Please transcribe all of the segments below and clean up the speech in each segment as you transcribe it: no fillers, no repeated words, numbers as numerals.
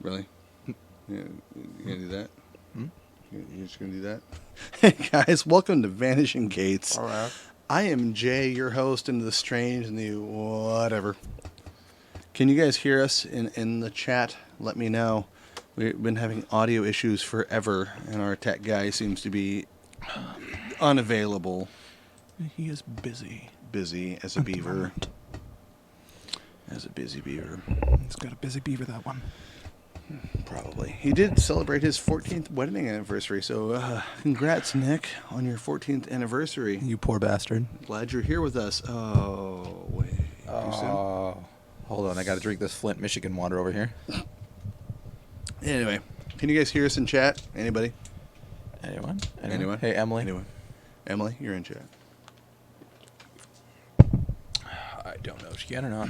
Really? You gonna do that? Hmm? You just gonna do that? Hey guys, welcome to Vanishing Gates. All right. I am Jay, your host into the strange and the whatever. Can you guys hear us in the chat? Let me know. We've been having audio issues forever, and our tech guy seems to be unavailable. He is busy. Busy as a beaver. As a busy beaver. He's got a busy beaver, that one. Probably. He did celebrate his 14th wedding anniversary, so congrats, Nick, on your 14th anniversary. You poor bastard. Glad you're here with us. Oh, wait. Too soon? Hold on. I got to drink this Flint, Michigan water over here. Anyway, can you guys hear us in chat? Anybody? Anyone? Anyone? Hey, Emily. Anyone? Emily, you're in chat. I don't know if she can or not.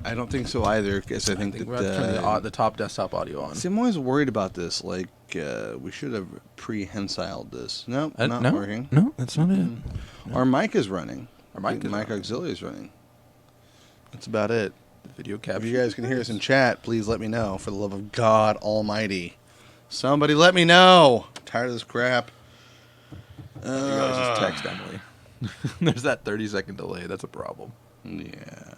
I don't think so either, because I think we're about to turn the top desktop audio on. See, I'm always worried about this. Like, we should have pre-hensiled this. Nope, not working. No, that's not it. No. Our mic is running. Our mic auxiliary is running. That's about it. The video capture. If you guys can hear us in chat, please let me know. For the love of God Almighty, somebody let me know. I'm tired of this crap. You guys just text Emily. There's that 30-second delay. That's a problem. Yeah.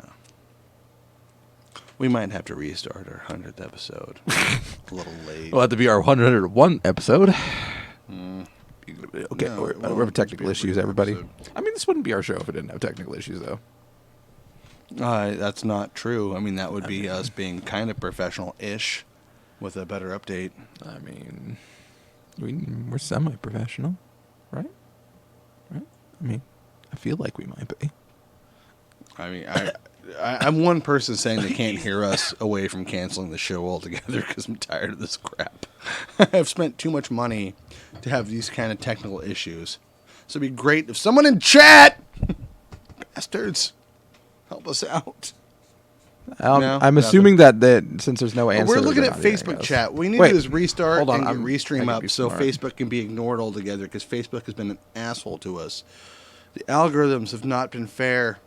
We might have to restart our 100th episode. A little late. It'll have to be our 101 episode. Okay, No, we're having technical issues, everybody. episode. I mean, this wouldn't be our show if it didn't have technical issues, though. That's not true. I mean, that would be us being kind of professional-ish with a better update. I mean, we're semi-professional, right? Right? I mean, I feel like we might be. I mean, I'm one person saying they can't hear us away from canceling the show altogether because I'm tired of this crap. I've spent too much money to have these kind of technical issues. So it'd be great if someone in chat, bastards, help us out. No? I'm assuming that since there's no answer, We're looking at not here, Facebook I guess. chat. What we need Wait, to do is restart hold on, and I restream can up be so smart. Facebook can be ignored altogether because Facebook has been an asshole to us. The algorithms have not been fair.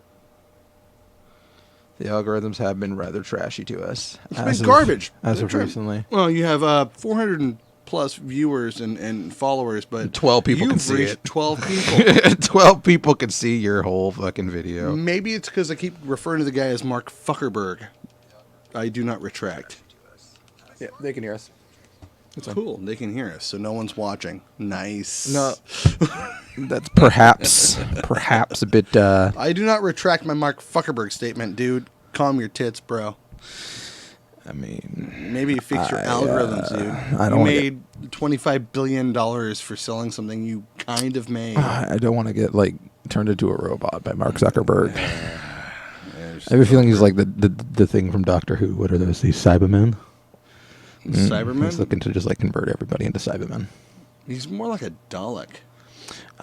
The algorithms have been rather trashy to us. It's been garbage. As of recently. Well, you have 400 and plus viewers and followers, but 12 people can see reached it. 12 people. 12 people can see your whole fucking video. Maybe it's because I keep referring to the guy as Mark Fuckerberg. I do not retract. Yeah, they can hear us. Cool. They can hear us, so no one's watching. Nice. No, that's perhaps a bit. I do not retract my Mark Fuckerberg statement, dude. Calm your tits, bro. I mean, Maybe fix your algorithms, dude. I don't You made $25 billion for selling something you kind of made. I don't want to get turned into a robot by Mark Zuckerberg. There's I have a feeling he's like the thing from Doctor Who. What are those? These Cybermen. Cybermen? He's looking to just convert everybody into Cybermen. He's more like a Dalek.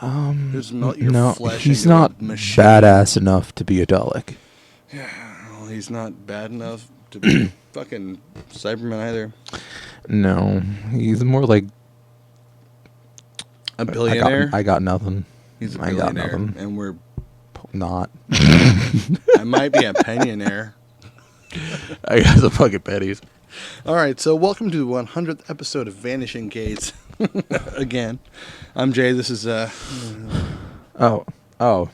There's No, flesh he's into a not machine. badass enough to be a Dalek. Well, he's not bad enough to be fucking Cyberman either. No, he's more like A billionaire? I got nothing. He's a I got billionaire. nothing. And we're... Not. I might be a pensionaire. I got some fucking pennies. All right, so welcome to the 100th episode of Vanishing Gates. Again, I'm Jay. This is Oh.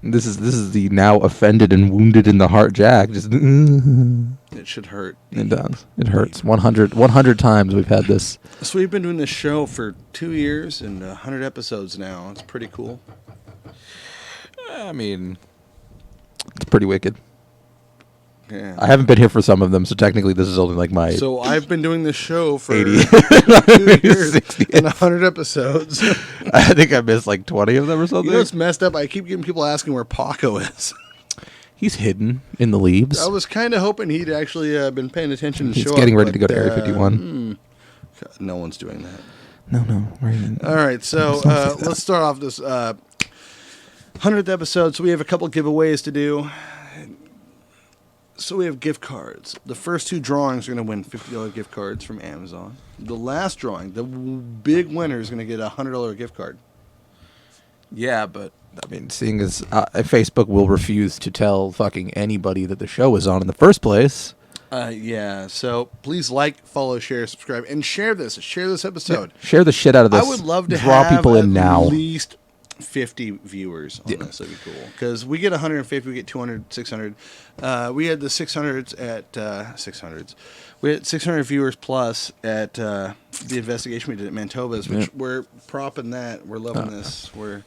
This is the now offended and wounded in the heart Jack. Just it should hurt. it does. It hurts. 100 times we've had this. So we've been doing this show for 2 years and 100 episodes now. It's pretty cool. I mean, it's pretty wicked. Yeah. I haven't been here for some of them, so technically this is only like my So I've been doing this show for 80. 2 years 60. and 100 episodes. I think I missed 20 of them or something. You know what's messed up? I keep getting people asking where Paco is. He's hidden in the leaves. I was kind of hoping he'd actually been paying attention and He's show getting up, ready to go to Area 51. God, no one's doing that. No. Right. All right, so let's start off this 100th episode. So we have a couple giveaways to do. So we have gift cards. The first two drawings are going to win $50 gift cards from Amazon. The last drawing, the big winner, is going to get a $100 gift card. Yeah, but I mean, seeing as Facebook will refuse to tell fucking anybody that the show is on in the first place. Yeah. So please like, follow, share, subscribe, and share this. Share this episode. Share the shit out of this. I would love to draw have people at in now. least 50 viewers on this. That'd be cool. Because we get 150, we get 200, 600. We had the 600s at 600s. We had 600 viewers plus at the investigation we did at Manitoba's, which we're propping that. We're loving this. We're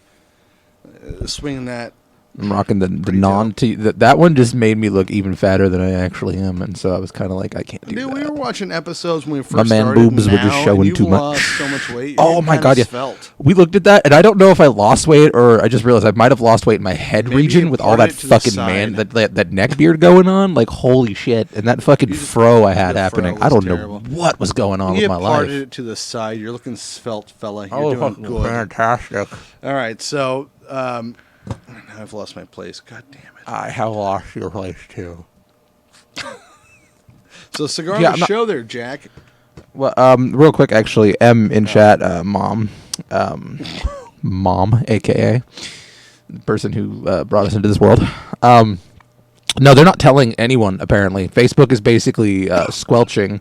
swinging that. I'm rocking the that one just made me look even fatter than I actually am, and so I was kind of like, I can't do that. We were watching episodes when we first My man started. boobs were just showing too much. Lost so much weight. Oh my god, yeah. Svelte. We looked at that, and I don't know if I lost weight or I just realized I might have lost weight in my head region with all that fucking that neck beard going on. Like, holy shit! And that fucking fro I had happening. I don't know what was what on with my life. You parted it to the side. You're looking svelte, fella. You're doing good. Fantastic. All right, so I've lost my place. God damn it. I have lost your place too. So cigar on the show there, Jack. Well, real quick, actually, M in chat, mom, aka the person who brought us into this world. No, they're not telling anyone. Apparently, Facebook is basically squelching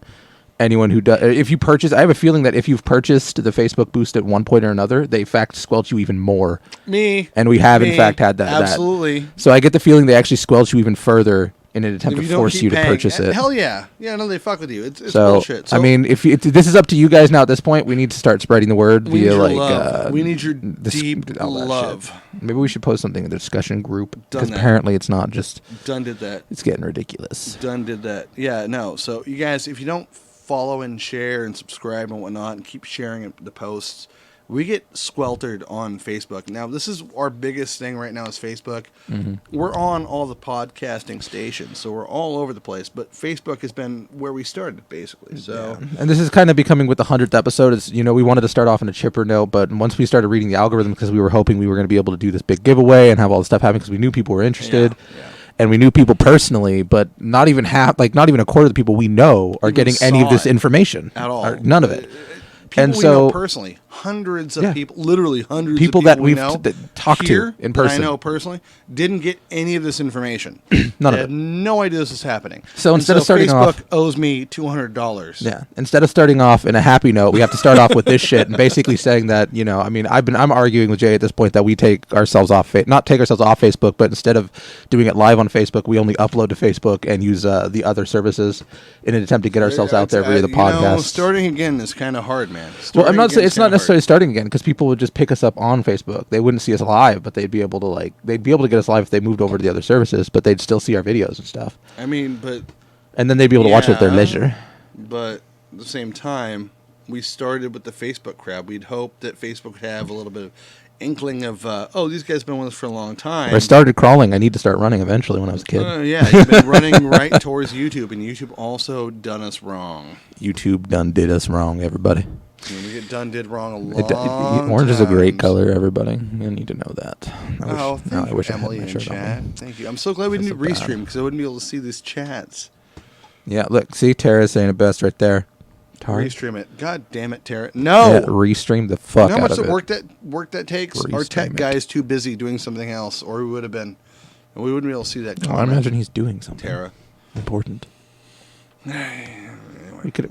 anyone who does. If you purchase, I have a feeling that if you've purchased the Facebook Boost at one point or another, they in fact squelch you even more. And we have in fact had that. Absolutely. So I get the feeling they actually squelch you even further in an attempt to force you to purchase it. Hell yeah. Yeah, no, they fuck with you. It's bullshit. So, I mean, if this is up to you guys now at this point, we need to start spreading the word via like we need your deep love. Maybe we should post something in the discussion group because apparently it's not just done did that. It's getting ridiculous. Done did that. Yeah, no. So you guys, if you don't follow and share and subscribe and whatnot and keep sharing the posts, we get squeltered on Facebook. Now, this is our biggest thing right now is Facebook. Mm-hmm. We're on all the podcasting stations, so we're all over the place. But Facebook has been where we started, basically. So, and this is kind of becoming with the 100th episode. It's, we wanted to start off on a chipper note, but once we started reading the algorithm, because we were hoping we were going to be able to do this big giveaway and have all the stuff happen because we knew people were interested. Yeah. And we knew people personally, but not even a quarter of the people we know are getting any of this information at all. None of it. People we know personally, hundreds of people, literally hundreds of people that we've talked to in person. That I know personally, didn't get any of this information. None of it. Had no idea this was happening. So instead of starting Facebook owes me $200. Yeah. Instead of starting off in a happy note, we have to start off with this shit and basically saying that I'm arguing with Jay at this point that we take ourselves off not take ourselves off Facebook, but instead of doing it live on Facebook, we only upload to Facebook and use the other services in an attempt to get ourselves out there via the podcast. Starting again is kind of hard, man. Well, I'm not saying it's not necessarily starting again because people would just pick us up on Facebook. They wouldn't see us live, but they'd be able to get us live if they moved over to the other services, but they'd still see our videos and stuff. I mean, and then they'd be able to watch it at their leisure. But at the same time, we started with the Facebook crowd. We'd hoped that Facebook would have a little bit of inkling of, these guys have been with us for a long time. I started crawling. I need to start running eventually when I was a kid. Yeah, you've been running right towards YouTube, and YouTube also done us wrong. YouTube done did us wrong, everybody. We get done did wrong a long Orange is a great color, everybody. You need to know that. I wish Emily in chat. Thank you. I'm so glad we didn't restream because I wouldn't be able to see these chats. Yeah, look, see, Tara's saying it best right there. Restream it. God damn it, Tara. No! Yeah, restream the fuck out of it. How much work that takes? Restream Our tech guy is too busy doing something else, or we would have been. And we wouldn't be able to see that comment. I imagine he's doing something. Tara. Important. We could.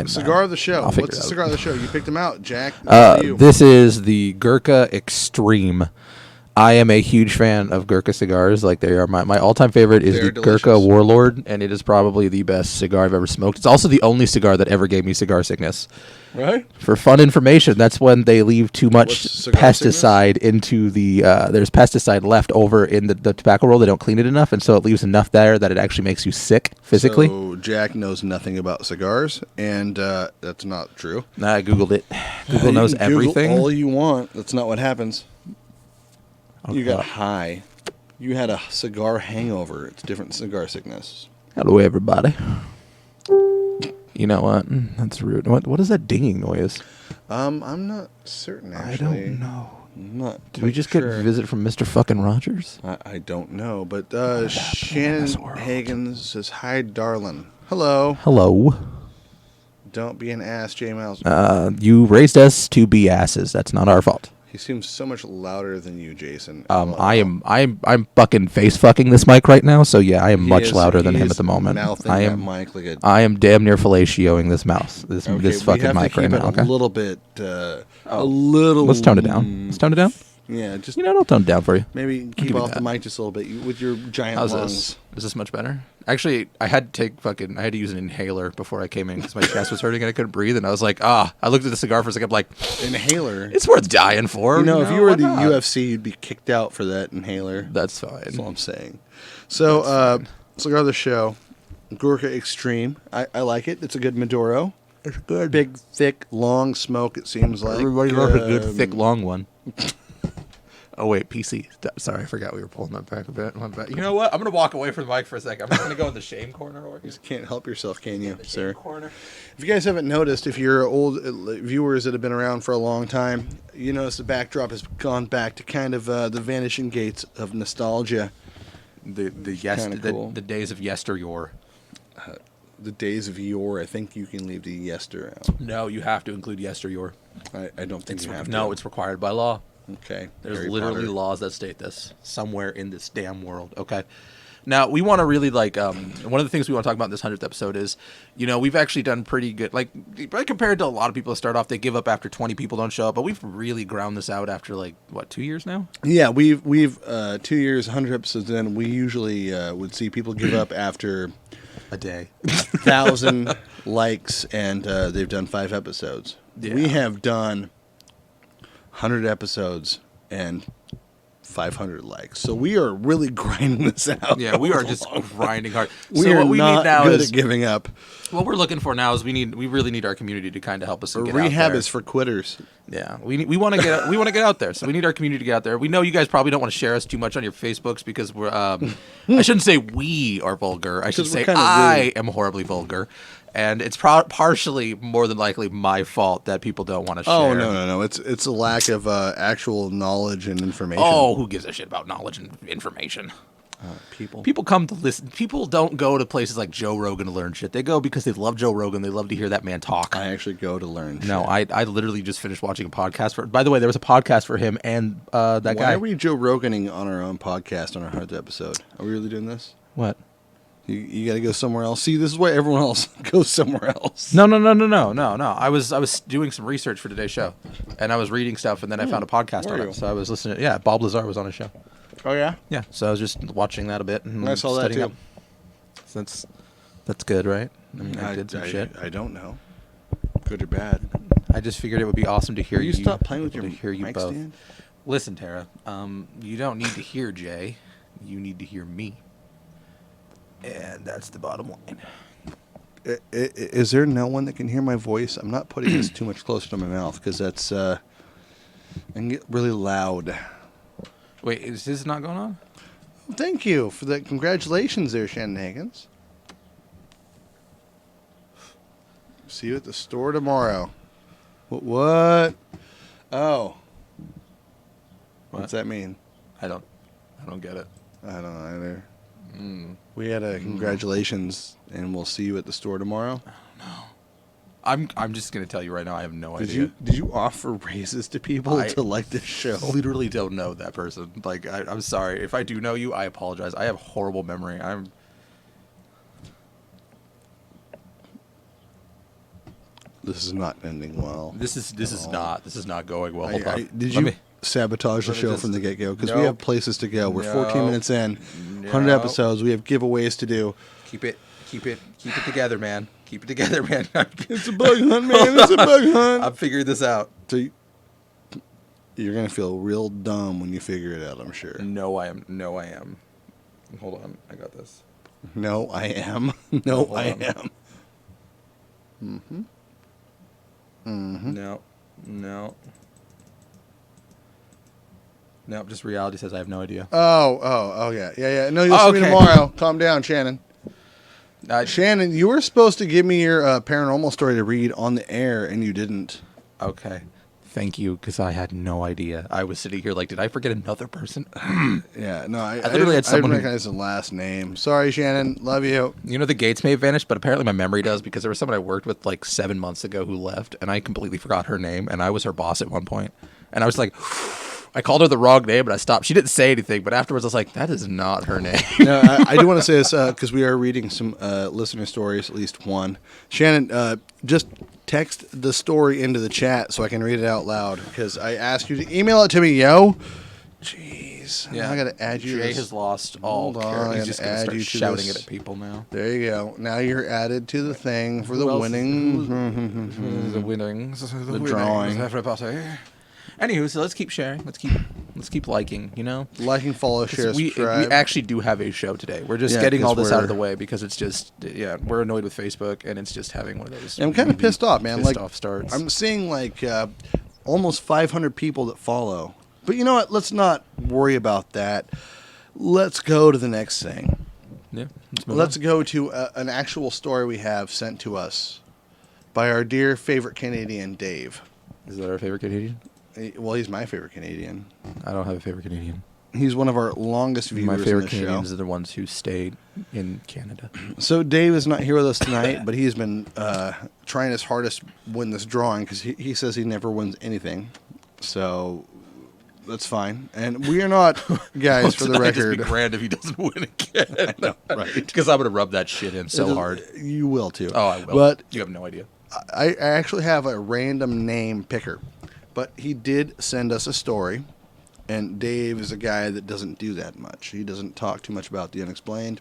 Cigar of the show. What's the cigar of the show? You picked him out, Jack. This is the Gurkha Extreme. I am a huge fan of Gurkha cigars. Like, they are my all-time favorite is the Gurkha Warlord, and it is probably the best cigar I've ever smoked. It's also the only cigar that ever gave me cigar sickness. Right. For fun information, that's when they leave too much pesticide into the. There's pesticide left over in the tobacco roll. They don't clean it enough, and so it leaves enough there that it actually makes you sick physically. So Jack knows nothing about cigars, and that's not true. Nah, I googled it. Google knows everything. All you want. That's not what happens. You got high. You had a cigar hangover. It's different cigar sickness. Hello, everybody. You know what? That's rude. What is that dinging noise? I'm not certain, actually. I don't know. Did we just get a visit from Mr. fucking Rogers? I don't know, but Shannon Hagen says, hi, darling. Hello. Hello. Don't be an ass, J. Miles. You raised us to be asses. That's not our fault. He seems so much louder than you, Jason. I'm fucking face fucking this mic right now, so yeah, I am much louder than him at the moment. I am mic like a... I am damn near fellatioing this mouse, this fucking mic right now. Okay, a little bit, a little. Let's tone it down. Let's tone it down. Yeah, just I'll tone it down for you. Maybe keep off the mic just a little bit with your giant lungs. This? Is this much better? Actually, I had to use an inhaler before I came in because my chest was hurting and I couldn't breathe. And I was like, I looked at the cigar for a second. I'm like, inhaler. It's worth dying for. If you were the UFC, you'd be kicked out for that inhaler. That's fine. That's all I'm saying. So, cigar of the show, Gorka Extreme. I like it. It's a good Maduro. It's good. Big, thick, long smoke. It seems like everybody loves a good, thick, long one. Oh, wait, PC. Sorry, I forgot we were pulling that back a bit. You know what? I'm going to walk away from the mic for a second. I'm just going to go in the shame corner. Over here. You just can't help yourself, can you, sir? Corner. If you guys haven't noticed, if you're old viewers that have been around for a long time, you notice the backdrop has gone back to kind of the vanishing gates of nostalgia. The days of yesteryear. The days of yore. I think you can leave the yester out. No, you have to include yesteryear. I don't think you have to. No, it's required by law. Okay. There's literally laws that state this somewhere in this damn world. Okay. Now, we want to really, one of the things we want to talk about in this 100th episode is, we've actually done pretty good. Compared to a lot of people that start off, they give up after 20 people don't show up. But we've really ground this out after, 2 years now? Yeah, we've 2 years, 100 episodes in. We usually would see people give up after a day. 1,000 likes, and they've done 5 episodes. Yeah. We have done 100 episodes and 500 likes. So we are really grinding this out. Yeah, we are just grinding hard. We are not good at giving up. What we're looking for now is we really need our community to kind of help us get out there. Rehab is for quitters. Yeah, we want to get out there. So we need our community to get out there. We know you guys probably don't want to share us too much on your Facebooks because we're I shouldn't say we are vulgar. I should say I am horribly vulgar. And it's partially, more than likely, my fault that people don't want to share. Oh, no. It's a lack of actual knowledge and information. Oh, who gives a shit about knowledge and information? People come to listen. People don't go to places like Joe Rogan to learn shit. They go because they love Joe Rogan. They love to hear that man talk. I actually go to learn shit. No, I literally just finished watching a podcast. By the way, there was a podcast for him and that guy. Why are we Joe Roganing on our own podcast on our 100th episode? Are we really doing this? What? You got to go somewhere else. See, this is why everyone else goes somewhere else. No. I was doing some research for today's show, and I was reading stuff, and then I found a podcast on it. So I was listening. Yeah, Bob Lazar was on a show. Oh yeah. Yeah. So I was just watching that a bit and I saw that too. Up. So that's good, right? I mean, I did some shit. I don't know. Good or bad. I just figured it would be awesome to hear you. Will you stop playing with your mic both stand? Listen, Tara. You don't need to hear Jay. You need to hear me. And that's the bottom line. Is there no one that can hear my voice? I'm not putting this too much closer to my mouth because that's I can get really loud. Wait, is this not going on? Thank you for that. Congratulations there, Shannon Higgins. See you at the store tomorrow. What? Oh. What's that mean? I don't get it. I don't know either. We had a congratulations, and we'll see you at the store tomorrow. Oh, no. I'm just gonna tell you right now. I have no idea. Did you offer raises to people to like this show? Literally don't know that person. I'm sorry if I do know you. I apologize. I have horrible memory. This is not ending well. This is not going well. Hold on. Did you sabotage the show from the get-go? Because we have places to go. We're 14 minutes in, 100 episodes. We have giveaways to do. Keep it together, man. Keep it together, man. It's a bug hunt, man. It's a bug hunt. I'm figuring this out. So you're gonna feel real dumb when you figure it out. I'm sure. No, I am. Hold on. I got this. No, I am. No, I am. Mm-hmm. Mm-hmm. No. No, just reality says I have no idea. Oh, yeah. No, you'll see me tomorrow. Calm down, Shannon. Shannon, you were supposed to give me your paranormal story to read on the air, and you didn't. Okay. Thank you, because I had no idea. I was sitting here like, did I forget another person? Yeah, no, I literally had someone. I didn't recognize the last name. Sorry, Shannon. Love you. You know, the Gates may have vanished, but apparently my memory does, because there was someone I worked with 7 months ago who left, and I completely forgot her name, and I was her boss at one point. And I was like, I called her the wrong name, but I stopped. She didn't say anything, but afterwards I was like, that is not her name. No, I do want to say this because we are reading some listener stories, at least one. Shannon, just text the story into the chat so I can read it out loud because I asked you to email it to me, yo. Jeez. Yeah. I got to add you Jay this. has lost all care. He's just going to start shouting it at people now. There you go. Now you're added to the thing for the winning. The winnings. The drawing. Everybody. Anywho, so let's keep sharing. Let's keep liking, you know? Liking, follow, share, we subscribe. We actually do have a show today. We're just getting all this out of the way because it's just, we're annoyed with Facebook and it's just having one of those. I'm kind of pissed off, man. Pissed off starts. I'm seeing almost 500 people that follow. But you know what? Let's not worry about that. Let's go to the next thing. Yeah. Let's go to an actual story we have sent to us by our dear favorite Canadian, Dave. Is that our favorite Canadian? Well, he's my favorite Canadian. I don't have a favorite Canadian. He's one of our longest viewers. My favorite in the Canadians show. are the ones who stayed in Canada. So Dave is not here with us tonight, but he's been trying his hardest to win this drawing because he says he never wins anything. So that's fine. And we are not, guys, for the record. It'd be grand if he doesn't win again. I know, right? Because I'm going to rub that shit in so hard. You will too. Oh, I will. But you have no idea. I actually have a random name picker. But he did send us a story, and Dave is a guy that doesn't do that much. He doesn't talk too much about the unexplained,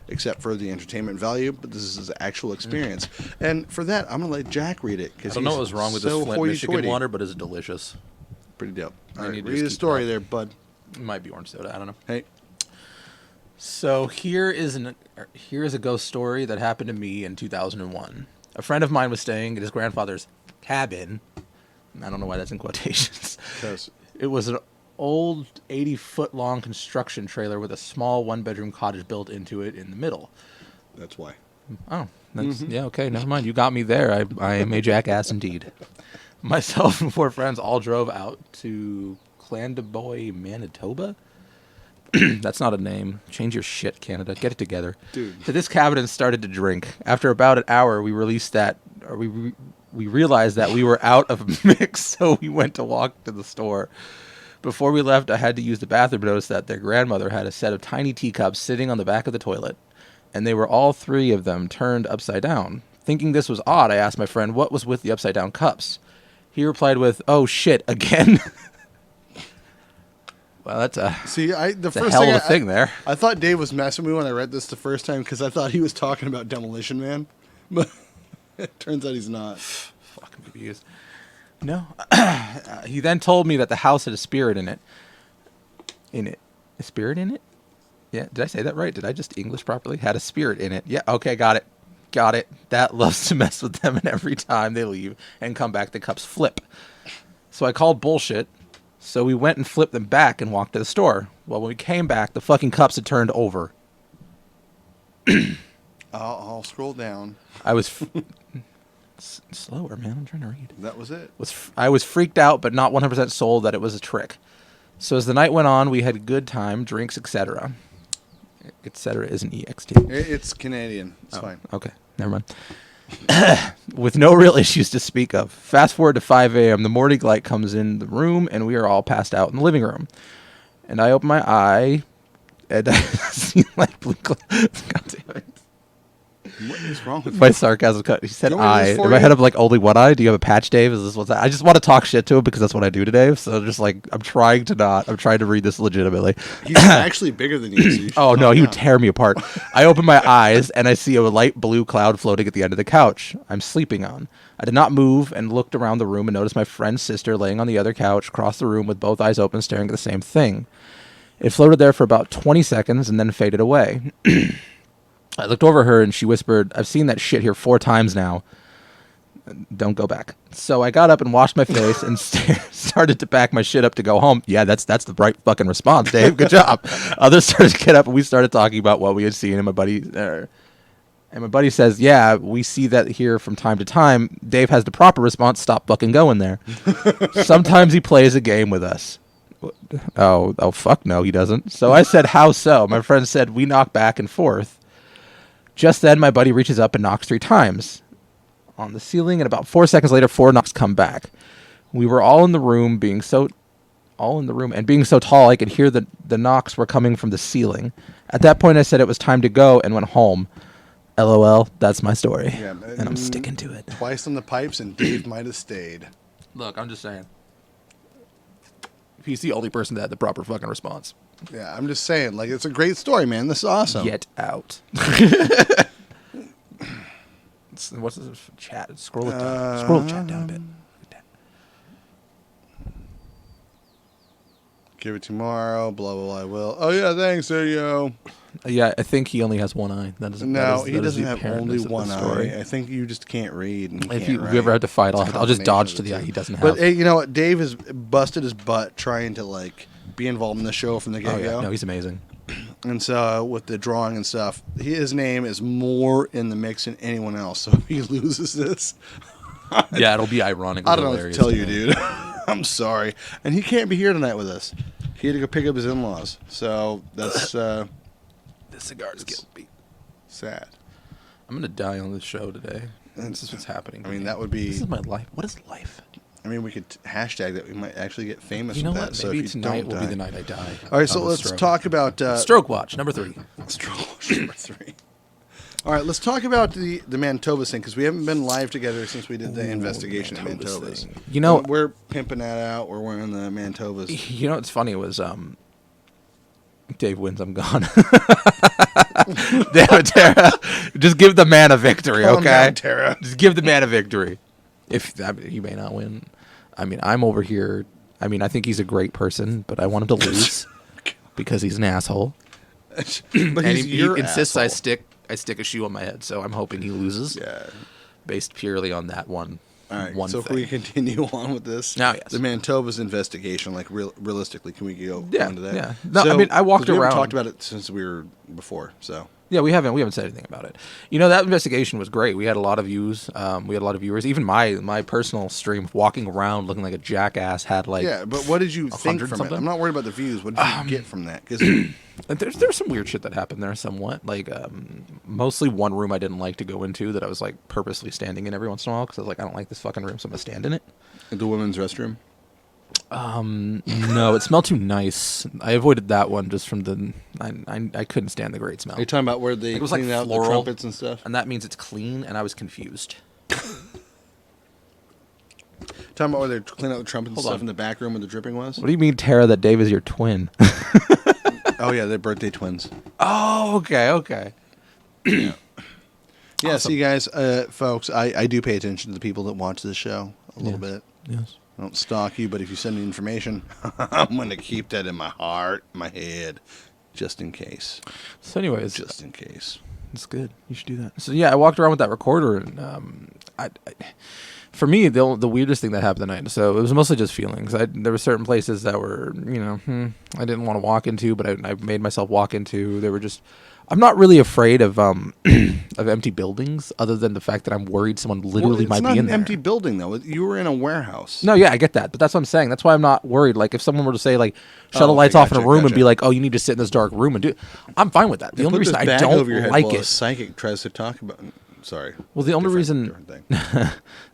except for the entertainment value, but this is his actual experience. And for that, I'm going to let Jack read it. I don't know what was wrong with this Flint, Michigan water, but it's delicious. Pretty dope. All right, read the story there, bud. It might be orange soda. I don't know. Hey. So here is a ghost story that happened to me in 2001. A friend of mine was staying at his grandfather's cabin. I don't know why that's in quotations. It was an old 80-foot-long construction trailer with a small one-bedroom cottage built into it in the middle. That's why. Oh, that's, yeah, okay, never mind. You got me there. I am a jackass indeed. Myself and 4 friends all drove out to Clandeboye, Manitoba. That's not a name. Change your shit, Canada. Get it together. Dude. To this cabin and started to drink. After about an hour, we realized that we were out of a mix, so we went to walk to the store. Before we left, I had to use the bathroom and noticed that their grandmother had a set of tiny teacups sitting on the back of the toilet, and they were all 3 of them turned upside down. Thinking this was odd, I asked my friend what was with the upside-down cups. He replied with, "Oh shit, again." Well, that's a hell of a thing there. I thought Dave was messing with me when I read this the first time because I thought he was talking about Demolition Man, but it turns out he's not. Fucking confused. No. He then told me that the house had a spirit in it. A spirit in it? Yeah, did I say that right? Did I just English properly? Had a spirit in it. Yeah, okay, got it. That loves to mess with them, and every time they leave and come back, the cups flip. So I called bullshit. So we went and flipped them back and walked to the store. Well, when we came back, the fucking cups had turned over. I'll scroll down. I was slower, man. I'm trying to read. That was it. I was freaked out, but not 100% sold that it was a trick. So as the night went on, we had a good time, drinks, etc. Etc. isn't EXT. It's Canadian. It's fine. Okay, never mind. With no real issues to speak of. Fast forward to 5 a.m. The morning light comes in the room, and we are all passed out in the living room. And I open my eye, and I see like blue clouds. God damn it. What is wrong with my sarcasm cut? He said eye. In my head, I'm like, only one eye? Do you have a patch, Dave? Is this what's that? I just want to talk shit to him because that's what I do today. So just like, I'm trying to read this legitimately. He's actually bigger than you. So oh, no, he would tear me apart. I open my eyes and I see a light blue cloud floating at the end of the couch I'm sleeping on. I did not move and looked around the room and noticed my friend's sister laying on the other couch across the room with both eyes open, staring at the same thing. It floated there for about 20 seconds and then faded away. I looked over her and she whispered, "I've seen that shit here 4 times now. Don't go back." So I got up and washed my face and started to pack my shit up to go home. Yeah, that's the right fucking response, Dave. Good job. Others started to get up and we started talking about what we had seen. And my buddy says, "Yeah, we see that here from time to time." Dave has the proper response: "Stop fucking going there." Sometimes he plays a game with us. Oh, fuck no, he doesn't. So I said, "How so?" My friend said, "We knock back and forth." Just then, my buddy reaches up and knocks 3 times on the ceiling, and about 4 seconds later, 4 knocks come back. We were all in the room, and being so tall, I could hear the knocks were coming from the ceiling. At that point, I said it was time to go and went home. LOL, that's my story. Yeah, and I'm sticking to it. Twice on the pipes, and Dave might have stayed. Look, I'm just saying. He's the only person that had the proper fucking response. Yeah, I'm just saying. Like, it's a great story, man. This is awesome. Get out. What's this chat? Scroll it down. Scroll the chat down a bit. Give it tomorrow. Blah blah blah. I will. Oh yeah, thanks, yo. Yeah, I think he only has one eye. He doesn't have only one eye. I think you just can't read. And if you ever had to fight, I'll just dodge to the eye he doesn't have. But hey, you know what? Dave has busted his butt trying to like be involved in the show from the get-go. Oh, yeah. No, he's amazing. And so with the drawing and stuff, his name is more in the mix than anyone else. So if he loses this, yeah, it'll be ironic. I don't know what to tell you, dude. I'm sorry. And he can't be here tonight with us. He had to go pick up his in-laws. So that's the cigar's getting beat. Sad. I'm gonna die on this show today. This is what's happening. I mean, that would be. This is my life. What is life? I mean, we could hashtag that. We might actually get famous. You know with what? that. So maybe if you tonight don't will be the night I die. All right, so let's talk about Stroke Watch number 3. Stroke Watch number 3. All right, let's talk about the Mantovas thing because we haven't been live together since we did the investigation of Mantovas. You know, we're pimping that out. We're wearing the Mantovas. You know what's funny was Dave wins. I'm gone. Damn it, Tara! Just give the man a victory, okay? Down, Tara. Just give the man a victory. He may not win. I mean, I'm over here. I mean, I think he's a great person, but I want him to lose because he's an asshole. But he insists asshole. I stick a shoe on my head, so I'm hoping he loses. Yeah. Based purely on that one. All right. So if we continue on with this, yes. The Mantovas investigation, like realistically, can we go on to that? Yeah. No, I mean, I walked around. We haven't talked about it since we were before, so. Yeah, we haven't said anything about it. You know, that investigation was great. We had a lot of views. We had a lot of viewers. Even my personal stream, walking around looking like a jackass, had like but what did you think from something? It? I'm not worried about the views. What did you get from that? Because there's some weird shit that happened there. Somewhat like mostly one room I didn't like to go into that I was like purposely standing in every once in a while because I was like, I don't like this fucking room, so I'm gonna stand in it. The women's restroom. No, it smelled too nice. I avoided that one just from the. I couldn't stand the great smell. Are you talking about where they clean out the trumpets and stuff? And that means it's clean, and I was confused. Talking about where they clean out the trumpets and stuff in the back room where the dripping was? What do you mean, Tara, that Dave is your twin? Oh, yeah, they're birthday twins. Oh, okay. Yeah, awesome. See, guys, folks, I do pay attention to the people that watch this show a little bit. Yes. I don't stalk you, but if you send me information, I'm going to keep that in my heart, my head, just in case. So anyways. Just in case. That's good. You should do that. So yeah, I walked around with that recorder, and for me, the weirdest thing that happened tonight, so it was mostly just feelings. There were certain places that were, I didn't want to walk into, but I made myself walk into. They were just... I'm not really afraid of of empty buildings, other than the fact that I'm worried someone literally might be in there. It's not an empty building, though. You were in a warehouse. No, yeah, I get that, but that's what I'm saying. That's why I'm not worried. Like, if someone were to say, like, shut the lights off in a room and be like, oh, you need to sit in this dark room and do it, I'm fine with that. The only reason I don't like it... A psychic tries to talk about... Sorry. Well, the only reason...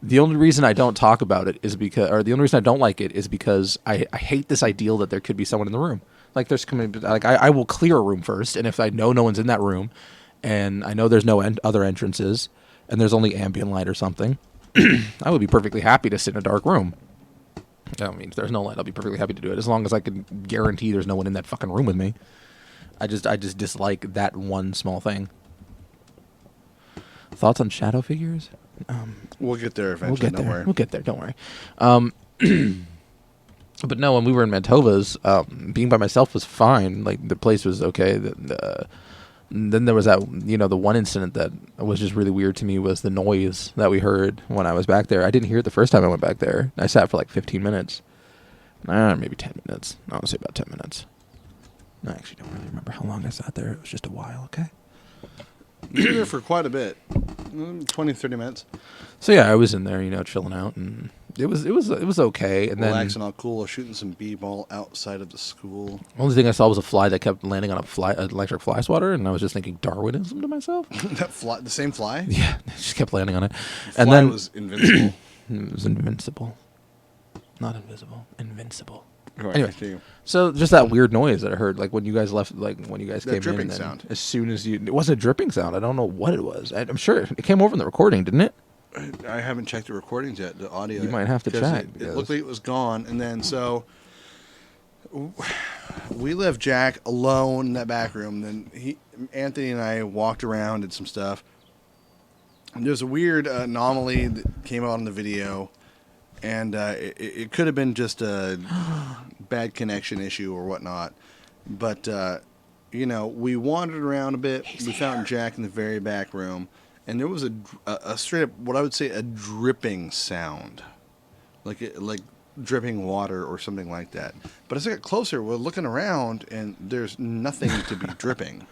the only reason I don't talk about it is because... Or the only reason I don't like it is because I hate this ideal that there could be someone in the room. Like, there's coming, like, I will clear a room first, and if I know no one's in that room, and I know there's no other entrances, and there's only ambient light or something, I would be perfectly happy to sit in a dark room. I mean, if there's no light, I'll be perfectly happy to do it, as long as I can guarantee there's no one in that fucking room with me. I just dislike that one small thing. Thoughts on shadow figures? We'll get there eventually. We'll get there. Don't worry. But no, when we were in Mantovas, being by myself was fine. Like, the place was okay. Then there was that, the one incident that was just really weird to me was the noise that we heard when I was back there. I didn't hear it the first time I went back there. I sat for like 15 minutes. Maybe 10 minutes. I want to say about 10 minutes. I actually don't really remember how long I sat there. It was just a while, okay? You were there for quite a bit. 20, 30 minutes. So yeah, I was in there, chilling out, and it was okay. And relaxing, all cool, shooting some b-ball outside of the school. Only thing I saw was a fly that kept landing on an electric fly swatter, and I was just thinking Darwinism to myself. That fly, the same fly? Yeah, it just kept landing on it. The fly was invincible. It was invincible. Not invisible. Invincible. Right, Anyway, so just that weird noise that I heard, like when you guys left, like when you guys that came in. dripping And sound. As soon as it wasn't a dripping sound. I don't know what it was. I'm sure it came over in the recording, didn't it? I haven't checked the recordings yet, the audio. You might have to check. It looked like it was gone, and then so we left Jack alone in that back room. Then Anthony and I walked around, did some stuff. And there's a weird anomaly that came out in the video, and it could have been just a bad connection issue or whatnot. But we wandered around a bit. We found Jack in the very back room. And there was a straight up, what I would say, a dripping sound, like dripping water or something like that. But as I got closer, we're looking around, and there's nothing to be dripping.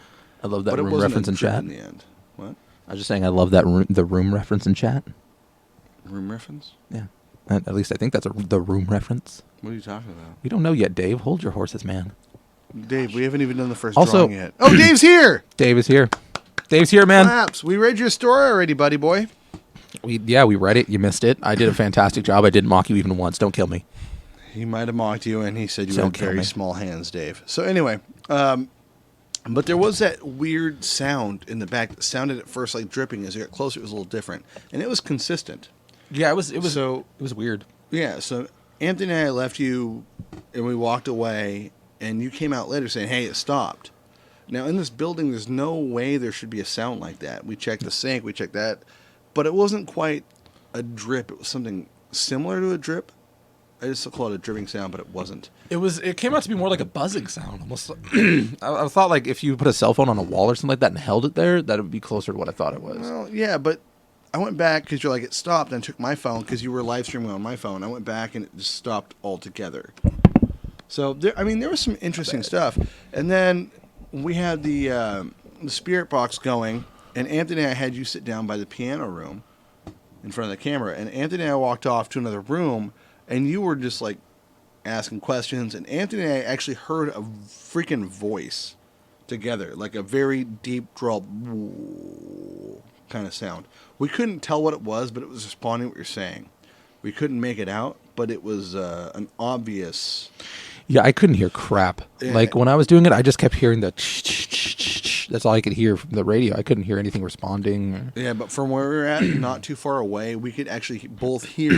I love that but room reference in chat. In the end, what? I was just saying, I love that the room reference in chat. Room reference? Yeah, at least I think that's the room reference. What are you talking about? We don't know yet, Dave. Hold your horses, man. Dave, we haven't even done the first drawing yet. Oh, Dave's here. Dave is here. Dave's here, man. Slaps. We read your story already, buddy boy. We read it. You missed it. I did a fantastic job. I didn't mock you even once. Don't kill me. He might have mocked you, and he said you had very small hands, Dave. So anyway, but there was that weird sound in the back that sounded at first like dripping. As it got closer, it was a little different, and it was consistent. Yeah, it was weird. Yeah, so Anthony and I left you, and we walked away, and you came out later saying, "Hey, it stopped." Now, in this building, there's no way there should be a sound like that. We checked the sink, we checked that, but it wasn't quite a drip. It was something similar to a drip. I just call it a dripping sound, but it wasn't. It came out to be more like a buzzing sound. Almost. I thought like if you put a cell phone on a wall or something like that and held it there, that would be closer to what I thought it was. Well, yeah, but I went back because you're like, it stopped, and I took my phone because you were live streaming on my phone. I went back, and it just stopped altogether. So, there was some interesting stuff. And then we had the spirit box going, and Anthony and I had you sit down by the piano room in front of the camera, and Anthony and I walked off to another room, and you were just like asking questions, and Anthony and I actually heard a freaking voice together, like a very deep drawl kind of sound. We couldn't tell what it was, but it was responding to what you're saying. We couldn't make it out, but it was an obvious... Yeah, I couldn't hear crap. Yeah. Like, when I was doing it, I just kept hearing the that's all I could hear from the radio. I couldn't hear anything responding. Yeah, but from where we were at, not too far away, we could actually both hear.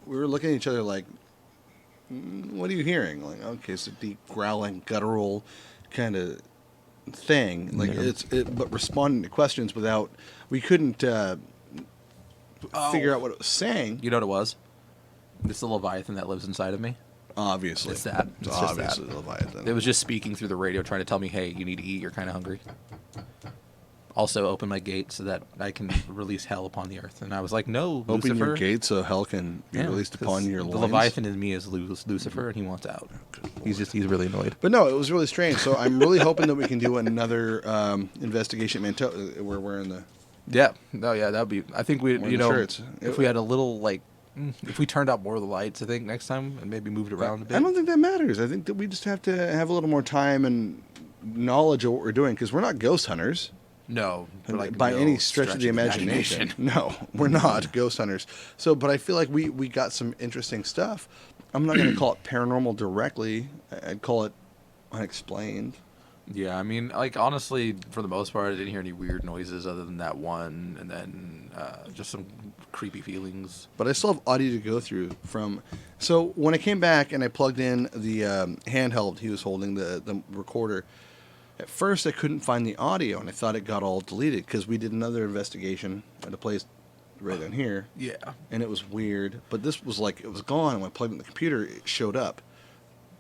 We were looking at each other like, what are you hearing? Like, okay, it's a deep, growling, guttural kind of thing. Like, but responding to questions without, we couldn't figure out what it was saying. You know what it was? It's the Leviathan that lives inside of me. Obviously. It's that. It's obviously just that. Leviathan. It was just speaking through the radio trying to tell me, hey, you need to eat, you're kind of hungry. Also, open my gate so that I can release hell upon the earth. And I was like, no, Open Lucifer. your gate so hell can be released upon your loins. The Leviathan in me is Lucifer, and he wants out. He's really annoyed. But no, it was really strange. So I'm really hoping that we can do another investigation. We're wearing the... Yeah. No, yeah, that would be... I think shirts. If we had a little, like... If we turned out more of the lights, I think, next time, and maybe moved around a bit. I don't think that matters. I think that we just have to have a little more time and knowledge of what we're doing, because we're not ghost hunters. No. By any stretch of the imagination. No, we're not ghost hunters. So, but I feel like we got some interesting stuff. I'm not going to call it paranormal directly. I'd call it unexplained. Yeah, I mean, like, honestly, for the most part, I didn't hear any weird noises other than that one, and then just some creepy feelings. But I still have audio to go through from... So, when I came back and I plugged in the handheld he was holding, the recorder, at first I couldn't find the audio, and I thought it got all deleted, because we did another investigation at a place right down here. Yeah. And it was weird, but this was like, it was gone, and when I plugged in the computer, it showed up.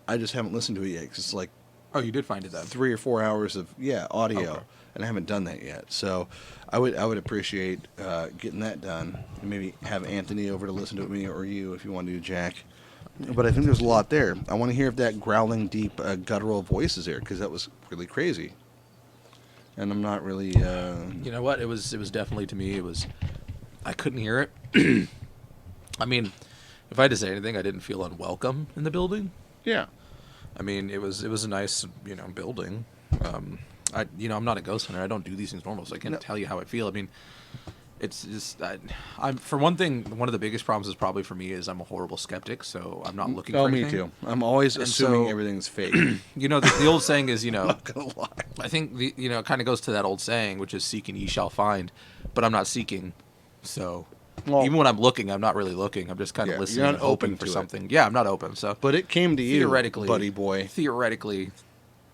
I just haven't listened to it yet, because it's like... Oh, you did find it then? 3 or 4 hours of audio, okay. And I haven't done that yet. So I would appreciate getting that done, and maybe have Anthony over to listen to it, me or you if you want to do Jack. But I think there's a lot there. I want to hear if that growling, deep, guttural voice is there, because that was really crazy. And I'm not really. You know what? It was definitely, to me, it was. I couldn't hear it. I mean, if I had to say anything, I didn't feel unwelcome in the building. Yeah. I mean, it was a nice, building. I'm not a ghost hunter. I don't do these things normal, so I can't tell you how I feel. I mean, It's just I'm for one thing. One of the biggest problems is probably for me is I'm a horrible skeptic, so I'm not looking. for anything. Me too. I'm always assuming everything's fake. You know, the old saying is, I'm not gonna lie. I think it kind of goes to that old saying, which is "Seek and ye shall find," but I'm not seeking, so. Well, even when I'm looking, I'm not really looking. I'm just kind of listening and hoping for something. Yeah, I'm not open. So, but it came to you, theoretically, buddy boy. Theoretically,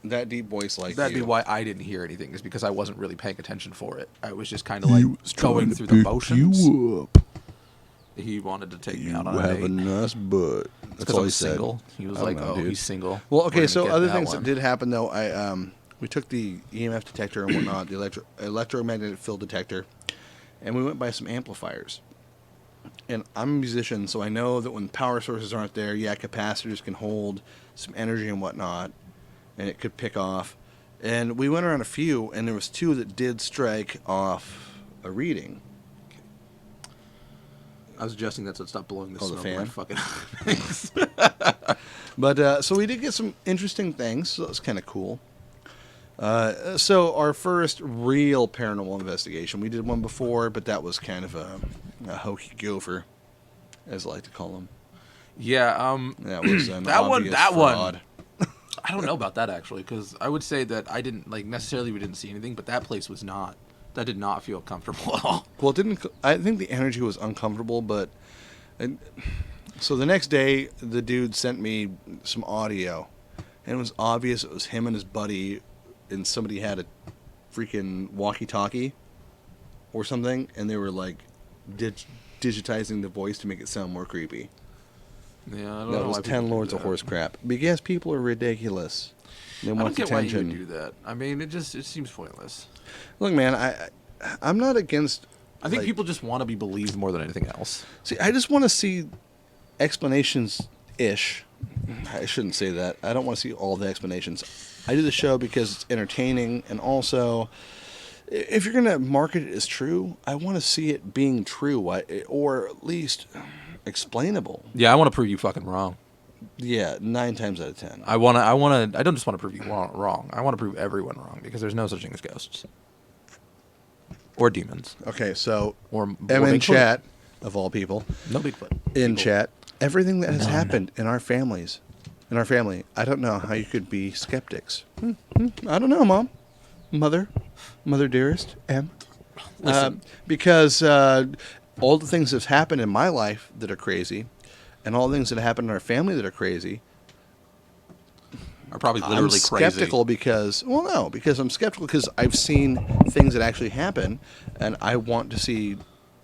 that deep voice like that'd be why I didn't hear anything. Is because I wasn't really paying attention for it. I was just kind of like going through the motions. You up. He wanted to take me out on a date. You have a nice butt. That's all he said. Single. He was like, "Oh, he's single." Well, okay. So other things that did happen though, we took the EMF detector and whatnot, the electromagnetic field detector, and we went by some amplifiers. And I'm a musician, so I know that when power sources aren't there, capacitors can hold some energy and whatnot, and it could pick off. And we went around a few, and there was 2 that did strike off a reading. I was adjusting that so it stopped blowing the smoke. The fan? Fucking But, so we did get some interesting things, so that was kind of cool. So our first real paranormal investigation, we did one before, but that was kind of a hokey gopher, as I like to call them. Yeah, that was an that fraud. one. I don't know about that actually, because I would say that I didn't necessarily we didn't see anything, but that place was not. That did not feel comfortable at all. Well, it didn't. I think the energy was uncomfortable, but so the next day the dude sent me some audio, and it was obvious it was him and his buddy. And somebody had a freaking walkie-talkie or something, and they were like digitizing the voice to make it sound more creepy. Yeah, I don't know. That was 10 lords of horse crap. Because people are ridiculous. They want attention. I don't get why you would do that. I mean, it seems pointless. Look, man, I'm not against. I think people just want to be believed more than anything else. See, I just want to see explanations-ish. I shouldn't say that. I don't want to see all the explanations. I do the show because it's entertaining, and also, if you're going to market it as true, I want to see it being true, or at least explainable. Yeah, I want to prove you fucking wrong. Yeah, 9 times out of 10. I don't just want to prove you wrong. I want to prove everyone wrong, because there's no such thing as ghosts. Or demons. Okay, so, or in Bigfoot. Chat, of all people. No Bigfoot. In chat, everything that has happened in our families. In our family, I don't know how you could be skeptics. I don't know, Mom. Mother dearest, M. Because all the things that's happened in my life that are crazy, and all the things that happen in our family that are crazy, are probably literally I'm skeptical crazy. because I'm skeptical because I've seen things that actually happen, and I want to see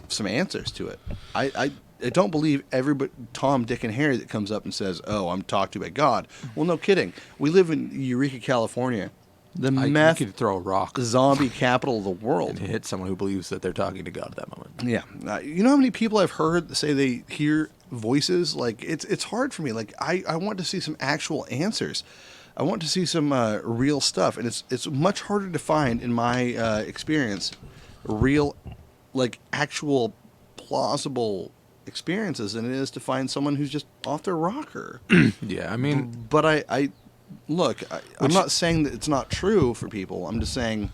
some answers to it. I don't believe everybody, Tom, Dick, and Harry that comes up and says, "Oh, I'm talked to by God." Well, no kidding. We live in Eureka, California, the meth could throw a rock, zombie capital of the world, and hit someone who believes that they're talking to God at that moment. Yeah, you know how many people I've heard say they hear voices? Like it's hard for me. Like I want to see some actual answers. I want to see some real stuff, and it's much harder to find in my experience, real, like actual plausible experiences than it is to find someone who's just off their rocker. Yeah, I mean, but I look, I'm not saying that it's not true for people. I'm just saying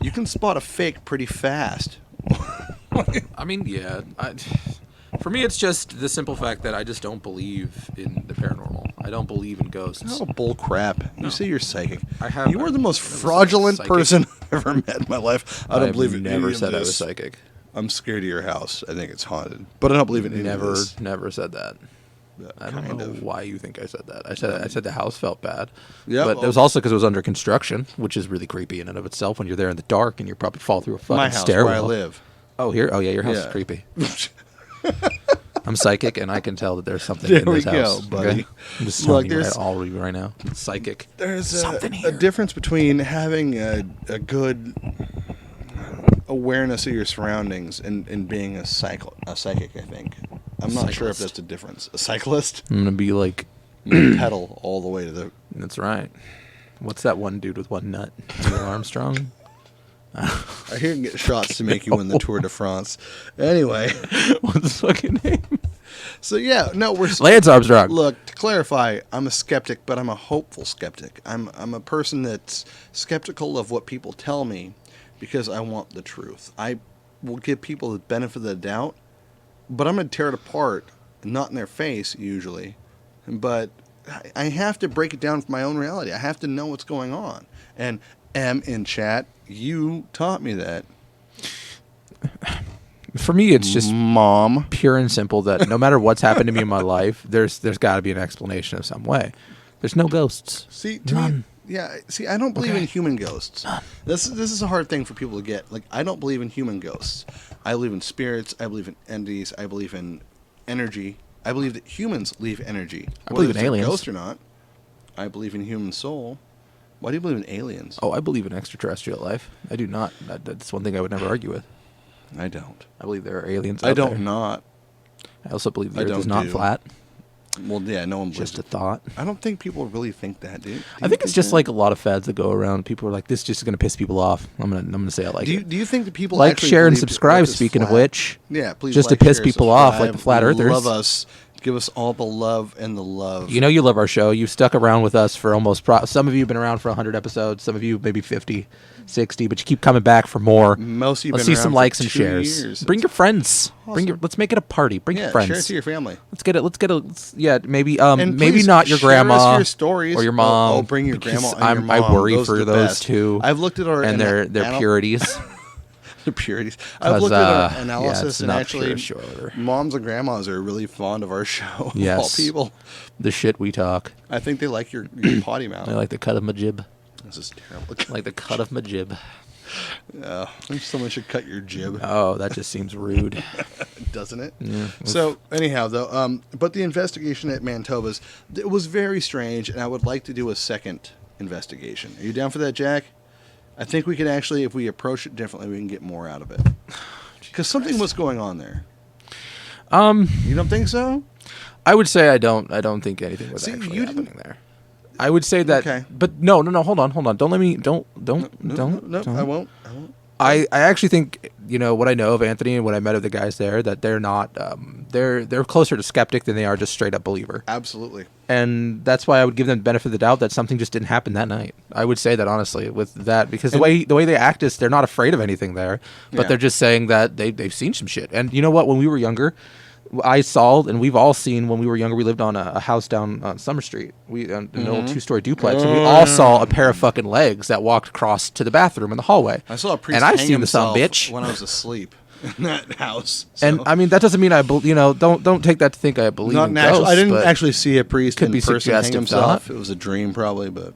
you can spot a fake pretty fast. I mean, yeah. For me, it's just the simple fact that I just don't believe in the paranormal. I don't believe in ghosts. Oh, bull crap. You say you're psychic. You are the most never fraudulent said I was person I've ever met in my life. I don't believe in any never of said I this. was psychic. I'm scared of your house. I think it's haunted. But I don't believe in any of this. Never said that. I don't know why you think I said that. I said the house felt bad. Yeah, but it was also because it was under construction, which is really creepy in and of itself when you're there in the dark and you probably fall through a fucking stairwell. My house, where I live. Oh, here? Oh, yeah, your house is creepy. I'm psychic, and I can tell that there's something in this house. There we go, buddy. Okay? I'm just telling you all right now. It's psychic. There's something a difference between having a good awareness of your surroundings and being a psychic, I think. I'm not sure if that's the difference. A cyclist? I'm going to be like... pedal all the way to the... That's right. What's that one dude with one nut? Neil Armstrong? I hear you can get shots to make you win the Tour de France. Anyway. What's his fucking name? So, yeah, no, we're... Lance Armstrong. Look, to clarify, I'm a skeptic, but I'm a hopeful skeptic. I'm a person that's skeptical of what people tell me because I want the truth. will give people the benefit of the doubt, but I'm going to tear it apart, not in their face usually, but I have to break it down for my own reality. I have to know what's going on. And M in chat, you taught me that. For me, it's just Mom, pure and simple that no matter what's happened to me in my life, there's got to be an explanation of some way. There's no ghosts. See, to me, yeah. See, I don't believe in human ghosts. This is a hard thing for people to get. Like, I don't believe in human ghosts. I believe in spirits. I believe in entities. I believe in energy. I believe that humans leave energy. I believe in aliens. Ghost or not. I believe in human soul. Why do you believe in aliens? Oh, I believe in extraterrestrial life. I do not. That's one thing I would never argue with. I don't. I believe there are aliens. I out don't there. not. I also believe the Earth is not flat. Well, yeah, no one believes Just a thought. I don't think people really think that, dude. I think it's just like a lot of fads that go around. People are like, "This is just going to piss people off." I'm gonna say I like it. Do you think that people like, actually share, and believe subscribe? Earth is Speaking of flat? which, yeah, please just like, to piss share, people off, like subscribe. the flat earthers. Love us. Give us all the love and the love. You know you love our show. You've stuck around with us for almost... some of you have been around for 100 episodes. Some of you maybe 50, 60. But you keep coming back for more. Most of you Let's been see some around likes for and 2 shares. years. Bring your friends. Awesome. Let's make it a party. Bring your friends. Share it to your family. Let's get it. Yeah, maybe And maybe please not your share grandma us your stories. or your mom. Oh, bring your because grandma and your mom. I worry Those for are the those best. two. I've looked at our and their purities. The purities. I've looked at our analysis, it's and not actually, pure order. moms and grandmas are really fond of our show. Yes. Of all people. The shit we talk. I think they like your potty mouth. I like the cut of my jib. This is terrible. I like the cut of my jib. Someone should cut your jib. Oh, that just seems rude. Doesn't it? Yeah. So anyhow, though, but the investigation at Manitoba's, it was very strange, and I would like to do a second investigation. Are you down for that, Jack? I think we could actually, if we approach it differently, we can get more out of it. Because something was going on there. You don't think so? I would say I don't think anything was actually happening there. I would say that, Okay. but no, hold on. Don't let me, don't. No, I won't. I actually think, what I know of Anthony and what I met of the guys there, that they're not, they're closer to skeptic than they are just straight up believer. Absolutely. And that's why I would give them the benefit of the doubt that something just didn't happen that night. I would say that honestly with that, because the way they act is they're not afraid of anything there, but they're just saying that they've seen some shit. And you know what? When we were younger, I saw, and we've all seen when we were younger, we lived on a house down on Summer Street. An old 2-story duplex, and we all saw a pair of fucking legs that walked across to the bathroom in the hallway. I saw a priest and I've hang seen the son himself bitch when I was asleep in that house. So. And I mean that doesn't mean don't take that to think I believe Not in natural. ghosts. I didn't but actually see a priest could in be person hang suggestive himself. thought. It was a dream, probably, but.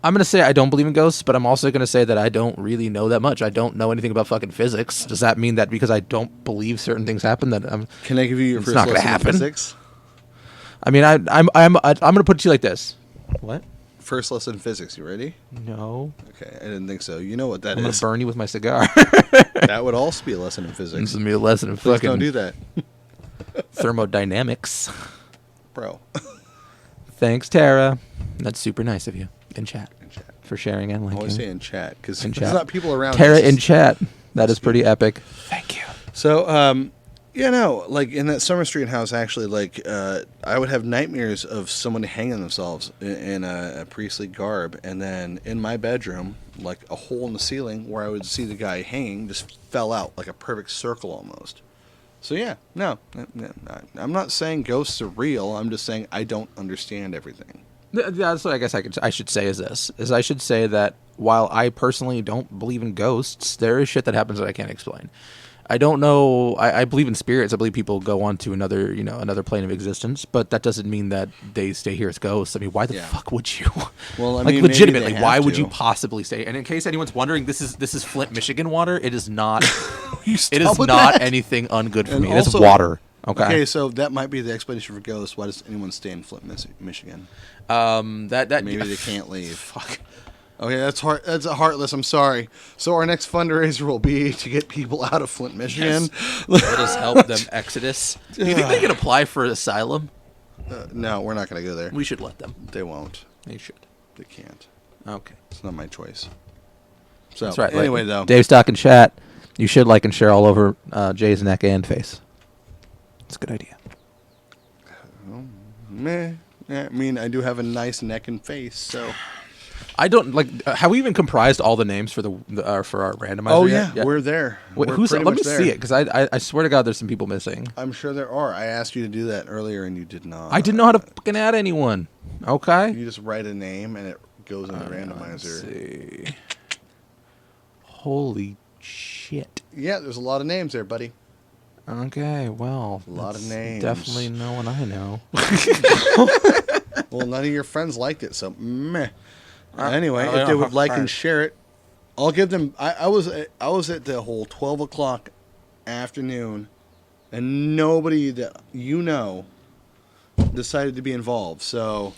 I'm going to say I don't believe in ghosts, but I'm also going to say that I don't really know that much. I don't know anything about fucking physics. Does that mean that because I don't believe certain things happen that I'm... Can I give you your it's first not gonna lesson in happen. physics? I mean, I'm going to put it to you like this. What? First lesson in physics. You ready? No. Okay, I didn't think so. You know what that I'm going to is. burn you with my cigar. That would also be a lesson in physics. This is me a lesson in Please fucking don't do that. thermodynamics. Bro. Thanks, Tara. That's super nice of you. In chat. In chat. For sharing and I liking. always say in chat, because In there's chat. not people around. Tara It's in just- chat. That is pretty epic. Thank you. So, like in that Summer Street house, actually, like I would have nightmares of someone hanging themselves in a priestly garb, and then in my bedroom, like a hole in the ceiling where I would see the guy hanging just fell out like a perfect circle almost. So yeah, no, I'm not saying ghosts are real. I'm just saying I don't understand everything. That's what I guess I should say is I should say that while I personally don't believe in ghosts, there is shit that happens that I can't explain. I don't know. I believe in spirits. I believe people go on to another plane of existence, but that doesn't mean that they stay here as ghosts. I mean, why the fuck would you? Well, I like mean, legitimately, maybe they why have would to. you possibly stay? And in case anyone's wondering, this is Flint, Michigan water. It is not. You It stop is with not that. anything ungood for And me. It is also- water. Okay. Okay, so that might be the explanation for ghosts. Why does anyone stay in Flint, Michigan? That Maybe they can't leave. Fuck. Okay, that's heart. That's a heartless. I'm sorry. So our next fundraiser will be to get people out of Flint, Michigan. Let us help them exodus. Do you think they can apply for asylum? No, we're not going to go there. We should let them. They won't. They should. They can't. Okay. It's not my choice. So That's right. anyway, like, though, Dave Stock in chat. You should like and share all over Jay's neck and face. It's a good idea. meh. Yeah, I mean, I do have a nice neck and face, so I don't like. Have we even comprised all the names for for our randomizer? Oh yet? yeah, we're there. Wait, We're who's? pretty Let me much there. see it because I swear to God, there's some people missing. I'm sure there are. I asked you to do that earlier, and you did not. I didn't know how to fucking add anyone. Okay. You just write a name, and it goes in the randomizer. Let's see. Holy shit. Yeah, there's a lot of names there, buddy. Okay, well, A lot of names. Definitely no one I know. Well, none of your friends liked it, so meh. Anyway, if they would like and share it, I'll give them. I was at the whole 12 o'clock afternoon, and nobody that you know decided to be involved. So,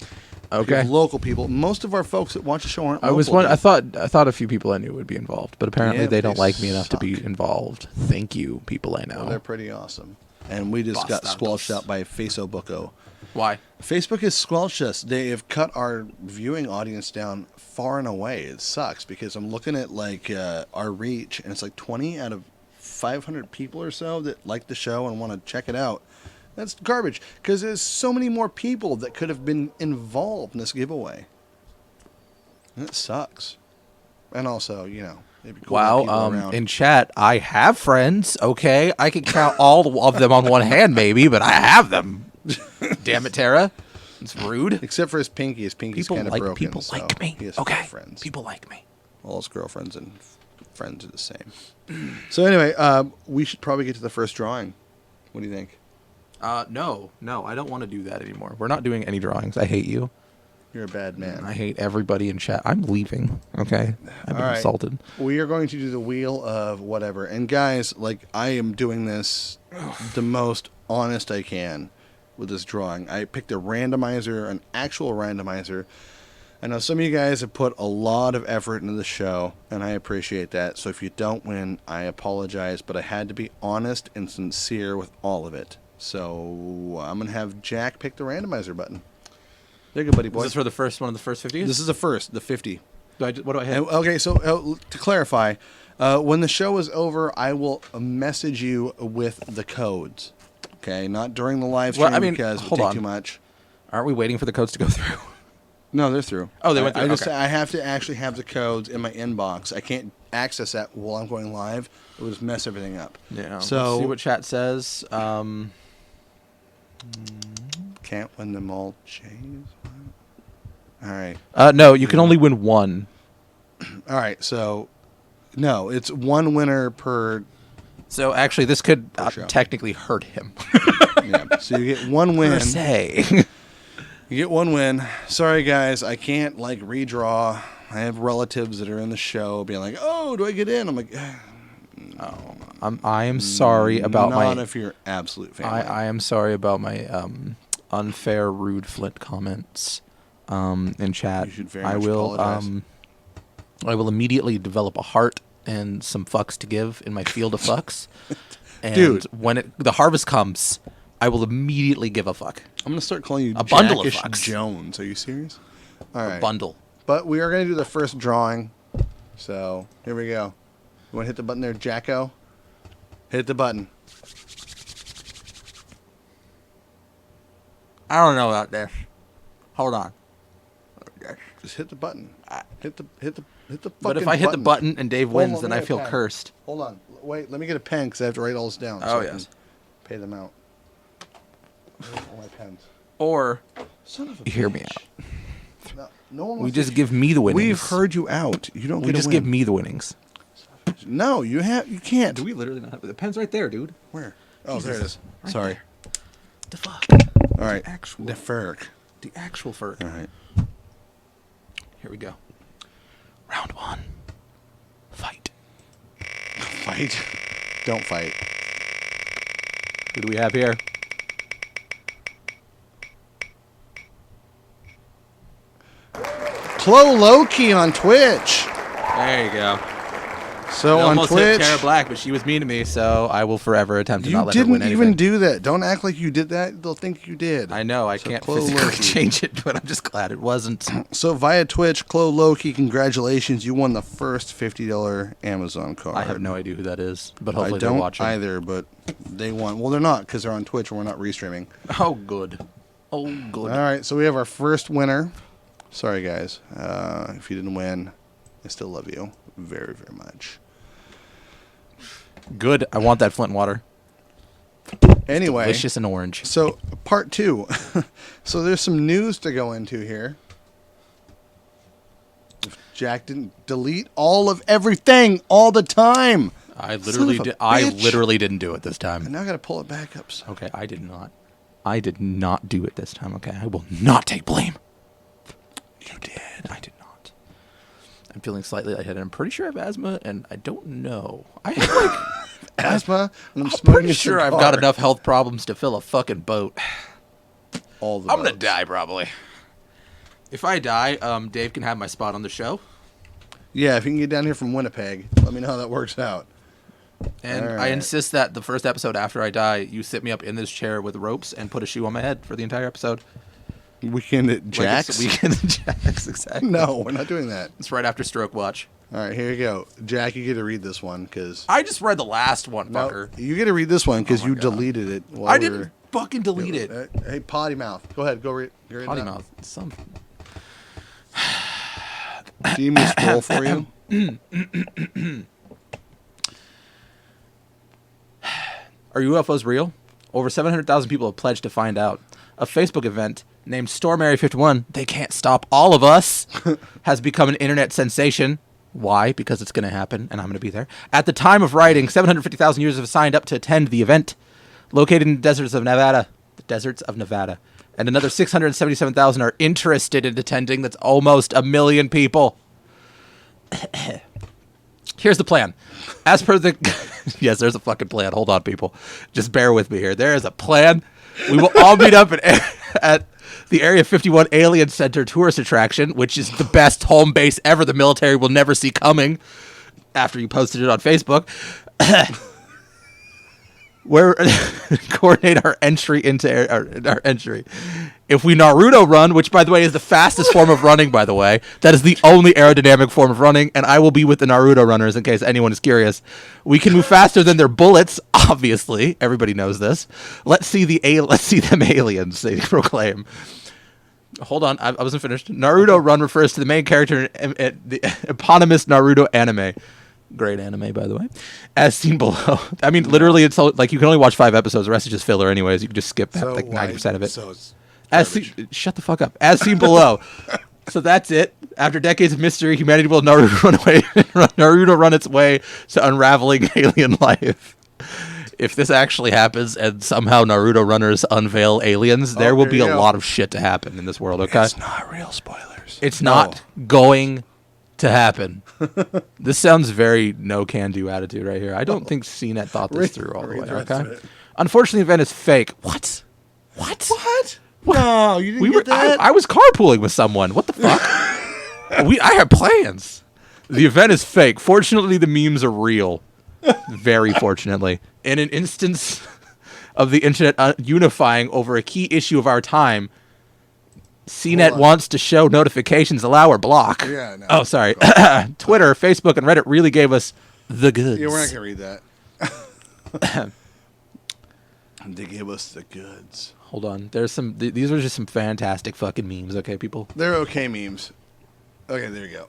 Okay. local people. Most of our folks that watch the show aren't. I was local, one. I thought a few people I knew would be involved, but apparently Yeah, they but don't they like me enough to be suck. involved. Thank you, people I know. Well, they're pretty awesome, and we just got Bastardos. squelched out by Facebook. Why? Facebook has squelched us. They have cut our viewing audience down far and away. It sucks because I'm looking at like our reach, and it's like 20 out of 500 people or so that like the show and want to check it out. That's garbage because there's so many more people that could have been involved in this giveaway. And it sucks. And also, it'd be cool to have people around. In chat, I have friends. Okay, I can count all of them on one hand, maybe, but I have them. Damn it, Tara. It's rude. Except for his pinky. His pinky's kind of broken. People so like me. he has Okay. friends. People like me. All his girlfriends and friends are the same. So anyway, we should probably get to the first drawing. What do you think? No, I don't want to do that anymore. We're not doing any drawings. I hate you. You're a bad man. I hate everybody in chat. I'm leaving. Okay, I've been All right. insulted. We are going to do the wheel of whatever. And guys, like I am doing this the most honest I can with this drawing. I picked a randomizer, an actual randomizer. I know some of you guys have put a lot of effort into the show, and I appreciate that. So if you don't win, I apologize, but I had to be honest and sincere with all of it. So I'm going to have Jack pick the randomizer button. There you go, buddy boy. Is this for the first one of the first 50s? This is the first, the 50. What do I hit? Okay, so to clarify, when the show is over, I will message you with the codes. Okay, not during the live stream because it would take too much. Aren't we waiting for the codes to go through? No, they're through. Oh, they went through. I have to actually have the codes in my inbox. I can't access that while I'm going live. It would just mess everything up. Yeah. So let's see what chat says. Can't win them all. Jays. All right. No, you can only win one. All right. So, no, it's one winner per. So actually, this could show. technically hurt him. Yeah. So you get one win. Per se. You get one win. Sorry, guys. I can't redraw. I have relatives that are in the show being like, "Oh, do I get in?" I'm like, Oh, I am sorry about not if you're absolute family. I am sorry about my unfair, rude Flint comments in chat. You should very much apologize. I will immediately develop a heart and some fucks to give in my field of fucks. And Dude. when the harvest comes, I will immediately give a fuck. I'm gonna start calling you A bundle of Jackish fucks. Jones. Are you serious? All right. A bundle. But we are gonna do the first drawing. So here we go. You want to hit the button there, Jacko? Hit the button. I don't know about this. Hold on. Just hit the button. Hit the fucking But if I hit the button and Dave Hold wins, on, then let I me feel get a pen. cursed. Hold on. Wait, let me get a pen because I have to write all this down. Oh, I yes. can pay them out. Where's all my pens? Or Son of a hear me bitch. No one we wants just to- give me the winnings. We've heard you out. You don't We get just a give win. me the winnings. No, you can't. Do we literally not have the pen's right there, dude? Where? Oh, Jesus. there it is. Right Sorry. The fuck. All right. actual- The Ferg. The actual fur. All right. Here we go. Round one. Fight. Fight. Don't fight. Who do we have here? Clo Loki on Twitch. There you go. So I on almost hit Twitch, Tara Black, but she was mean to me, so I will forever attempt to you not let her didn't win even anything. do that. Don't act like you did that. They'll think you did. I know, I So can't Clo physically Loki. change it, but I'm just glad it wasn't. So via Twitch, Clo Loki, congratulations. You won the first $50 Amazon card. I have no idea who that is, but I hopefully they're don't watching. either, but they won. Well, they're not because they're on Twitch and we're not restreaming. Oh, good. Oh, good. All right, so we have our first winner Sorry, guys. If you didn't win, I still love you very, very much. Good. I want that Flint water. Anyway. It's delicious and orange. So, part 2. So, there's some news to go into here. If Jack didn't delete all of everything all the time. I literally didn't do it this time. And now I got to pull it back up. So. Okay, I did not. I did not do it this time, okay? I will not take blame. You did. I did not. I'm feeling slightly lightheaded. I'm pretty sure I have asthma, and I don't know. I have, like... asthma, and I'm pretty sure I've got enough health problems to fill a fucking boat. I'm going to die, probably. If I die, Dave can have my spot on the show. Yeah, if you can get down here from Winnipeg, let me know how that works out. And I insist that the first episode after I die, you sit me up in this chair with ropes and put a shoe on my head for the entire episode. Weekend at Jack's? Weekend at Jack's, exactly. No, we're not doing that. It's right after Stroke Watch. All right, here you go. Jack, you get to read this one, because... I just read the last one, fucker. You get to read this one, because you deleted it. I didn't fucking delete it. Hey, potty mouth. Go ahead, go read it. Potty mouth. Some... Do you need me to scroll for you? Are UFOs real? Over 700,000 people have pledged to find out. A Facebook event named Storm Area 51, They Can't Stop All of Us, has become an internet sensation. Why? Because it's going to happen, and I'm going to be there. At the time of writing, 750,000 users have signed up to attend the event, located in the deserts of Nevada. And another 677,000 are interested in attending. That's almost 1 million people. Here's the plan. As per the... Yes, there's a fucking plan. Hold on, people. Just bear with me here. There is a plan. We will all meet up at the Area 51 Alien Center tourist attraction, which is the best home base ever the military will never see coming, after you posted it on Facebook. Where coordinate our entry into our entry. If we Naruto run, which by the way is the fastest form of running, by the way, that is the only aerodynamic form of running, and I will be with the Naruto runners in case anyone is curious. We can move faster than their bullets, obviously. Everybody knows this. Let's see them aliens, they proclaim. Hold on, I wasn't finished. Naruto run refers to the main character in the eponymous Naruto anime. Great anime, by the way. As seen below. I mean, literally, it's like you can only watch 5 episodes. The rest is just filler anyways. You can just skip like 90% of it. So it's shut the fuck up. As seen below. So that's it. After decades of mystery, humanity will Naruto run its way to unraveling alien life. If this actually happens and somehow Naruto runners unveil aliens, there will be a lot of shit to happen in this world, okay? It's not real spoilers. It's not going to happen. This sounds very no can do attitude right here. I don't think CNET thought this through all the way, okay? Unfortunately, the event is fake. What? No, you didn't get that? I was carpooling with someone. What the fuck? I have plans. The event is fake. Fortunately, the memes are real. Very fortunately. In an instance of the internet unifying over a key issue of our time, CNET wants to show notifications allow or block. Yeah, no. Oh, sorry. Twitter, Facebook, and Reddit really gave us the goods. Yeah, we're not going to read that. They gave us the goods. Hold on. There's some. These are just some fantastic fucking memes, okay, people? They're okay memes. Okay, there you go.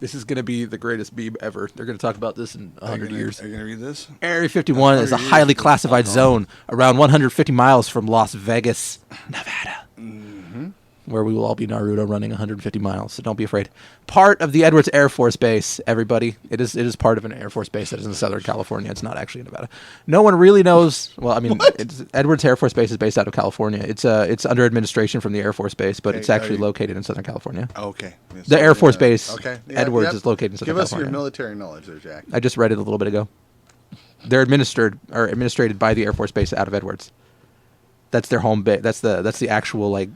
This is going to be the greatest meme ever. They're going to talk about this in 100 years. Are you going to read this? Area 51 is a highly classified zone around 150 miles from Las Vegas, Nevada. Where we will all be Naruto running 150 miles, so don't be afraid. Part of the Edwards Air Force Base, everybody. It is part of an Air Force Base that is in Southern California. It's not actually in Nevada. No one really knows. Well, I mean, Edwards Air Force Base is based out of California. It's under administration from the Air Force Base, but it's actually located in Southern California. Okay. The Air Force Base, Edwards, is located in Southern California. Give us your military knowledge there, Jack. I just read it a little bit ago. They're administrated by the Air Force Base out of Edwards. That's their home base. That's the actual like.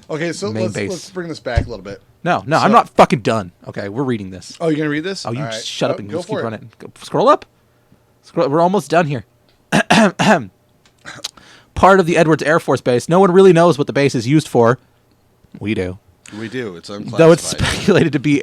Okay, so let's bring this back a little bit. No, I'm not fucking done. Okay, we're reading this. Oh, you're going to read this? Oh, you just shut up and just keep running. Scroll up. We're almost done here. Part of the Edwards Air Force Base. No one really knows what the base is used for. We do. We do. It's unclassified. Though it's speculated to be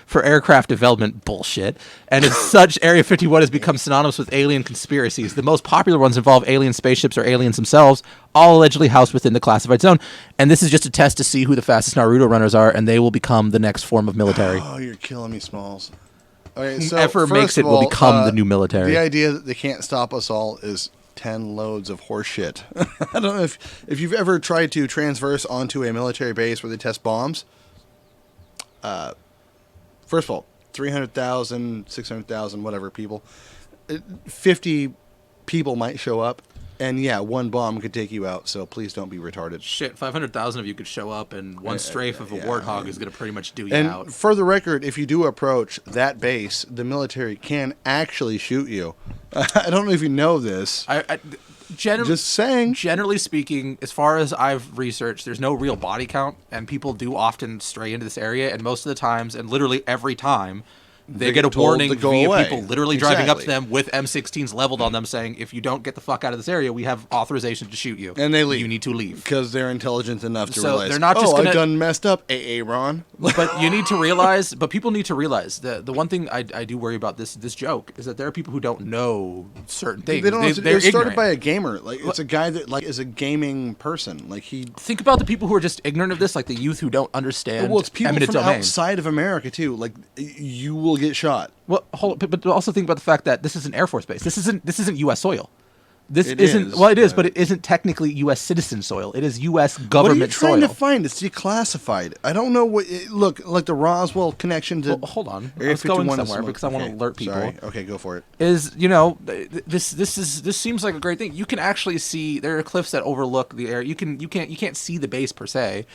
for aircraft development bullshit. And as such, Area 51 has become synonymous with alien conspiracies. The most popular ones involve alien spaceships or aliens themselves, all allegedly housed within the classified zone. And this is just a test to see who the fastest Naruto runners are, and they will become the next form of military. Oh, you're killing me, Smalls. Okay, Whoever makes it will become the new military. The idea that they can't stop us all is 10 loads of horse shit. I don't know if you've ever tried to transverse onto a military base where they test bombs. First of all, 300,000, 600,000, whatever people. 50 people might show up. And yeah, one bomb could take you out, so please don't be retarded. Shit, 500,000 of you could show up, and one strafe of a warthog is going to pretty much do you out. And for the record, if you do approach that base, the military can actually shoot you. I don't know if you know this. Just saying. Generally speaking, as far as I've researched, there's no real body count, and people do often stray into this area, and most of the times, and literally every time, they get a warning via people literally driving up to them with M16s leveled on them saying, if you don't get the fuck out of this area, we have authorization to shoot you. And they leave. You need to leave. Because they're intelligent enough to realize, they're not just I've done messed up, Ron. But you need to realize, people need to realize, the one thing I do worry about this joke is that there are people who don't know certain things. They don't know. They're started ignorant. by a gamer. Like, it's a guy that is a gaming person. Like, he... Think about the people who are just ignorant of this, like the youth who don't understand. Well, it's people eminent from domain. outside of America, too. Like, you will get shot. Well, but also think about the fact that this is an Air Force base. This isn't U.S. soil. It is, but it isn't technically U.S. citizen soil. It is U.S. government soil. What are you trying to find? It's declassified. I don't know what. Look, like the Roswell connection to. Well, hold on, I was going somewhere because I want to alert people. Sorry. Okay, go for it. This seems like a great thing. You can actually see there are cliffs that overlook the area. You can't see the base per se,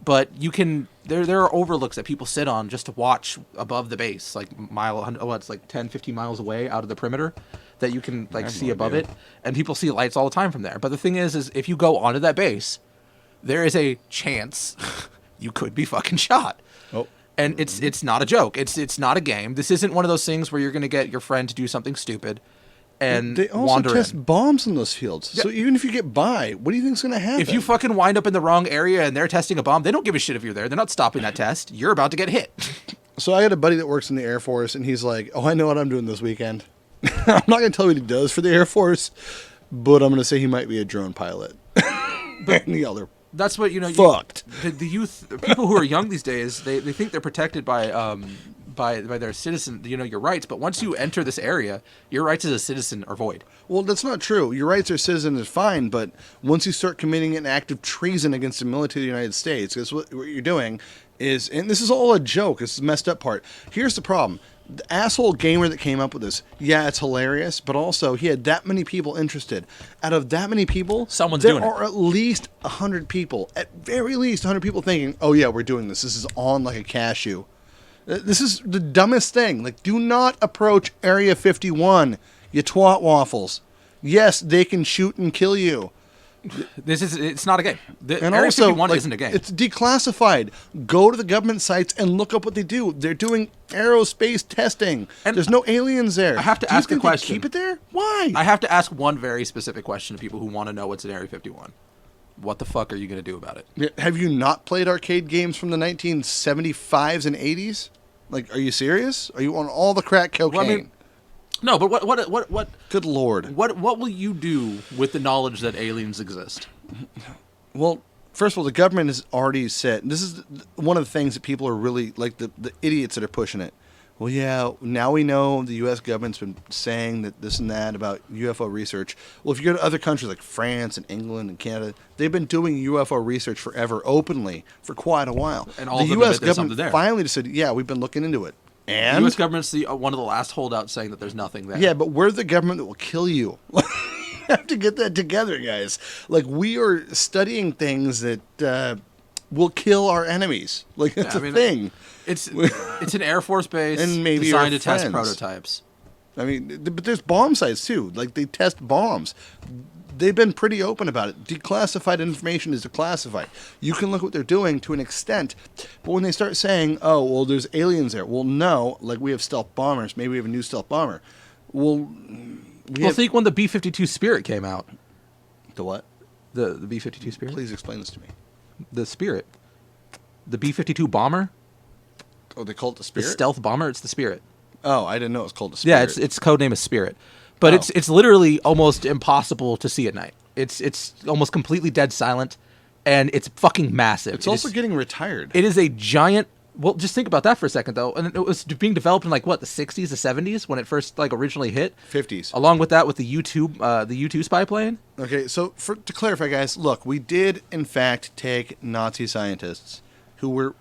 but you can. There are overlooks that people sit on just to watch above the base, like it's like 10, 15 miles away out of the perimeter, that you can see above it, and people see lights all the time from there. But the thing is if you go onto that base, there is a chance you could be fucking shot. Oh. And it's not a joke. It's not a game. This isn't one of those things where you're going to get your friend to do something stupid and they also wander test in. bombs in those fields. Yeah. So even if you get by, what do you think's going to happen? If you fucking wind up in the wrong area and they're testing a bomb, they don't give a shit if you're there. They're not stopping that test. You're about to get hit. So I got a buddy that works in the Air Force, and he's like, "Oh, I know what I'm doing this weekend." I'm not going to tell you what he does for the Air Force, but I'm going to say he might be a drone pilot. But the other. That's what fucked. The youth, people who are young these days, they think they're protected by their citizen, your rights. But once you enter this area, your rights as a citizen are void. Well, that's not true. Your rights as a citizen is fine, but once you start committing an act of treason against the military of the United States, because what you're doing is, and this is all a joke. This is the messed up part. Here's the problem. The asshole gamer that came up with this, yeah, it's hilarious, but also he had that many people interested. Out of that many people, there are at least 100 people, at very least 100 people thinking, oh yeah, we're doing this. This is on like a cashew. This is the dumbest thing. Like, do not approach Area 51, you twat waffles. Yes, they can shoot and kill you. It's not a game. And Area also, 51 isn't a game. It's declassified. Go to the government sites and look up what they do. They're doing aerospace testing. And there's no aliens there. I have to ask a question. They keep it there? Why? I have to ask one very specific question to people who want to know what's in Area 51. What the fuck are you going to do about it? Have you not played arcade games from the 1975s and 80s? Like, are you serious? Are you on all the crack cocaine? Well, I mean, no, but what? Good Lord! What will you do with the knowledge that aliens exist? Well, first of all, the government has already said, this is one of the things that people are really like the idiots that are pushing it. Well, yeah, now we know the U.S. government's been saying that this and that about UFO research. Well, if you go to other countries like France and England and Canada, they've been doing UFO research forever, openly, for quite a while. And all the U.S. government there. finally just said, yeah, we've been looking into it. And the U.S. government's one of the last holdouts saying that there's nothing there. Yeah, but we're the government that will kill you. You have to get that together, guys. Like, we are studying things that will kill our enemies. Like, it's a thing. It's an Air Force base and maybe designed to test prototypes. I mean, but there's bomb sites, too. Like, they test bombs. They've been pretty open about it. Declassified information is declassified. You can look what they're doing to an extent, but when they start saying, oh, well, there's aliens there. Well, no, like, we have stealth bombers. Maybe we have a new stealth bomber. Well, think when the B-52 Spirit came out. The what? The B-52 Spirit? Please explain this to me. The Spirit. The B-52 bomber. Oh, they call it the Spirit? The stealth bomber. It's the Spirit. Oh, I didn't know it was called the Spirit. Yeah, its code name is Spirit. But it's literally almost impossible to see at night. It's almost completely dead silent, and it's fucking massive. It's also getting retired. It is a giant. Well, just think about that for a second, though. And it was being developed in like what, the 60s, the 70s, when it first like originally hit. 50s. Along with that, with the U-2 spy plane. Okay, so to clarify, guys, look, we did in fact take Nazi scientists who were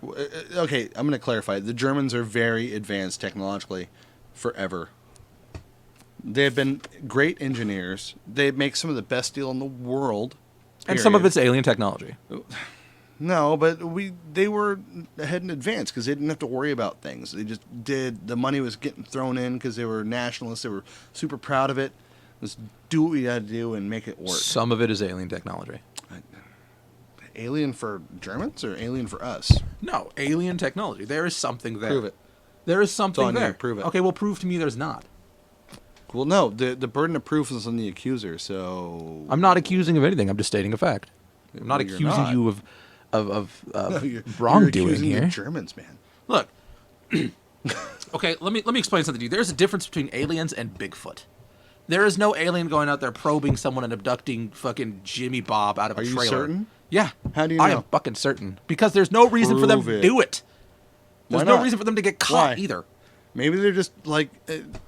okay. I'm going to clarify. The Germans are very advanced technologically, forever. They have been great engineers. They make some of the best steel in the world. And some of it's alien technology. No, but they were ahead in advance because they didn't have to worry about things. They just did. The money was getting thrown in because they were nationalists. They were super proud of it. Let's do what we got to do and make it work. Some of it is alien technology. Alien for Germans or alien for us? No, alien technology. There is something there. Prove it. There is something there. Prove it. Okay, well, prove to me there's not. Well, no. The burden of proof is on the accuser, so... I'm not accusing of anything. I'm just stating a fact. I'm not You're accusing not. you of You're wrongdoing accusing here. the Germans, man. Look. Okay, let me explain something to you. There's a difference between aliens and Bigfoot. There is no alien going out there probing someone and abducting fucking Jimmy Bob out of a trailer. Are you certain? Yeah. How do you know? I am fucking certain. Because there's no reason for them to do it. There's Why no not? reason for them to get caught Why? either. Maybe they're just like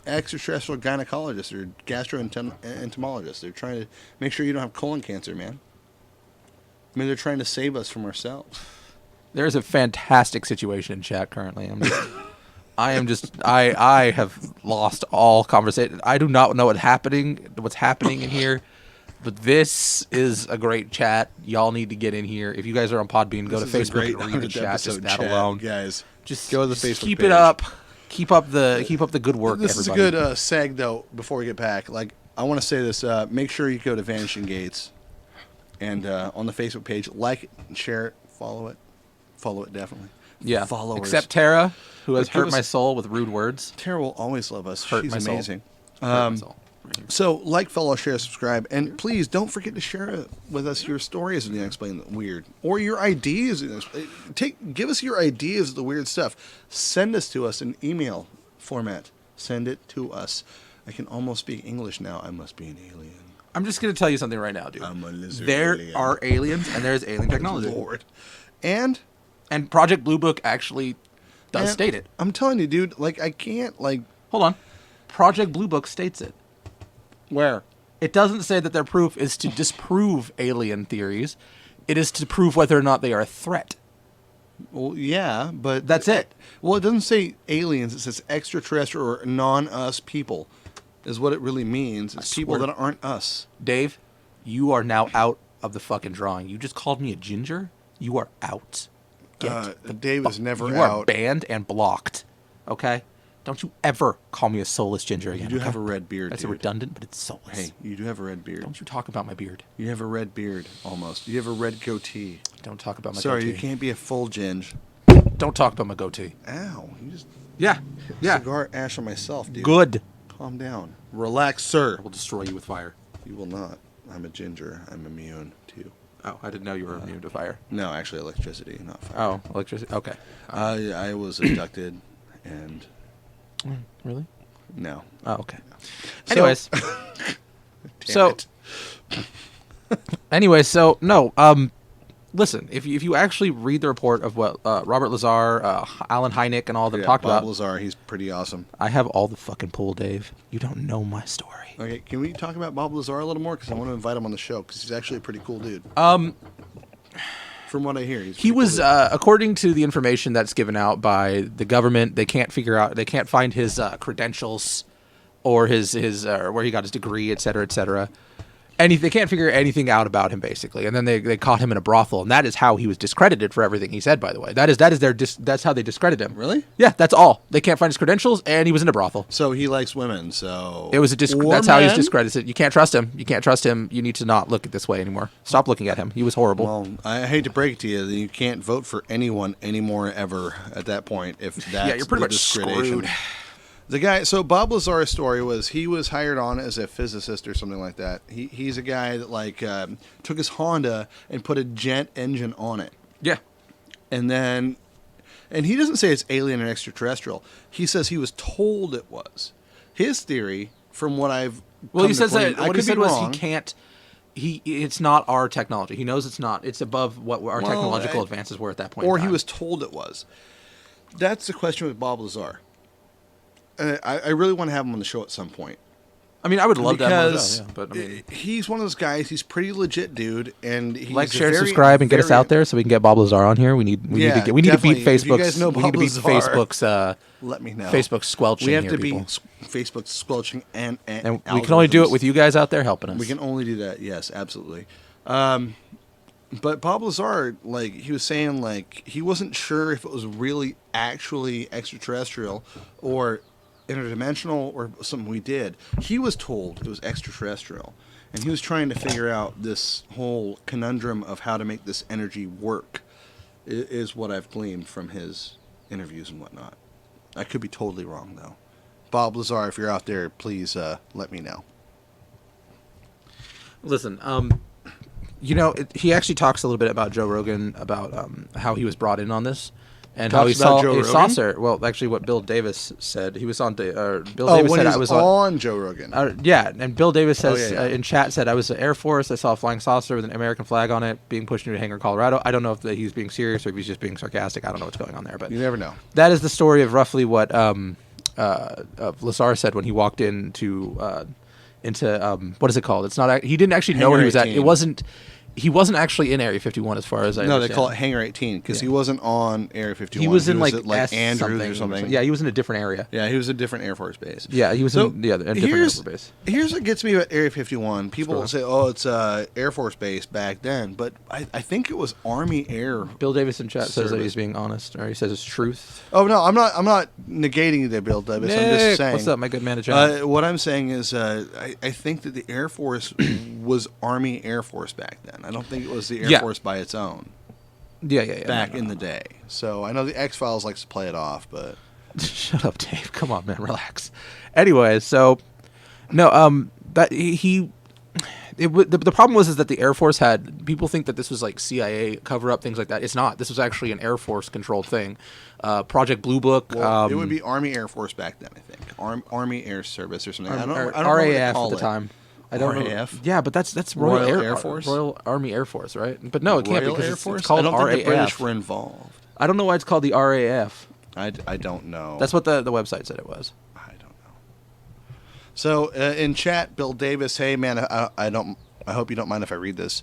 extraterrestrial gynecologists or gastroentomologists. They're trying to make sure you don't have colon cancer, man. Maybe they're trying to save us from ourselves. There's a fantastic situation in chat currently. I have lost all conversation. I do not know what's happening in here, but this is a great chat. Y'all need to get in here. If you guys are on Podbean, go to Facebook and read the chat. Just that alone, guys. Just go to the Facebook keep page. it up. Keep up the good work. This everybody. is a good seg though. Before we get back, like I want to say this. Make sure you go to Vanishing Gates, and on the Facebook page, like it and share it, follow it definitely. Yeah. Followers. Except Tara, who has But give hurt us- my soul with rude words. Tara will always love us. Hurt She's my soul. amazing. Hurt my soul. So, like, follow, share, subscribe, and please don't forget to share with us your stories of the unexplained weird, or your ideas. Give us your ideas of the weird stuff. Send us to us in email format. Send it to us. I can almost speak English now. I must be an alien. I'm just gonna tell you something right now, dude. I'm a lizard There alien. are aliens and there's alien technology. Lord, and Project Blue Book actually does and state it. I'm telling you, dude. Like, I can't Hold on. Project Blue Book states it. Where? It doesn't say that their proof is to disprove alien theories. It is to prove whether or not they are a threat. Well, yeah, but That's it. Well, it doesn't say aliens. It says extraterrestrial or non-us people, is what it really means. It's people swear- that aren't us. Dave, you are now out of the fucking drawing. You just called me a ginger? You are out. Dave is never you out. are banned and blocked. Okay? Don't you ever call me a soulless ginger again. You do okay? have a red beard, That's dude. redundant, but it's soulless. Hey, you do have a red beard. Don't you talk about my beard. You have a red beard, almost. You have a red goatee. Don't talk about my Sorry, goatee. you can't be a full ginge. Don't talk about my goatee. Ow, you just Yeah. Yeah. cigar ash on myself, dude. Good. Calm down. Relax, sir. I will destroy you with fire. You will not. I'm a ginger. I'm immune to. Oh, I didn't know you were immune to fire. No, actually, electricity, not fire. Oh, electricity. Okay. I was abducted, and Really? no. Oh, okay. So- Anyways. Damn it. Anyways, so no. Listen, if you actually read the report of what Robert Lazar, Alan Hynek, and all of them Yeah, talked Bob about, Lazar, he's pretty awesome. I have all the fucking pull, Dave. You don't know my story. Okay, can we talk about Bob Lazar a little more? Because I want to invite him on the show, because he's actually a pretty cool dude. From what I hear, He was, according to the information that's given out by the government, they can't find his credentials or his where he got his degree, et cetera, et cetera. They can't figure anything out about him, basically. And then they caught him in a brothel, and that is how he was discredited for everything he said, by the way. That's how they discredit him. Really? Yeah, that's all. They can't find his credentials, and he was in a brothel. So he likes women, so... It was Or that's how he was men? discredited. You can't trust him. You can't trust him. You need to not look at this way anymore. Stop looking at him. He was horrible. Well, I hate to break it to you, that you can't vote for anyone anymore ever at that point, if that's you're pretty the much discredation. screwed. The guy, so Bob Lazar's story was he was hired on as a physicist or something like that. He's a guy that took his Honda and put a jet engine on it. Yeah. And then, and he doesn't say it's alien or extraterrestrial. He says he was told it was. His theory, from what I've he says glean, that what he said was he can't. It's not our technology. He knows it's not. It's above what our technological advances were at that point. Or he was told it was. That's the question with Bob Lazar. I really want to have him on the show at some point. I mean, I would love to have him on the show, but I mean, he's one of those guys. He's pretty legit, dude, and he's like, share, subscribe, and get us out there so we can get Bob Lazar on here. We need to beat Facebook's. We need to beat Facebook's. Let me know. Facebook squelching. We have to beat Facebook squelching, and we can only do it with you guys out there helping us. We can only do that. Yes, absolutely. But Bob Lazar, like, he was saying, like, he wasn't sure if it was really actually extraterrestrial or interdimensional or something we did. He was told it was extraterrestrial, and he was trying to figure out this whole conundrum of how to make this energy work, is what I've gleaned from his interviews and whatnot. I could be totally wrong, though. Bob Lazar, if you're out there, please let me know. Listen, he actually talks a little bit about Joe Rogan, about how he was brought in on this. And how he saw a saucer. Well, actually, what Bill Davis said, he was on. Bill Davis said I was on Joe Rogan. Yeah, and Bill Davis says in chat said I was at Air Force. I saw a flying saucer with an American flag on it being pushed into a hangar in Colorado. I don't know if he's being serious or if he's just being sarcastic. I don't know what's going on there, but you never know. That is the story of roughly what Lazar said when he walked into what is it called? It's not. He didn't actually know where he was at. It wasn't. He wasn't actually in Area 51 as far as I understand. No, they call it Hangar 18 because he wasn't on Area 51. He was in like Andrews or something. Yeah, he was in a different area. Yeah, he was a different Air Force base. Yeah, he was in a different Air Force base. Here's what gets me about Area 51. People will say, "Oh, it's a Air Force base back then," but I think it was Army Air. Bill Davis in chat says that he's being honest, or he says it's truth. Oh no, I'm not negating the Bill Davis. Nick, I'm just saying. What's up, my good man? What I'm saying is, I think that the Air Force was Army Air Force back then. I don't think it was the Air Force by its own. Yeah. Back in the day. So I know the X-Files likes to play it off, but shut up, Dave. Come on, man, relax. Anyway, so no, that the problem was that the Air Force had people think that this was like CIA cover up, things like that. It's not. This was actually an Air Force controlled thing. Project Blue Book. Well, it would be Army Air Force back then, I think. Army Air Service or something. I don't know RAF what they call at the time. I don't RAF? know. Yeah, but that's Royal Air Force, Royal Army Air Force, right? But no, it can't Royal because Air Force? it's called I don't RAF. think the British were involved. I don't know why it's called the RAF. I don't know. That's what the website said it was. I don't know. So in chat, Bill Davis, hey man, I hope you don't mind if I read this.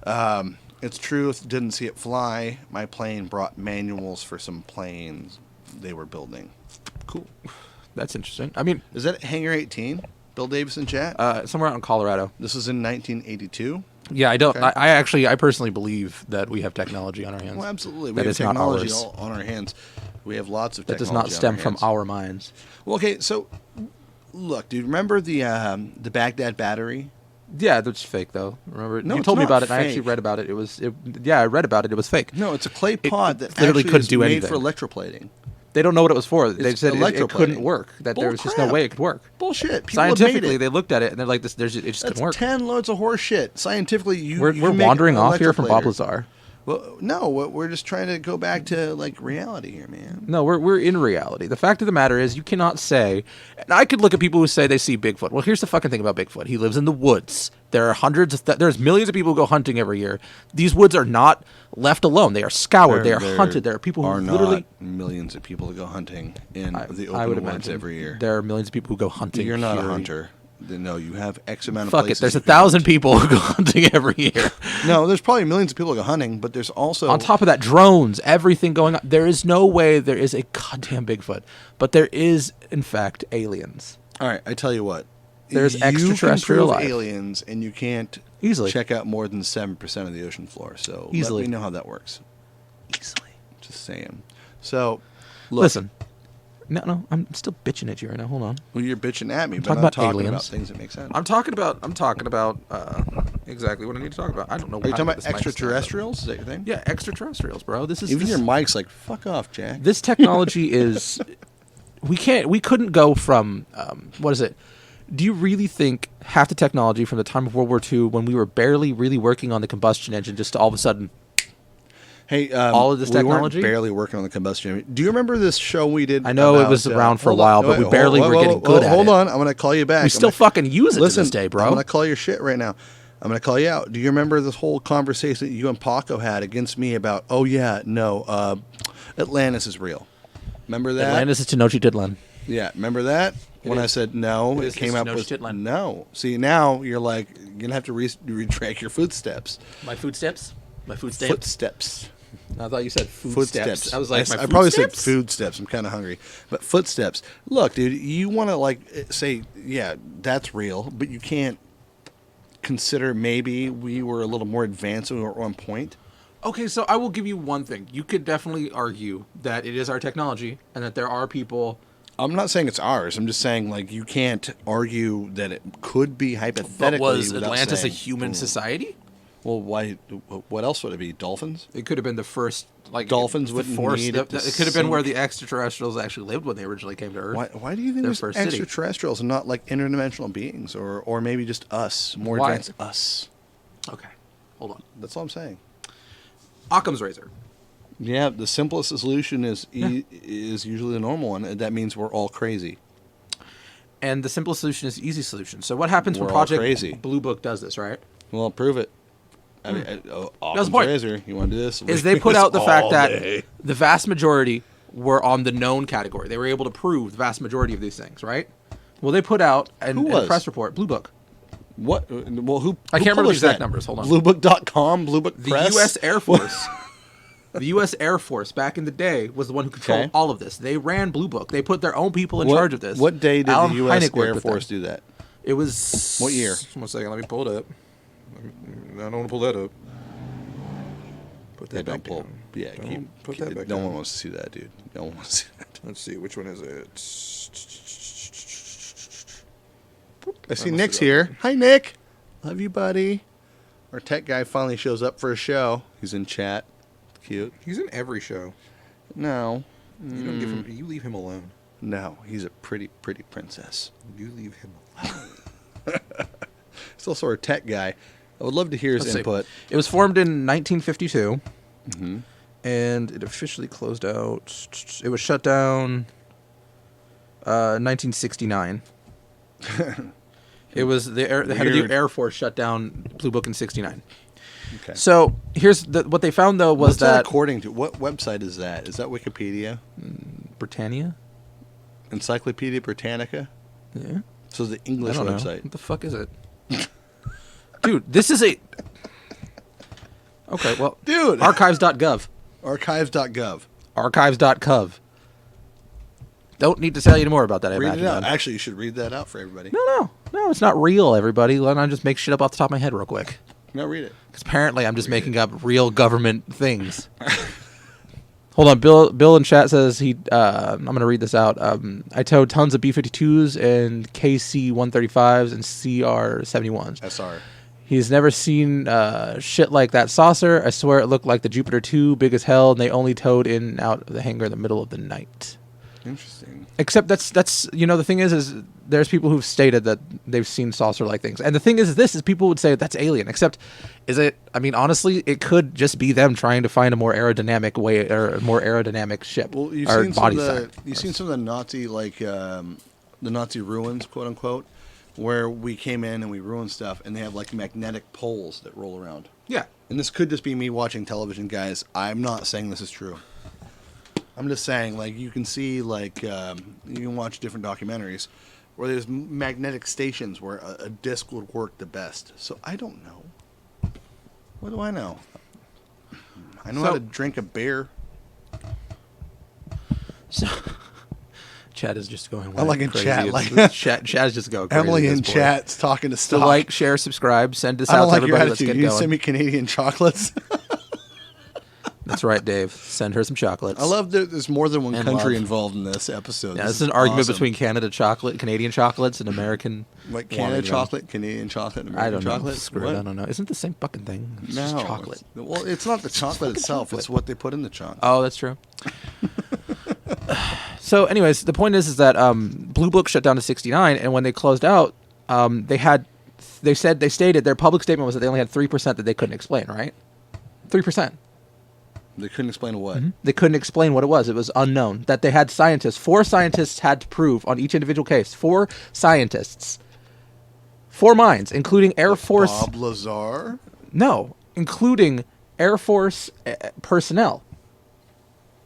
It's true. Didn't see it fly. My plane brought manuals for some planes they were building. Cool. That's interesting. I mean, is that Hangar 18? Bill Davis in chat? Somewhere out in Colorado. This was in 1982? Yeah, I don't. Okay. I personally believe that we have technology on our hands. Well, absolutely. We have technology on our hands. We have lots of technology. That does not stem from our minds. Well, okay, so look, dude, remember the Baghdad battery? Yeah, that's fake though. Remember? No, you told me about it. Fake. And I actually read about it. I read about it. It was fake. No, it's a clay pot that literally actually couldn't is do made anything for electroplating. They don't know what it was for. They said it couldn't work. That there was just no way it could work. Bullshit. People Scientifically, they looked at it and they're like, it just couldn't work. 10 loads of horse shit. Scientifically, we're wandering off here from Bob Lazar. Well, no, we're just trying to go back to like reality here, man. No, we're in reality. The fact of the matter is, you cannot say. And I could look at people who say they see Bigfoot. Well, here's the fucking thing about Bigfoot. He lives in the woods. There are there's millions of people who go hunting every year. These woods are not left alone. They are scoured. They are hunted. There are people who literally millions of people who go hunting in the open woods every year. There are millions of people who go hunting. You're not a hunter. No, you have X amount of places. Fuck it, there's 1,000 people who go hunting every year. No, there's probably millions of people who go hunting, but there's also... On top of that, drones, everything going on. There is no way there is a goddamn Bigfoot, but there is, in fact, aliens. All right, I tell you what. There's extraterrestrial life. Aliens, and you can't easily check out more than 7% of the ocean floor, so easily. Let me know how that works. Easily. Just saying. So, look. Listen. No, I'm still bitching at you right now. Hold on. Well, you're bitching at me, I'm but I'm talking about things that make sense. I'm talking about exactly what I need to talk about. I don't know. Are you talking about extraterrestrials? Is that your thing? Yeah, extraterrestrials, bro. Even your mic's like, fuck off, Jack. This technology is. We couldn't go from what is it? Do you really think half the technology from the time of World War II, when we were barely really working on the combustion engine, just to all of a sudden? Hey, all of this technology? We weren't barely working on the combustion. Do you remember this show we did? I know it was around for a while, but we barely were getting good at it. Hold on, I'm going to call you back. We still fucking use it to this day, bro. I'm going to call your shit right now. I'm going to call you out. Do you remember this whole conversation that you and Paco had against me about, Atlantis is real? Remember that? Atlantis is Tenochtitlan. Yeah, remember that? When I said no, it came up with no. See, now you're like, you're going to have to retract your footsteps. My footsteps? My footsteps? Footsteps. I thought you said footsteps. I was like, I probably said food steps. I'm kind of hungry. But footsteps. Look, dude, you want to say, yeah, that's real, but you can't consider maybe we were a little more advanced or on point. Okay, so I will give you one thing. You could definitely argue that it is our technology and that there are people. I'm not saying it's ours. I'm just saying, you can't argue that it could be hypothetically. But was Atlantis a human society? Well, why? What else would it be? Dolphins? It could have been the first, dolphins wouldn't need it. It could have been where the extraterrestrials actually lived when they originally came to Earth. Why do you think there's extraterrestrials and not interdimensional beings, or maybe just us, more advanced us? Okay, hold on. That's all I'm saying. Occam's razor. Yeah, the simplest solution is usually the normal one. That means we're all crazy. And the simplest solution is the easy solution. So what happens when Project Blue Book does this, right? Well, prove it. I mean, that's the point. Razor, you want to do this? Is they put out the fact that the vast majority were on the known category. They were able to prove the vast majority of these things, right? Well, they put out in a press report, Blue Book. What? Well, who? I can't remember the exact numbers. Hold on. Bluebook.com, Bluebook Press. The U.S. Air Force. The U.S. Air Force back in the day was the one who controlled all of this. They ran Blue Book. They put their own people in charge of this. What day did the U.S. Air Force do that? It was... What year? 1 second. Let me pull it up. I don't want to pull that up. Put that back down. Yeah, put that back down. No one wants to see that, dude. No one wants to see that. Let's see. Which one is it? I see Nick's here. Hi, Nick. Love you, buddy. Our tech guy finally shows up for a show. He's in chat. Cute. He's in every show. No. You don't give him. You leave him alone. No, he's a pretty, pretty princess. You leave him alone. He's also our tech guy. I would love to hear his input. It was formed in 1952, and it officially closed out. It was shut down 1969. It was the head of the Air Force shut down Blue Book in 69. Okay. So here's what they found though was that according to what website is that? Is that Wikipedia? Britannia? Encyclopedia Britannica? Yeah. So the English website. What the fuck is it? Dude, this is a... Okay, well... Dude! Archives.gov. Archives.gov. Archives.gov. Don't need to tell you more about that. Read it out. Actually, you should read that out for everybody. No, it's not real, everybody. Let me just make shit up off the top of my head real quick. No, read it. Because apparently I'm just making up real government things. Hold on, Bill in chat says I'm going to read this out. I towed tons of B-52s and KC-135s and CR-71s. SR. He's never seen shit like that saucer. I swear it looked like the Jupiter 2, big as hell, and they only towed in and out of the hangar in the middle of the night. Interesting. Except that's the thing is there's people who've stated that they've seen saucer-like things. And the thing is people would say that's alien. Except, honestly, it could just be them trying to find a more aerodynamic way or a more aerodynamic ship. Well, you've seen some of the Nazi, the Nazi ruins, quote unquote, where we came in and we ruined stuff, and they have magnetic poles that roll around. Yeah. And this could just be me watching television, guys. I'm not saying this is true. I'm just saying, you can see, you can watch different documentaries where there's magnetic stations where a disc would work the best. So I don't know. What do I know? I know how to drink a beer. So, Chad is just going. I like in chat. Chad is just going crazy. Emily in chat's talking to stuff. So like, share, subscribe, send this out to everybody. Let's get going. You send me Canadian chocolates. That's right, Dave. Send her some chocolates. I love that there's more than one country involved in this episode. Yeah, this is an argument between Canadian chocolates, and American. Like Canada chocolate, Canadian chocolate, and American chocolate? Screw it, I don't know. Isn't the same fucking thing? It's just chocolate. Well, it's not the chocolate itself. It's what they put in the chocolate. Oh, that's true. So, anyways, the point is that Blue Book shut down in '69, and when they closed out, they stated their public statement was that they only had 3% that they couldn't explain, right? 3%. They couldn't explain what. They couldn't explain what it was. It was unknown. That they had scientists. 4 scientists had to prove on each individual case. 4 scientists. 4 minds, including Air Force. Bob Lazar? No, including Air Force personnel.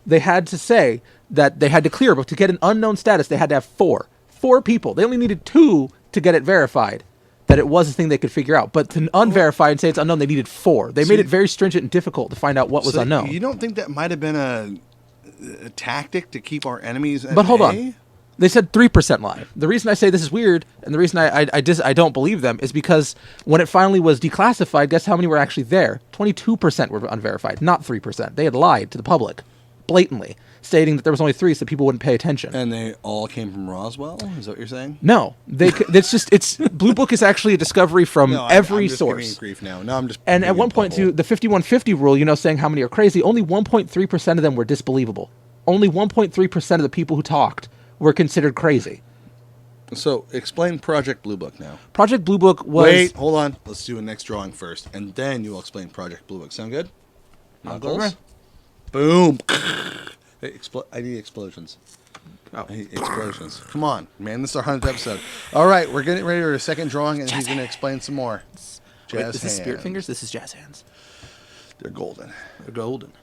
They had to say that they had to clear, but to get an unknown status, they had to have 4. 4 people. They only needed 2 to get it verified that it was a thing they could figure out. But to unverify and say it's unknown, they needed 4. They made it very stringent and difficult to find out what was unknown. You don't think that might have been a tactic to keep our enemies at But hold bay? on. They said 3% live. The reason I say this is weird, and the reason I don't believe them, is because when it finally was declassified, guess how many were actually there? 22% were unverified, not 3%. They had lied to the public, blatantly, stating that there was only 3 so people wouldn't pay attention. And they all came from Roswell? Is that what you're saying? No, it's Blue Book is actually a discovery from every I'm just source. giving you grief now. No, I'm just. And at one point, too, the 5150 rule, saying how many are crazy, only 1.3% of them were disbelievable. Only 1.3% of the people who talked were considered crazy. So, explain Project Blue Book now. Project Blue Book was... Wait, hold on. Let's do a next drawing first, and then you will explain Project Blue Book. Sound good? Knuckles? Boom. Hey, I need explosions. I need explosions. Come on, man. This is our 100th episode. All right, we're getting ready for a second drawing, and he's going to explain some more. Wait, this is Spirit Fingers? This is Jazz Hands. They're golden. They're golden.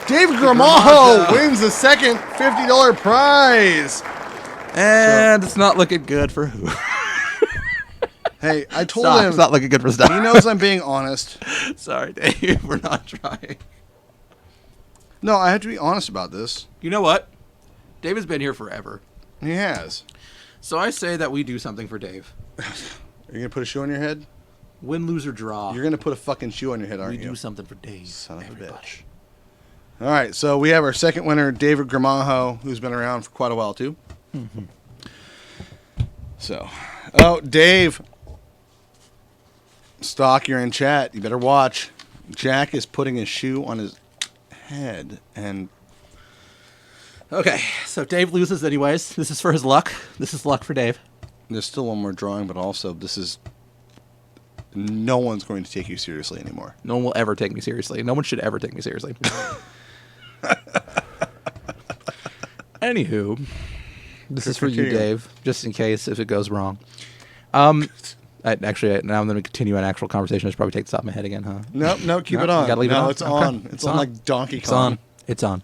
David Gramajo wins the second $50 prize. And it's not looking good for who? Hey, I told him. It's not looking good for stuff. He knows I'm being honest. Sorry, Dave. We're not trying. No, I have to be honest about this. You know what? David's been here forever. He has. So I say that we do something for Dave. Are you going to put a shoe on your head? Win, lose, or draw. You're going to put a fucking shoe on your head, aren't you? We do something for Dave. Son of a bitch. All right, so we have our second winner, David Gramajo, who's been around for quite a while, too. Mm-hmm. So, Dave. Stock, you're in chat. You better watch. Jack is putting his shoe on his head, and... Okay, so Dave loses anyways. This is for his luck. This is luck for Dave. There's still one more drawing, but also this is... No one's going to take you seriously anymore. No one will ever take me seriously. No one should ever take me seriously. Anywho, this is for you, Dave, just in case if it goes wrong. Actually, now I'm going to continue an actual conversation. I should probably take this off my head again, huh? No, keep it on. Gotta leave it on. It's on. It's on like Donkey Kong. It's on.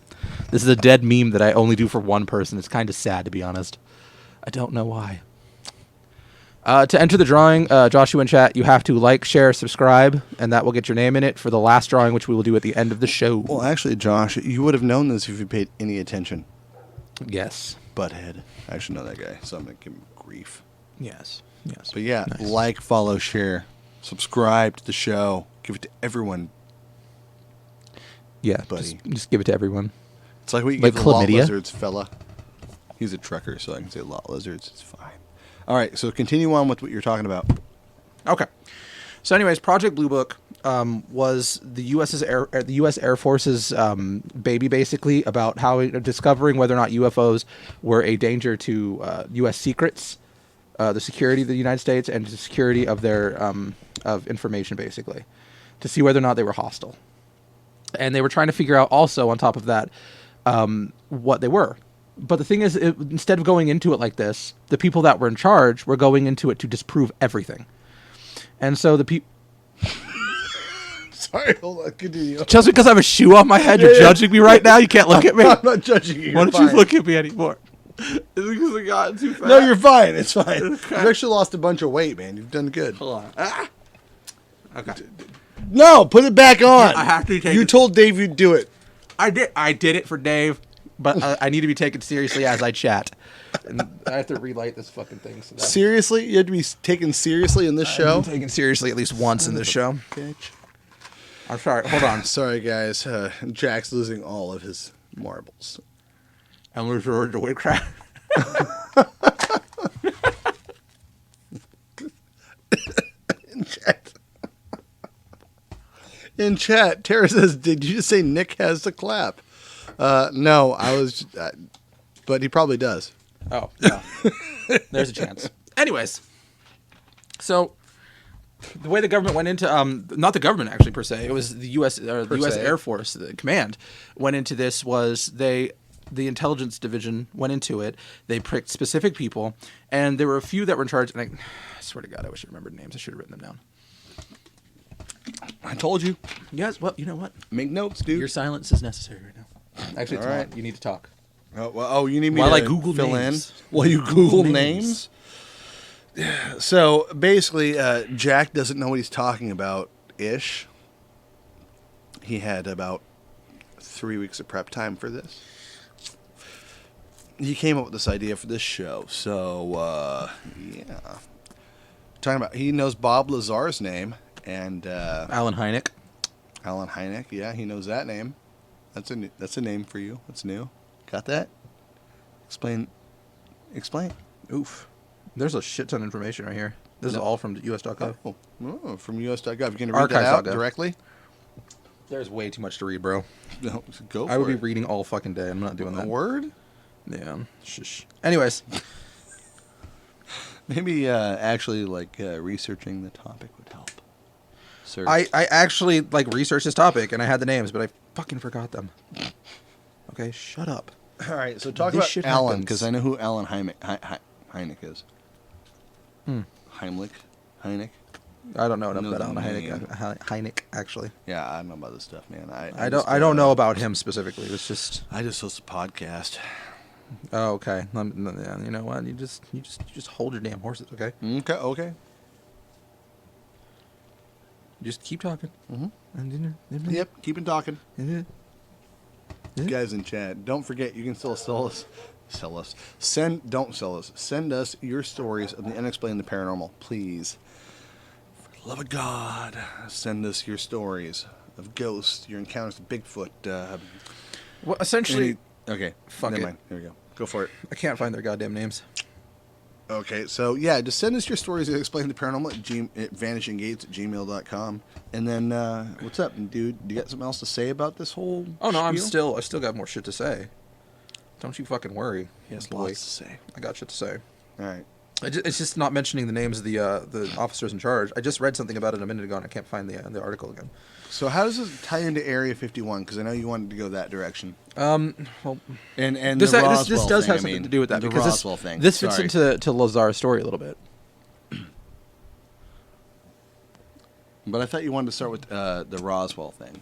This is a dead meme that I only do for one person. It's kind of sad, to be honest. I don't know why. To enter the drawing, Joshua in chat, you have to like, share, subscribe, and that will get your name in it for the last drawing, which we will do at the end of the show. Well, actually, Josh, you would have known this if you paid any attention. Yes. Butthead. I should know that guy, so I'm going to give him grief. Yes. But yeah, nice. Like, follow, share, subscribe to the show, give it to everyone. Yeah, buddy. Just give it to everyone. It's like what you like give the lot chlamydia? lizards, fella. He's a trucker, so I can say lot lizards. It's fine. All right, so continue on with what you're talking about. Okay. So, anyways, Project Blue Book was the U.S. Air Force's baby, basically, about how discovering whether or not UFOs were a danger to U.S. secrets, the security of the United States, and the security of their of information, basically, to see whether or not they were hostile. And they were trying to figure out also, on top of that, what they were. But the thing is, instead of going into it like this, the people that were in charge were going into it to disprove everything. And so the people... Sorry, hold on, continue. Just because I have a shoe on my head, you're judging me right now? You can't look at me? I'm not judging you. Why don't you look at me anymore? Is it because I got too fat? No, you're fine. It's fine. Okay. You've actually lost a bunch of weight, man. You've done good. Hold on. Ah. Okay. No, put it back on. I have to take You it. told Dave you'd do it. I did it for Dave, but I need to be taken seriously as I chat. And I have to relight this fucking thing. So Seriously? You had to be taken seriously in this show? taken seriously at least once in this show. Bitch. I'm sorry. Hold on. Sorry, guys. Jack's losing all of his marbles. I'm losing to witchcraft. In chat, Tara says, "Did you just say Nick has to clap?" No, I was, but he probably does. Oh, yeah. There's a chance. Anyways, so the way the government went into not the government actually per se, it was the U.S. The U.S. Air Force, the command went into this was the intelligence division went into it. They pricked specific people, and there were a few that were in charge. And I swear to God, I wish I remembered names. I should have written them down. I told you. Yes. Well, you know what? Make notes, dude. Your silence is necessary right now. Actually, it's All right. not. You need to talk. You need me While to I Google fill names. in? While you Google names? So basically, Jack doesn't know what he's talking about. Ish. He had about 3 weeks of prep time for this. He came up with this idea for this show. So yeah, talking about he knows Bob Lazar's name and Alan Hynek. Alan Hynek. Yeah, he knows that name. That's a name for you. That's new. Got that? Explain. Oof. There's a shit ton of information right here. This is all from US.gov. Oh, from US.gov. You going to read that out directly? There's way too much to read, bro. No, go for it. I would be reading all fucking day. I'm not doing that. A word? Yeah. Shush. Anyways. Maybe actually researching the topic would help. Search. I actually researched this topic and I had the names, but I fucking forgot them. Okay, shut up. All right, so talk about Alan, because I know who Alan Hynek is. Heimlich? Hynek? I don't know enough about Alan Hynek, actually. Yeah, I don't know about this stuff, man. I don't know about him specifically. It was just I just host a podcast. Oh, okay. You know what? You just hold your damn horses, okay? Okay. Just keep talking. Mm-hmm. Yep, keep on talking. Guys in chat, don't forget you can still don't sell us. Send us your stories of the unexplained, the paranormal, please. For the love of God, send us your stories of ghosts, your encounters with Bigfoot. Well, essentially, okay. Fuck never it. mind. Here we go. Go for it. I can't find their goddamn names. Okay, so yeah, just send us your stories that explain the paranormal at vanishinggates@gmail.com. And then, what's up, dude? Do you got something else to say about this whole Oh, no, spiel? I still got more shit to say. Don't you fucking worry. He has boy. lots to say. I got shit to say. All right. It's just not mentioning the names of the officers in charge. I just read something about it a minute ago, and I can't find the article again. So how does this tie into Area 51? Because I know you wanted to go that direction. Well, and this the Roswell this does thing, have something to do with that, the because Roswell thing. This fits Sorry. into Lazar's story a little bit. But I thought you wanted to start with the Roswell thing.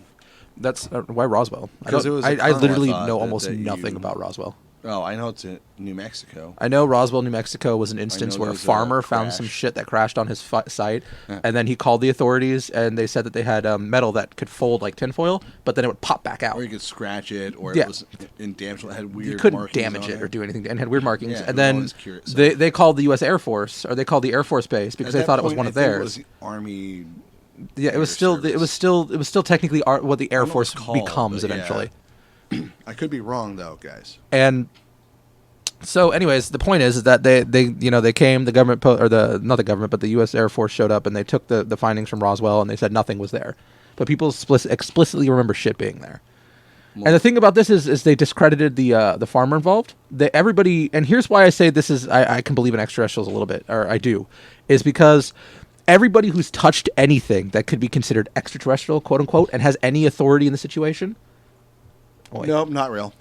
That's why Roswell. I I literally thought know that almost you- nothing about Roswell. Oh, I know it's in New Mexico. I know Roswell, New Mexico was an instance know where a there's a farmer found crash. some shit that crashed on his site, Yeah. and then he called the authorities, and they said that they had metal that could fold like tinfoil, but then it would pop back out. Or you could scratch it, or Yeah. it was in damage. It had weird You couldn't markings damage on it or do anything, and it had weird markings. Yeah, and I'm then always curious, so- they called the U.S. Air Force, or they called the Air Force Base because At they that thought it was point, one I of think theirs. It was the Army. Yeah, it was still technically what the Air know what Force it's called, becomes but yeah. eventually. I could be wrong though, guys. And so, anyways, the point is that they came, the government not the government, but the U.S. Air Force showed up and they took the findings from Roswell and they said nothing was there, but people explicitly remember shit being there. And the thing about this is they discredited the farmer involved. Everybody, and here's why I say this is I can believe in extraterrestrials a little bit, or I do, is because everybody who's touched anything that could be considered extraterrestrial, quote unquote, and has any authority in the situation. Nope, not real.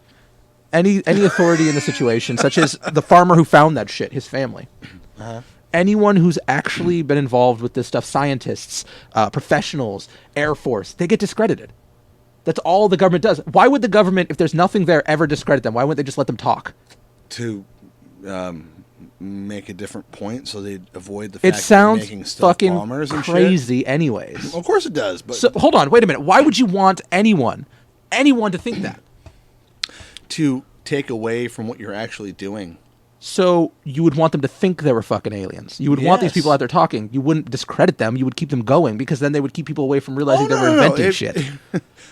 Any authority in the situation, such as the farmer who found that shit, his family. Anyone who's actually been involved with this stuff, scientists, professionals, Air Force, they get discredited. That's all the government does. Why would the government, if there's nothing there, ever discredit them? Why wouldn't they just let them talk? To make a different point, so they avoid the fact It sounds that they're making stuff fucking bombers and crazy anyways. shit. Of course it does, but So, hold on, wait a minute. Why would you want anyone to think that? to take away from what you're actually doing. So you would want them to think they were fucking aliens. You would want these Yes. people out there talking. You wouldn't discredit them. You would keep them going because then they would keep people away from realizing they were inventing shit.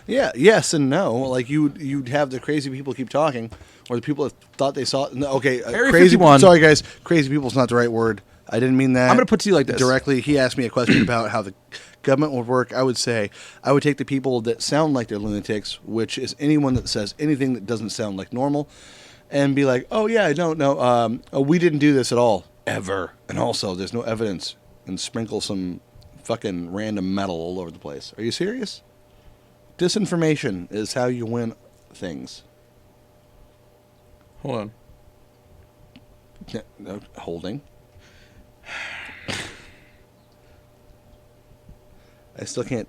Yeah, yes and no. Like you'd have the crazy people keep talking, or the people that thought they saw. No, okay, Area crazy. 51. Sorry, guys. Crazy people's not the right word. I didn't mean that. I'm going to put it to you like this. Directly. He asked me a question about how the government would work. I would say I would take the people that sound like they're lunatics, which is anyone that says anything that doesn't sound like normal. and be like, oh yeah, no, we didn't do this at all, ever. And also, there's no evidence, and sprinkle some fucking random metal all over the place. Are you serious? Disinformation is how you win things. Hold on. No, holding. I still can't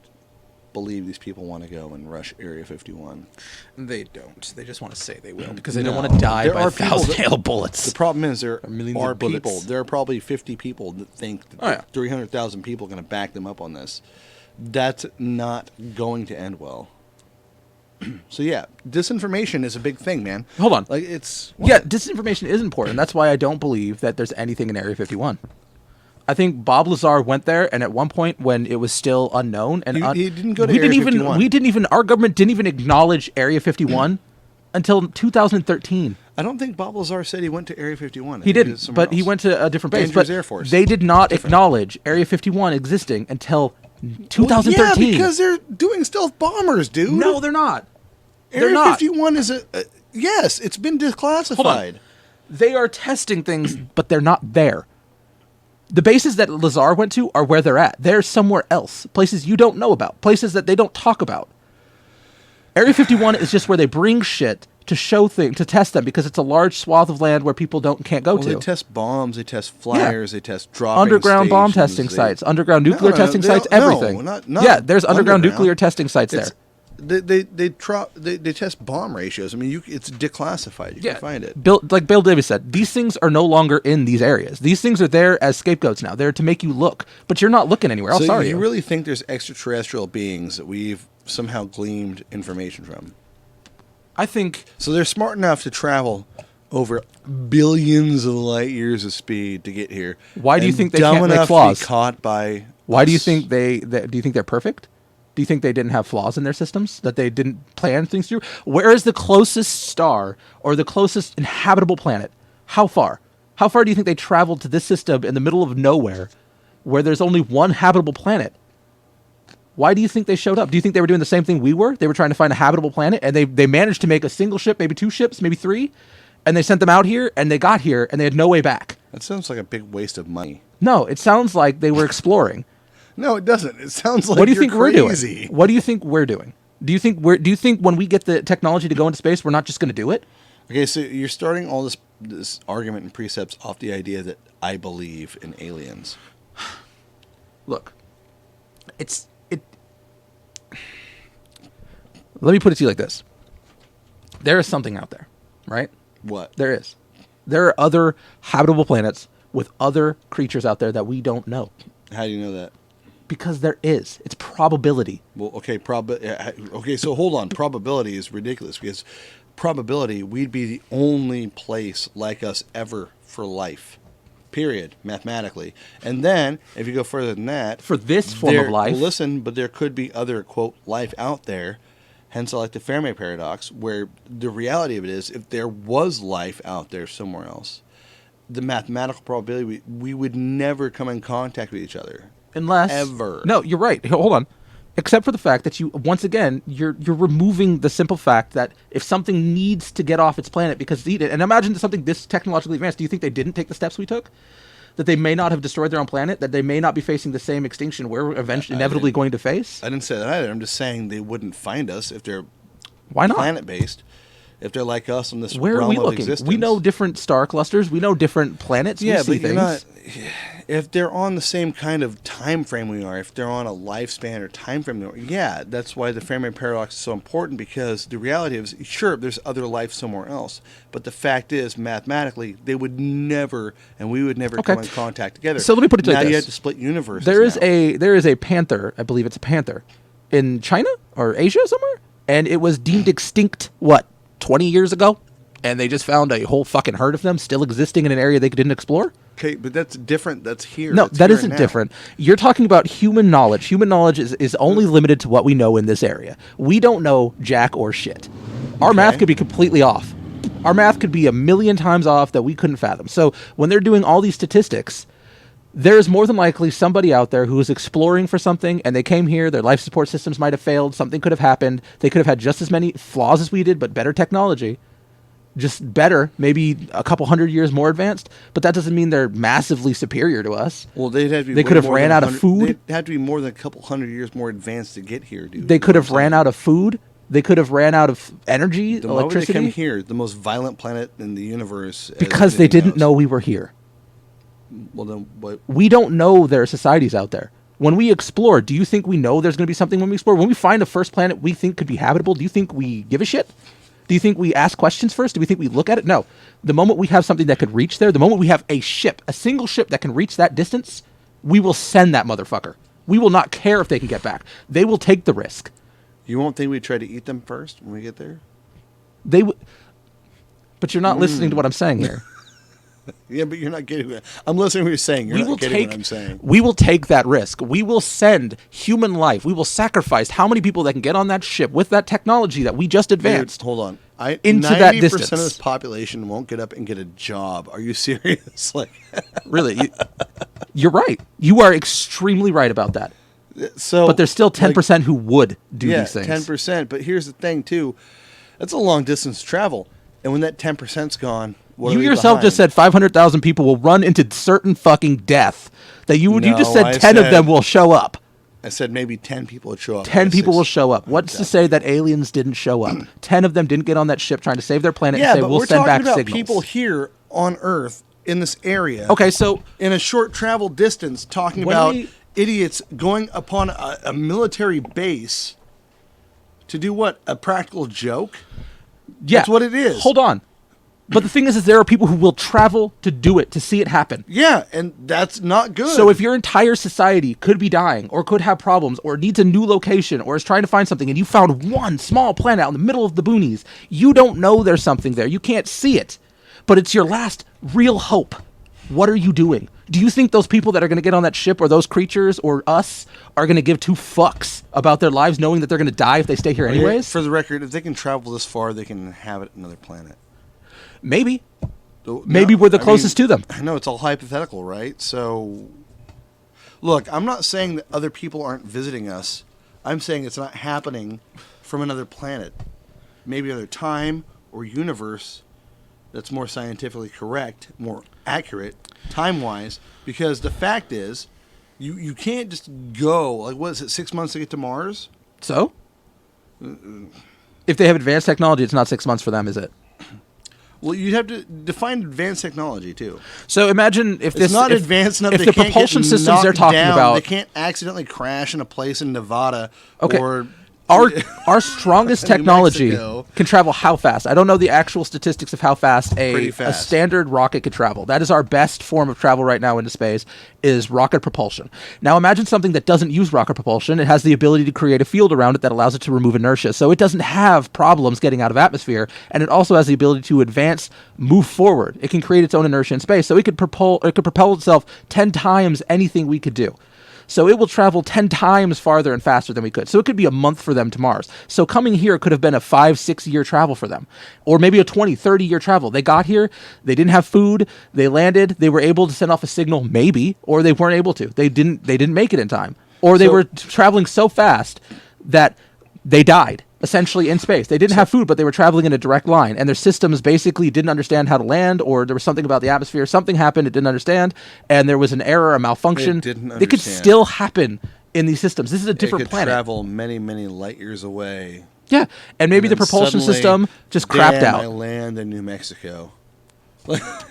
believe these people want to go and rush Area 51. They don't. They just want to say they will because they don't want to die by 1,000 hail bullets. The problem is there millions are of bullets. people. There are probably 50 people that think that 300,000 people are going to back them up on this. That's not going to end well. So yeah, disinformation is a big thing, man. Hold on. Like it's Yeah, disinformation is important. That's why I don't believe that there's anything in Area 51. I think Bob Lazar went there, and at one point when it was still unknown, and he didn't go to Area 51. Our government didn't even acknowledge Area 51 until 2013. I don't think Bob Lazar said he went to Area 51. He didn't, but he went to a different base. Andrews But Air Force. they did not acknowledge Area 51 existing until 2013. Well, yeah, because they're doing stealth bombers, dude. No, they're not. Area 51 is yes, it's been declassified. They are testing things, but they're not there. The bases that Lazar went to are where they're at. They're somewhere else. Places you don't know about. Places that they don't talk about. Area 51 is just where they bring shit to show things, to test them, because it's a large swath of land where people can't go to. They test bombs, they test flyers, they test dropping underground bomb stations, testing sites, underground nuclear testing sites, everything. There's underground nuclear testing sites there. They test bomb ratios. I mean, it's declassified. You can find it. Like Bill Davis said, these things are no longer in these areas. These things are there as scapegoats now. They're to make you look, but you're not looking anywhere else. So are you really think there's extraterrestrial beings that we've somehow gleaned information from? I think so. They're smart enough to travel over billions of light years of speed to get here. Why do you think they can't make flaws? To be caught by Why do you think do you think they're perfect? Do you think they didn't have flaws in their systems, that they didn't plan things through? Where is the closest star or the closest inhabitable planet? How far? How far do you think they traveled to this system in the middle of nowhere where there's only one habitable planet? Why do you think they showed up? Do you think they were doing the same thing we were? They were trying to find a habitable planet, and they managed to make a single ship, maybe 2 ships, maybe 3, and they sent them out here, and they got here, and they had no way back. That sounds like a big waste of money. No, it sounds like they were exploring. No, it doesn't. It sounds like what do you think crazy. We're doing? What do you think we're doing? Do you think when we get the technology to go into space, we're not just going to do it? Okay, so you're starting all this argument and precepts off the idea that I believe in aliens. Look, let me put it to you like this. There is something out there, right? What? There is. There are other habitable planets with other creatures out there that we don't know. How do you know that? Because there is. It's probability. Well, okay, okay, so hold on. Probability is ridiculous because probability, we'd be the only place like us ever for life. Period. Mathematically. And then, if you go further than that... For this form of life... Well, listen, but there could be other, quote, life out there. Hence, I like the Fermi paradox, where the reality of it is, if there was life out there somewhere else, the mathematical probability, we would never come in contact with each other. Unless... Ever. No, you're right. Hold on. Except for the fact that once again, you're removing the simple fact that if something needs to get off its planet because it's needed, and imagine something this technologically advanced, do you think they didn't take the steps we took? That they may not have destroyed their own planet? That they may not be facing the same extinction we're eventually inevitably going to face? I didn't say that either. I'm just saying they wouldn't find us if they're Why not? planet-based. If they're like us in this Where are we looking? Existence. We know different star clusters. We know different planets. Yeah, we see but things. If they're on the same kind of time frame we are, if they're on a lifespan or time frame we are, yeah, that's why the Fermi paradox is so important, because the reality is, sure, there's other life somewhere else, but the fact is, mathematically, they would never, and we would never come in contact together. So let me put it to you like this. Now you this. have to split universes. There is a panther, I believe it's a panther, in China or Asia somewhere, and it was deemed extinct, 20 years ago? And they just found a whole fucking herd of them still existing in an area they didn't explore? Okay, but that's different. That's here. No, that's that here isn't different. You're talking about human knowledge. Human knowledge is only limited to what we know in this area. We don't know jack or shit. Our math could be completely off. Our math could be a million times off that we couldn't fathom. So when they're doing all these statistics, there's more than likely somebody out there who is exploring for something, and they came here, their life support systems might have failed, something could have happened, they could have had just as many flaws as we did, but better technology. just better, maybe a couple hundred years more advanced, but that doesn't mean they're massively superior to us. Well, they'd have to be they could have ran out of food. They'd have to be more than a couple hundred years more advanced to get here, dude. They could have ran out of food. They could have ran out of energy, then electricity. Why would they come here, the most violent planet in the universe? Because they didn't know we were here. Well, then what? We don't know there are societies out there. When we explore, do you think we know there's going to be something when we explore? When we find a first planet we think could be habitable, do you think we give a shit? Do you think we ask questions first? Do we think we look at it? No. The moment we have something that could reach there, the moment we have a ship, a single ship that can reach that distance, we will send that motherfucker. We will not care if they can get back. They will take the risk. You won't think we'd try to eat them first when we get there? They would. But you're not listening to what I'm saying here. Yeah, but you're not getting it. I'm listening to what you're saying. You're not getting what I'm saying. We will take that risk. We will send human life. We will sacrifice how many people that can get on that ship with that technology that we just advanced. Dude, hold on. Into that distance. 90% of this population won't get up and get a job. Are you serious? Really? You're right. You are extremely right about that. So, but there's still 10% who would do these things. 10%. But here's the thing, too. That's a long distance travel. And when that 10%'s gone, you yourself just said 500,000 people will run into certain fucking death. That you just said 10 of them will show up. I said maybe 10 people would show up. 10 people will show up. What's to say that aliens didn't show up? 10 of them didn't get on that ship trying to save their planet and say, we'll send back signals. Yeah, but we're talking about people here on Earth in this area. Okay, so in a short travel distance, talking about idiots going upon a military base to do what? A practical joke? Yeah. That's what it is. Hold on. But the thing is there are people who will travel to do it, to see it happen. Yeah, and that's not good. So if your entire society could be dying, or could have problems, or needs a new location, or is trying to find something, and you found one small planet out in the middle of the boonies, you don't know there's something there. You can't see it. But it's your last real hope. What are you doing? Do you think those people that are going to get on that ship, or those creatures, or us, are going to give two fucks about their lives, knowing that they're going to die if they stay here anyways? For the record, if they can travel this far, they can inhabit another planet. Maybe. Maybe we're the closest to them. I know, it's all hypothetical, right? So, look, I'm not saying that other people aren't visiting us. I'm saying it's not happening from another planet. Maybe another time or universe that's more scientifically correct, more accurate, time-wise. Because the fact is, you can't just go, like, what is it, 6 months to get to Mars? So? If they have advanced technology, it's not 6 months for them, is it? Well, you'd have to define advanced technology too. So imagine if it's not advanced enough. If the propulsion systems they're talking about, they can't accidentally crash in a place in Nevada. Okay. Or our strongest technology can travel how fast? I don't know the actual statistics of how fast a standard rocket could travel. That is our best form of travel right now into space, is rocket propulsion. Now imagine something that doesn't use rocket propulsion. It has the ability to create a field around it that allows it to remove inertia. So it doesn't have problems getting out of atmosphere, and it also has the ability to advance, move forward. It can create its own inertia in space. So it could propel itself 10 times anything we could do. So it will travel 10 times farther and faster than we could. So it could be a month for them to Mars. So coming here could have been a 5-6 year travel for them. Or maybe a 20-30 year travel. They got here, they didn't have food, they landed, they were able to send off a signal, maybe, or they weren't able to. They didn't make it in time. Or they were traveling so fast that they died, essentially, in space. They didn't have food, but they were traveling in a direct line, and their systems basically didn't understand how to land, or there was something about the atmosphere. Something happened it didn't understand, and there was an error, a malfunction. It could still happen in these systems. This is a different planet. It could travel many, many light years away. Yeah, and maybe the propulsion system just crapped out. I land in New Mexico.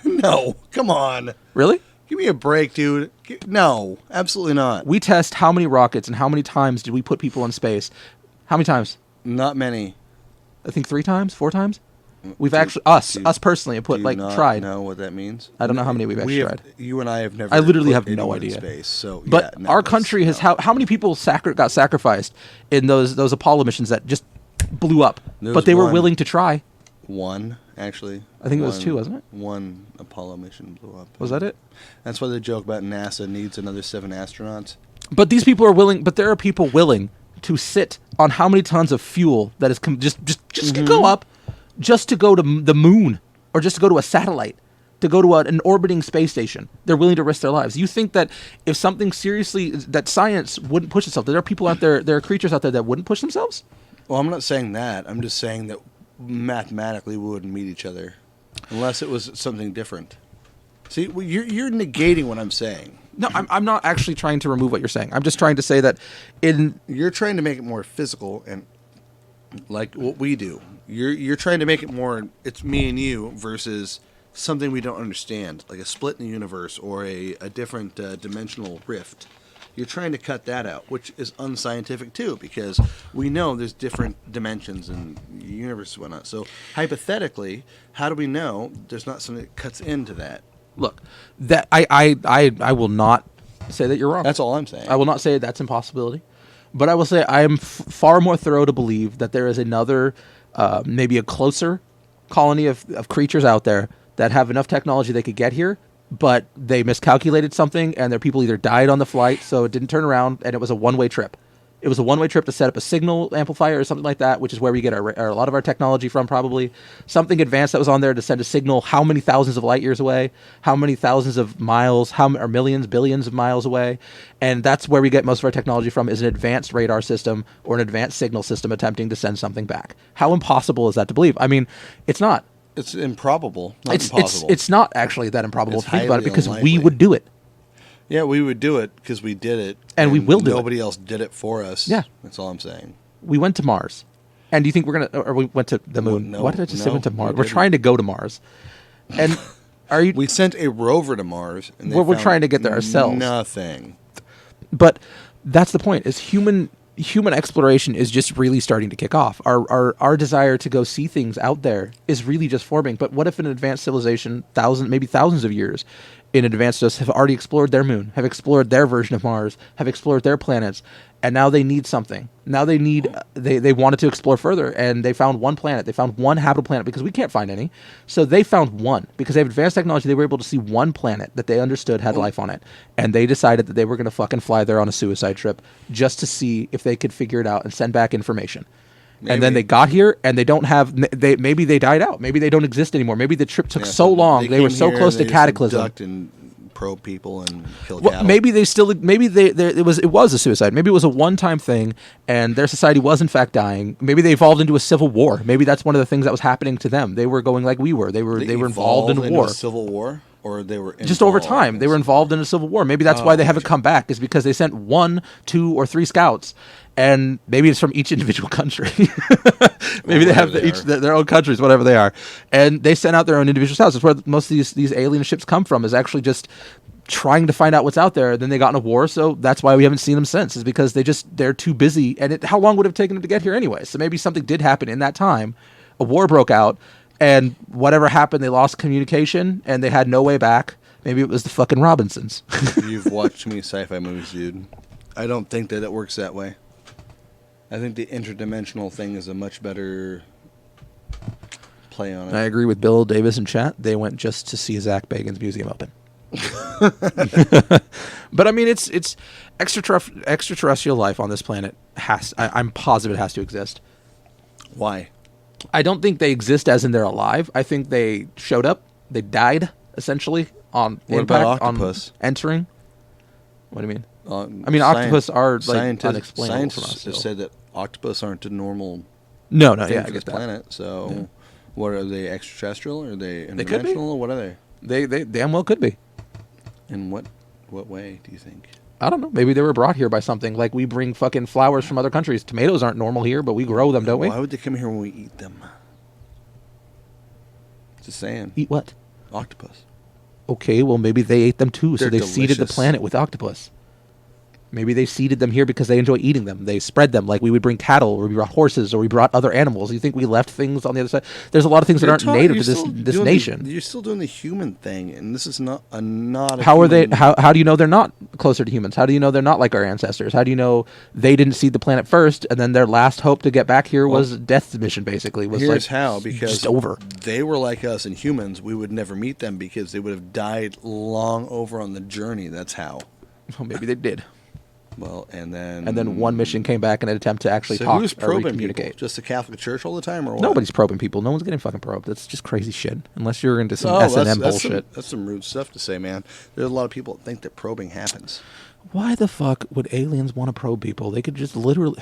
No, come on. Really? Give me a break, dude. No, absolutely not. We test how many rockets and how many times did we put people in space. How many times? Not many. I think 3 times, 4 times. We've us personally have put tried. Know what that means? I don't know how many we've actually tried. You and I have never. I literally have no idea. Space, so but our country has how many people got sacrificed in those Apollo missions that just blew up, but they were willing to try. One actually. I think it was 2, wasn't it? One Apollo mission blew up. Was that it? That's why they joke about NASA needs another 7 astronauts. But these people are willing. But there are people willing to sit on how many tons of fuel that is just go up, just to go to the moon, or just to go to a satellite, to go to an orbiting space station. They're willing to risk their lives. You think that if something seriously, that science wouldn't push itself, that there are people out there, there are creatures out there that wouldn't push themselves? Well, I'm not saying that. I'm just saying that mathematically we wouldn't meet each other unless it was something different. See, well, you're negating what I'm saying. No, I'm not actually trying to remove what you're saying. I'm just trying to say that you're trying to make it more physical and like what we do. You're trying to make it more it's me and you versus something we don't understand, like a split in the universe or a different dimensional rift. You're trying to cut that out, which is unscientific too, because we know there's different dimensions in the universe and whatnot. So hypothetically, how do we know there's not something that cuts into that? Look, that I will not say that you're wrong. That's all I'm saying. I will not say that's impossibility, but I will say I am far more thorough to believe that there is another, maybe a closer colony of creatures out there that have enough technology they could get here, but they miscalculated something and their people either died on the flight, so it didn't turn around, and it was a one-way trip. It was a one-way trip to set up a signal amplifier or something like that, which is where we get a lot of our technology from, probably. Something advanced that was on there to send a signal how many thousands of light years away, how many thousands of miles, or millions, billions of miles away. And that's where we get most of our technology from, is an advanced radar system or an advanced signal system attempting to send something back. How impossible is that to believe? I mean, it's not. It's improbable, not impossible. It's not actually that improbable to think about it, because unlikely. we would do it. Yeah, we would do it because we did it. And we will do it. Nobody else did it for us. Yeah. That's all I'm saying. We went to Mars. And do you think we're going to... Or we went to the moon. No, Why did I just say went to Mars? we We're didn't. trying to go to Mars. And are you... We sent a rover to Mars. And they we're found trying to get there ourselves. Nothing. But that's the point, is human exploration is just really starting to kick off. Our desire to go see things out there is really just forming. But what if an advanced civilization, maybe thousands of years in advance of us, have already explored their moon, have explored their version of Mars, have explored their planets, and now they need something. Now they wanted to explore further, and they found one planet. They found one habitable planet, because we can't find any. So they found one. Because they have advanced technology, they were able to see one planet that they understood had life on it. And they decided that they were going to fucking fly there on a suicide trip just to see if they could figure it out and send back information. Maybe. And then they got here, and they don't have... maybe they died out. Maybe they don't exist anymore. Maybe the trip took so long. They were so close to cataclysm. And probe people and kill well, cattle. Maybe it was a suicide. Maybe it was a one-time thing, and their society was in fact dying. Maybe they evolved into a civil war. Maybe that's one of the things that was happening to them. They were going like we were. They were involved in a war. A civil war, or they were just over time. They were involved in a civil war. Maybe that's why they haven't come back. Is because they sent 1, 2, or 3 scouts. And maybe it's from each individual country. Maybe they have their own countries, whatever they are. And they sent out their own individual scouts. That's where most of these alien ships come from, is actually just trying to find out what's out there. Then they got in a war, so that's why we haven't seen them since, is because they're too busy. And how long would it have taken them to get here anyway? So maybe something did happen in that time. A war broke out, and whatever happened, they lost communication, and they had no way back. Maybe it was the fucking Robinsons. You've watched too many sci-fi movies, dude. I don't think that it works that way. I think the interdimensional thing is a much better play on it. I agree with Bill Davis in chat. They went just to see Zach Bagans' museum open. But I mean, it's extraterrestrial life on this planet I'm positive it has to exist. Why? I don't think they exist as in they're alive. I think they showed up. They died, essentially, on what impact, about octopus? On entering. What do you mean? I mean, octopus are like unexplainable from us. Scientists have said that octopus aren't a normal thing I get this that. planet. So, yeah. What are they, extraterrestrial? Or are they interdimensional? They could be. Or what are they? They damn well could be. In what way do you think? I don't know. Maybe they were brought here by something. Like we bring fucking flowers from other countries. Tomatoes aren't normal here, but we grow them, don't we? Why would they come here when we eat them? Just saying. Eat what? Octopus. Okay, well maybe they ate them too, so They're they seeded the delicious. planet with octopus. Maybe they seeded them here because they enjoy eating them. They spread them like we would bring cattle, or we brought horses, or we brought other animals. You think we left things on the other side? There's a lot of things that aren't native to this nation. You're still doing the human thing, and this is not a How are they? human- How do you know they're not closer to humans? How do you know they're not like our ancestors? How do you know they didn't seed the planet first, and then their last hope to get back here was death mission? Basically, was Here's like how, because just over. they were like us and humans. We would never meet them because they would have died long over on the journey. That's how. Well, maybe they did. Well, and then one mission came back in an attempt to actually so talk who's or probing communicate. people? Just the Catholic Church all the time, or what? Nobody's probing people. No one's getting fucking probed. That's just crazy shit. Unless you're into some S&M bullshit. That's some rude stuff to say, man. There's a lot of people that think that probing happens. Why the fuck would aliens want to probe people? They could just literally...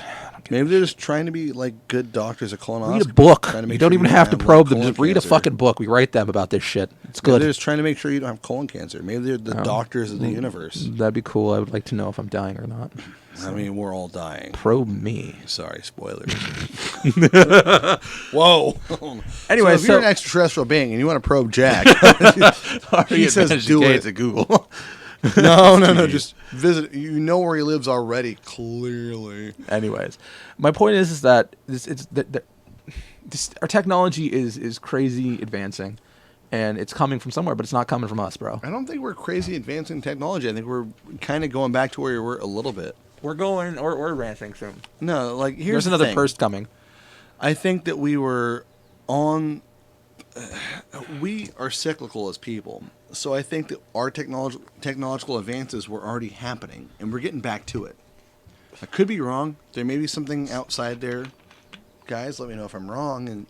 Maybe they're just trying to be like good doctors at colonoscopy. Read a book. You don't even have to probe them. Just read a fucking book. We write them about this shit. It's good. Maybe they're just trying to make sure you don't have colon cancer. Maybe they're the doctors of the universe. That'd be cool. I would like to know if I'm dying or not. I mean, we're all dying. Probe me. Sorry, spoilers. Whoa. Anyway, so if you're an extraterrestrial being and you want to probe Jack, he says do it. At Google. No. Just visit. You know where he lives already, clearly. Anyways, my point is that our technology is crazy advancing, and it's coming from somewhere, but it's not coming from us, bro. I don't think we're crazy advancing technology. I think we're kind of going back to where we were a little bit. We're advancing soon. No, like there's another burst coming. I think that we were on. We are cyclical as people. So I think that our technological advances were already happening, and we're getting back to it. I could be wrong. There may be something outside there. Guys, let me know if I'm wrong in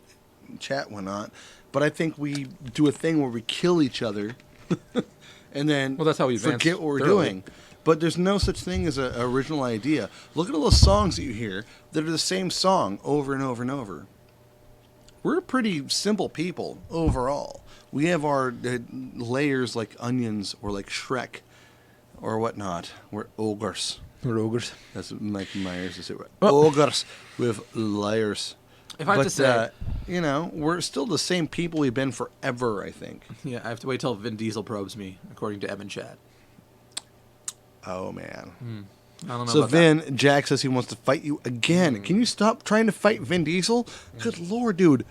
chat, whatnot. But I think we do a thing where we kill each other, and then that's how we forget what we're doing. But there's no such thing as an original idea. Look at all the songs that you hear that are the same song over and over and over. We're pretty simple people overall. We have our layers like onions or like Shrek or whatnot. We're ogres. We're ogres. That's Mike Myers to say. Ogres with layers. If I have to say, we're still the same people we've been forever, I think. Yeah, I have to wait till Vin Diesel probes me, according to Evan Chat. Oh, man. I don't know so about Vin, that. Jack says he wants to fight you again. Can you stop trying to fight Vin Diesel? Good Lord, dude.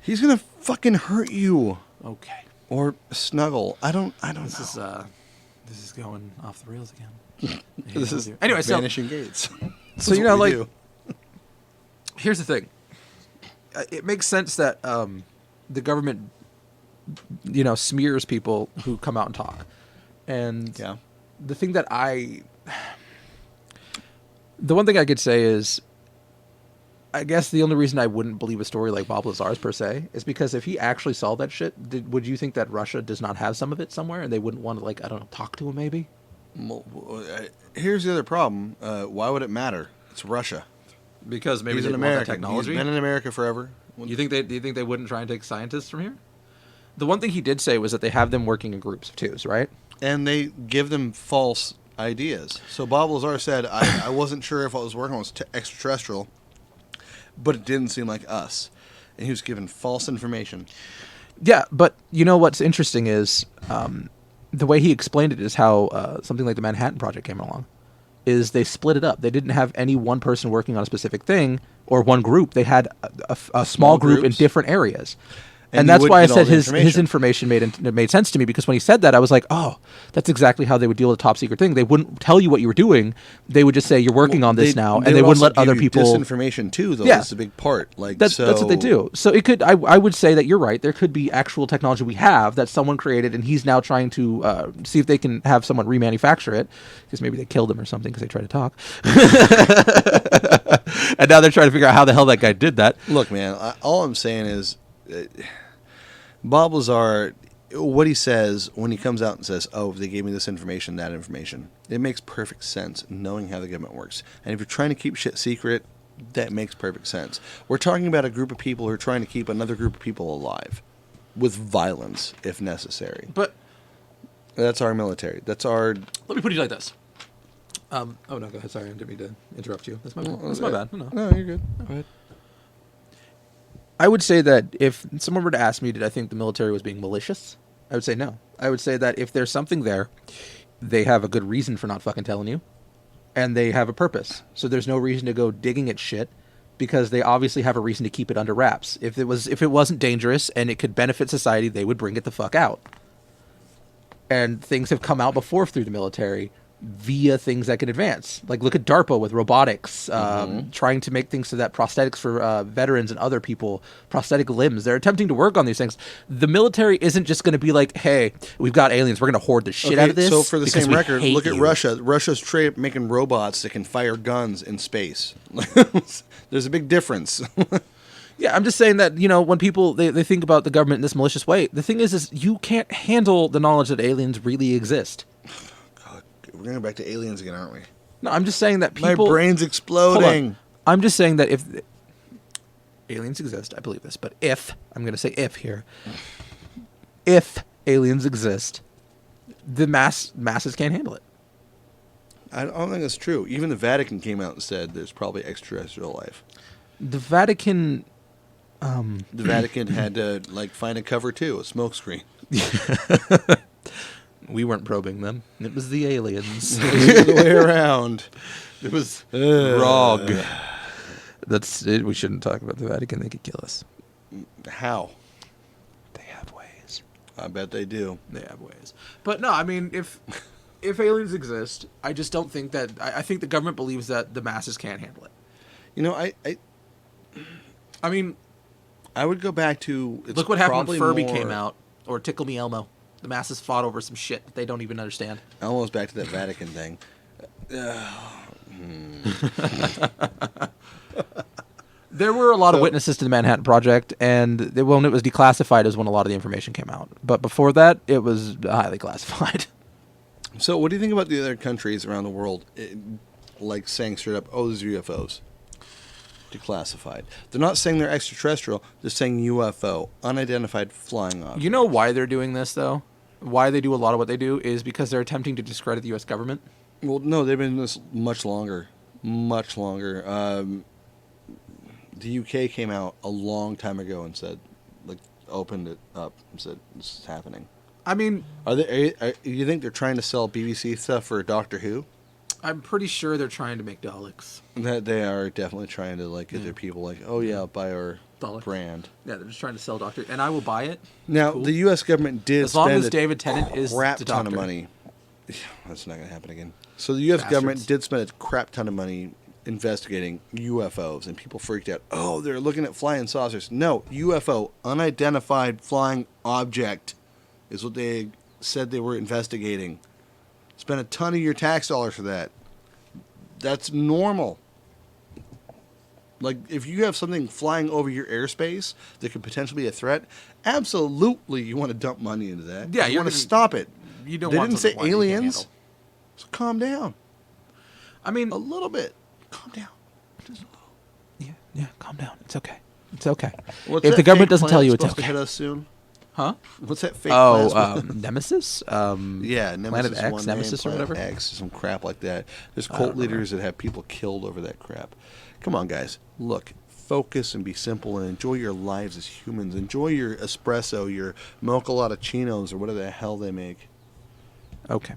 He's going to fucking hurt you. Okay. Or snuggle. I don't know. This is going off the rails again. This is anyway, Vanishing Gates. So here's the thing. It makes sense that the government, smears people who come out and talk. And the thing that the one thing I could say is, I guess the only reason I wouldn't believe a story like Bob Lazar's per se is because if he actually saw that shit, would you think that Russia does not have some of it somewhere and they wouldn't want to, talk to him maybe? Well, here's the other problem. Why would it matter? It's Russia. Because maybe he's they an want that American. technology. He's been in America forever. Do you think they wouldn't try and take scientists from here? The one thing he did say was that they have them working in groups of twos, right? And they give them false ideas. So Bob Lazar said, I wasn't sure if what I was working on was extraterrestrial, but it didn't seem like us. And he was given false information. Yeah, but you know what's interesting is the way he explained it is how something like the Manhattan Project came along. Is they split it up. They didn't have any one person working on a specific thing or one group. They had a small group in different areas. And that's why I said his information made sense to me, because when he said that, I was like, oh, that's exactly how they would deal with a top secret thing. They wouldn't tell you what you were doing. They would just say, you're working on this now, and they wouldn't let other people. Disinformation too, though. Yeah. That's a big part. That's what they do. So it could. I would say that you're right. There could be actual technology we have that someone created, and he's now trying to see if they can have someone remanufacture it, because maybe they killed him or something because they tried to talk. And now they're trying to figure out how the hell that guy did that. Look, man, all I'm saying is, Bob Lazar, what he says when he comes out and says, oh, they gave me this information, that information, it makes perfect sense knowing how the government works. And if you're trying to keep shit secret, that makes perfect sense. We're talking about a group of people who are trying to keep another group of people alive with violence, if necessary. But that's our military. That's our... Let me put it like this. Oh, no, go ahead. Sorry, I didn't mean to interrupt you. That's my bad. No, you're good. Go ahead. I would say that if someone were to ask me, did I think the military was being malicious? I would say no. I would say that if there's something there, they have a good reason for not fucking telling you, and they have a purpose. So there's no reason to go digging at shit, because they obviously have a reason to keep it under wraps. If it wasn't dangerous and it could benefit society, they would bring it the fuck out. And things have come out before through the military via things that can advance. Like, look at DARPA with robotics, trying to make things so that prosthetics for veterans and other people, prosthetic limbs, they're attempting to work on these things. The military isn't just going to be like, hey, we've got aliens, we're going to hoard the shit out of this. So for the same record, look at Russia. Russia's making robots that can fire guns in space. There's a big difference. Yeah, I'm just saying that, when people, they think about the government in this malicious way, the thing is you can't handle the knowledge that aliens really exist. We're going back to aliens again, aren't we? No, I'm just saying that people... My brain's exploding. I'm just saying that if aliens exist, I believe this, but if, I'm going to say if here, if aliens exist, the masses can't handle it. I don't think that's true. Even the Vatican came out and said there's probably extraterrestrial life. The Vatican... the Vatican had to find a cover too, a smokescreen. We weren't probing them. It was the aliens. The other way around. It was wrong. That's it. We shouldn't talk about the Vatican. They could kill us. How? They have ways. I bet they do. They have ways. But no, I mean, if aliens exist, I just don't think that... I think the government believes that the masses can't handle it. You know, I mean... I would go back to... Look what happened when Furby came out. Or Tickle Me Elmo. The masses fought over some shit that they don't even understand. Almost back to that Vatican thing. There were a lot of witnesses to the Manhattan Project, and when it was declassified is when a lot of the information came out. But before that, it was highly classified. So what do you think about the other countries around the world, saying straight up, oh, these are UFOs? Declassified. They're not saying they're extraterrestrial. They're saying UFO, unidentified flying object. You know why they're doing this, though? Why they do a lot of what they do is because they're attempting to discredit the U.S. government. Well, no, they've been doing this much longer. Much longer. The UK came out a long time ago and said, opened it up and said, this is happening. I mean... You think they're trying to sell BBC stuff for Doctor Who? I'm pretty sure they're trying to make Daleks. That they are definitely trying to get their people buy our Daleks. Brand. Yeah, they're just trying to sell Doctor, and I will buy it. Now cool. The U.S. government did as long spend as David Tennant is crap the ton of Doctor. money. That's not going to happen again. So the U.S. government did spend a crap ton of money investigating UFOs, and people freaked out. Oh, they're looking at flying saucers. No, UFO, unidentified flying object, is what they said they were investigating. Spend a ton of your tax dollars for that. That's normal. If you have something flying over your airspace that could potentially be a threat, absolutely you want to dump money into that. Yeah, you want to stop it. You don't. They want didn't say something you can't aliens. handle. So calm down. I mean, a little bit. Calm down. Just a little. Yeah, calm down. It's okay. It's okay. If the government doesn't tell you, it's okay. To hit us soon? Huh? What's that fake planet? Nemesis? Yeah, Nemesis Planet X, one Nemesis, name, or whatever? Planet X, some crap like that. There's cult leaders that have people killed over that crap. Come on, guys. Look, focus and be simple and enjoy your lives as humans. Enjoy your espresso, your mocha lattinos, or whatever the hell they make. Okay.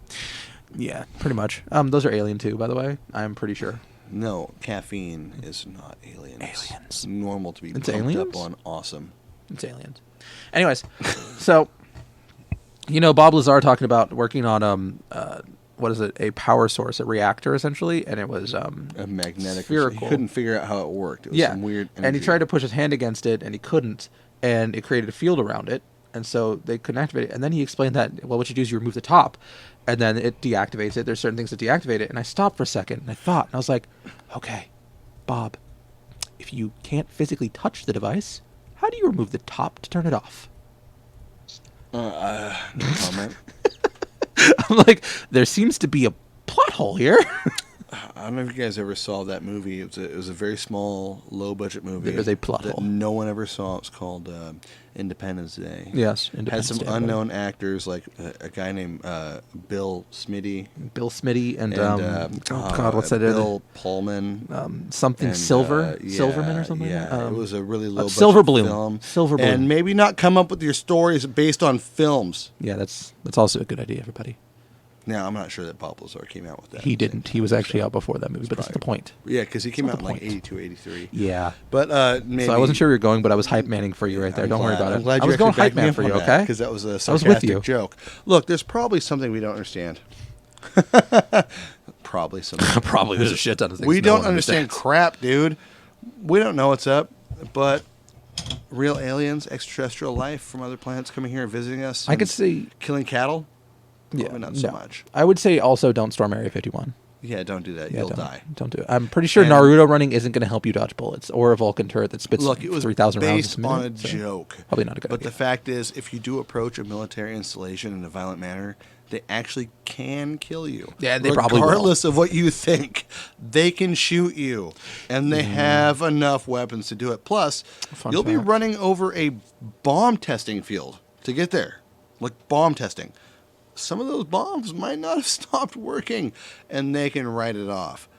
Yeah, pretty much. Those are alien too, by the way. I'm pretty sure. No, caffeine is not aliens. Aliens. It's normal to be It's pumped aliens? up on awesome. It's aliens. Anyways, so Bob Lazar talking about working on what is it? A power source, a reactor essentially, and it was a magnetic. spherical. He couldn't figure out how it worked. It was some weird energy. And he tried to push his hand against it, and he couldn't, and it created a field around it, and so they couldn't activate it. And then he explained that what you do is you remove the top, and then it deactivates it. There's certain things that deactivate it, and I stopped for a second, and I thought, and I was like, okay, Bob, if you can't physically touch the device, how do you remove the top to turn it off? No comment. I'm like, there seems to be a plot hole here. I don't know if you guys ever saw that movie. It was a very small, low-budget movie. There is a plot that hole. no one ever saw. It's called Independence Day. Yes, Had Independence some Day, unknown actors, like a guy named Bill Smitty. Bill Smitty and what's that? Bill Pullman. Something and, Silver, yeah, Silverman or something. Yeah, it was a really low-budget Silver Balloon. film. Silver Balloon. And maybe not come up with your stories based on films. Yeah, that's also a good idea, everybody. Now, I'm not sure that Bob Lazar came out with that. He didn't. He was actually out before that movie, but that's the point. Yeah, because he came out in the like point. 82, 83. Yeah. But maybe... So I wasn't sure where you were going, but I was hype manning for you right there. Don't worry about it. I'm glad I you was going actually hype backed me man up for on you, that, okay? Because that was a I was with you. sarcastic joke. Look, there's probably something we don't understand. Probably something. Probably there's a shit ton of things. We no don't one understand understands. crap, dude. We don't know what's up, but real aliens, extraterrestrial life from other planets coming here and visiting us. I could see... Killing cattle? Yeah, Probably not so much. I would say also don't storm Area 51. Yeah, don't do that. Yeah, You'll die. Don't do it. I'm pretty sure And- Naruto running isn't going to help you dodge bullets or a Vulcan turret that spits Look, it was 3,000 rounds based a minute, on a so joke. Probably not a good But idea. the fact is, if you do approach a military installation in a violent manner, they actually can kill you. Yeah, they probably will. Regardless of what you think, they can shoot you. And they have enough weapons to do it. Plus, you'll be running over a bomb testing field to get there. Like bomb testing. Some of those bombs might not have stopped working, and they can write it off.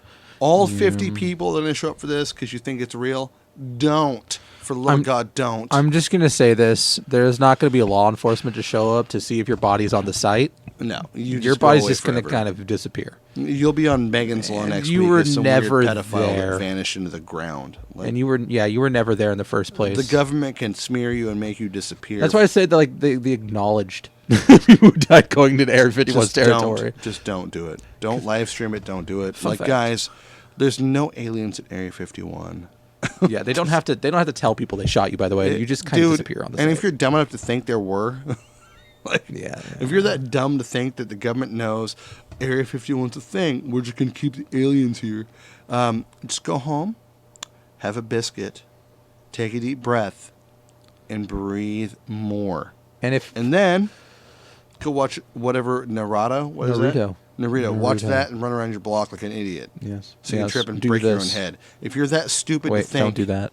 All 50 people that are going to show up for this because you think it's real, don't. For the love of God, don't. I'm just going to say this. There's not going to be a law enforcement to show up to see if your body's on the site. No. Your body's just going to kind of disappear. You'll be on Megan's Law next week. You were as some never weird pedophile there. that vanished into the ground. And you were never there in the first place. The government can smear you and make you disappear. That's why I said that, the acknowledged people who died going to Area 51's territory. Just don't do it. Don't live stream it. Don't do it. Fun fact. Guys, there's no aliens at Area 51. Yeah, they don't have to tell people they shot you, by the way. You just kind of disappear on the And site. if you're dumb enough to think there were, if you're that dumb to think that the government knows Area 51's a thing, we're just going to keep the aliens here. Just go home, have a biscuit, take a deep breath, and breathe more. And then go watch whatever Naruto. What is that? Naruto. Watch that and run around your block like an idiot. Yes. So you trip and break your own head. If you're that stupid to think... don't do that.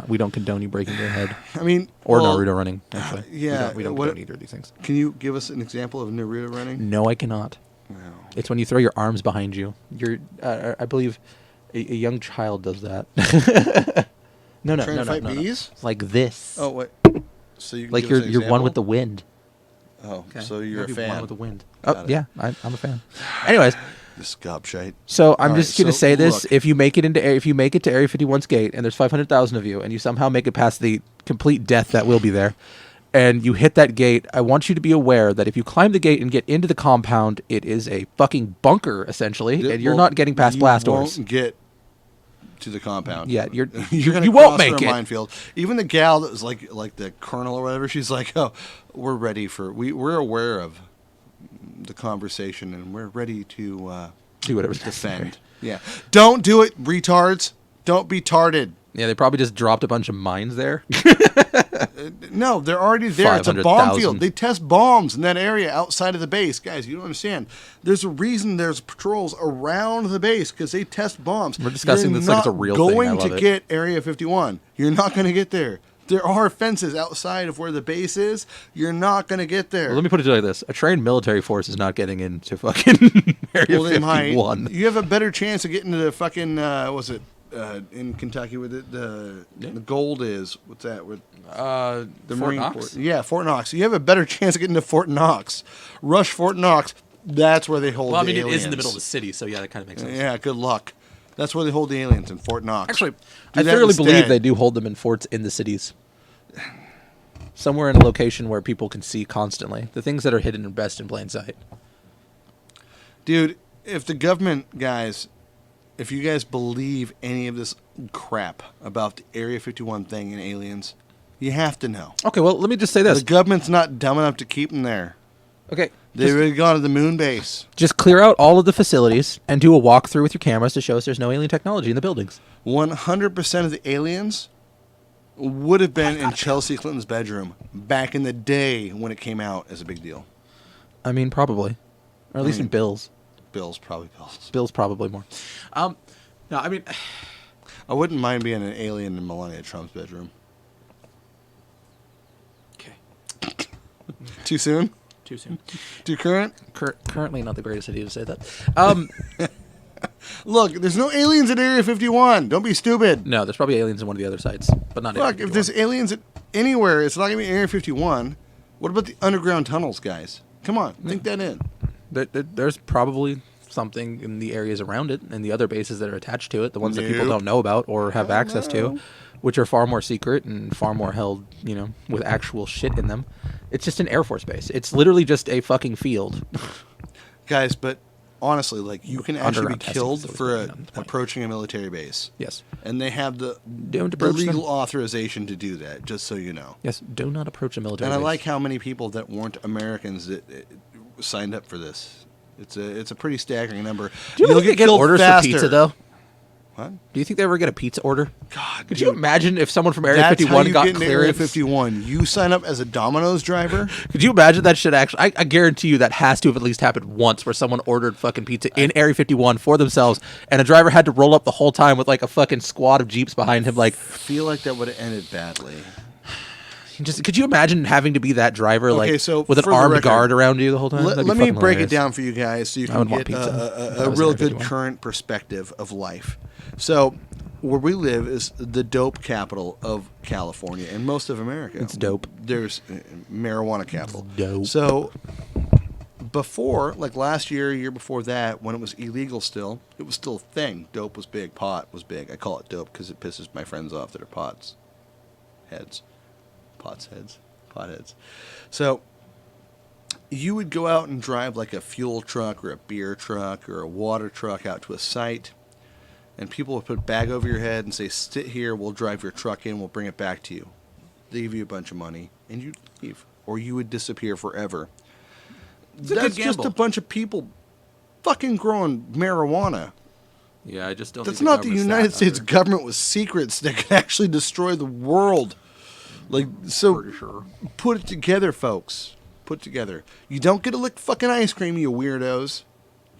We don't condone you breaking your head. I mean... Or Naruto running, actually. Yeah. We don't condone either of these things. Can you give us an example of Naruto running? No, I cannot. No. It's when you throw your arms behind you. I believe a young child does that. No. Trying to fight bees? Like this. Oh, wait. So you can like you're one with the wind. Oh, okay. So you're a fan. One with the wind. Yeah, I'm a fan. Anyways, this gobshite. So I'm just going to say this: if you make it to Area 51's gate, and there's 500,000 of you, and you somehow make it past the complete death that will be there, and you hit that gate, I want you to be aware that if you climb the gate and get into the compound, it is a fucking bunker essentially, and you're not getting past blast doors. You won't get to the compound. Yeah, you won't make it. Minefield. Even the gal that was like the colonel or whatever, she's like, "Oh, we're ready for we're aware of the conversation and we're ready to do whatever defend." Yeah, don't do it, retards. Don't be tarded. Yeah, they probably just dropped a bunch of mines there. No, they're already there. It's a bomb field. They test bombs in that area outside of the base. Guys, you don't understand. There's a reason there's patrols around the base because they test bombs. We're discussing this like it's a real thing. You're going to get Area 51. You're not going to get there. There are fences outside of where the base is. You're not going to get there. Well, let me put it like this. A trained military force is not getting into fucking Area 51. You have a better chance of getting to the fucking, in Kentucky where the gold is. What's that? With the Fort Marine Knox? Yeah, Fort Knox. You have a better chance of getting to Fort Knox. Rush Fort Knox. That's where they hold the aliens. Well, it is in the middle of the city, so yeah, that kind of makes sense. Yeah, good luck. That's where they hold the aliens, in Fort Knox. Actually, I thoroughly believe they do hold them in forts in the cities. Somewhere in a location where people can see constantly. The things that are hidden are best in plain sight. Dude, if the government guys... If you guys believe any of this crap about the Area 51 thing and aliens, you have to know. Okay, well, let me just say this. The government's not dumb enough to keep them there. Okay. They've already gone to the moon base. Just clear out all of the facilities and do a walkthrough with your cameras to show us there's no alien technology in the buildings. 100% of the aliens would have been in Chelsea Clinton's bedroom back in the day when it came out as a big deal. I mean, probably. Or at least in Bill's. Bill's probably Bill's. Bill's probably more. No, I mean... I wouldn't mind being an alien in Melania Trump's bedroom. Okay. Too soon? Too soon. Too current? Currently not the greatest idea to say that. Look, there's no aliens at Area 51. Don't be stupid. No, there's probably aliens in one of the other sites, but not Area 51. Look, if there's aliens at anywhere, it's not going to be Area 51. What about the underground tunnels, guys? Come on, think that in. There's probably something in the areas around it and the other bases that are attached to it, the ones that people don't know about or have access to, which are far more secret and far more held, with actual shit in them. It's just an Air Force base. It's literally just a fucking field. Guys, but honestly, you can actually be killed for approaching a military base. Yes. And they have the legal authorization to do that, just so you know. Yes, do not approach a military base. And I like how many people that weren't Americans that signed up for this. It's a pretty staggering number. Do you think they get orders for pizza, though? What? Do you think they ever get a pizza order? God, could you imagine if someone from Area 51 got clearance? Area 51. You sign up as a Domino's driver. Could you imagine that shit? Actually, I guarantee you that has to have at least happened once, where someone ordered fucking pizza in Area 51 for themselves, and a driver had to roll up the whole time with like a fucking squad of Jeeps behind him. Like, I feel like that would have ended badly. Just could you imagine having to be that driver, so with an armed guard around you the whole time? Let me break it down for you guys so you can get a real good current perspective of life. So, where we live is the dope capital of California and most of America. It's dope. There's marijuana capital. It's dope. So, before, like last year before that, when it was illegal still, it was still a thing. Dope was big. Pot was big. I call it dope because it pisses my friends off that are pots heads. Potheads. So you would go out and drive like a fuel truck or a beer truck or a water truck out to a site, and people would put a bag over your head and say, sit here, we'll drive your truck in, we'll bring it back to you. They give you a bunch of money, and you'd leave. Or you would disappear forever. That's just a bunch of people fucking growing marijuana. Yeah, I just don't That's not the United States government with secrets that could actually destroy the world. Like, so, pretty sure. Put it together, folks. Put it together. You don't get to lick fucking ice cream, you weirdos.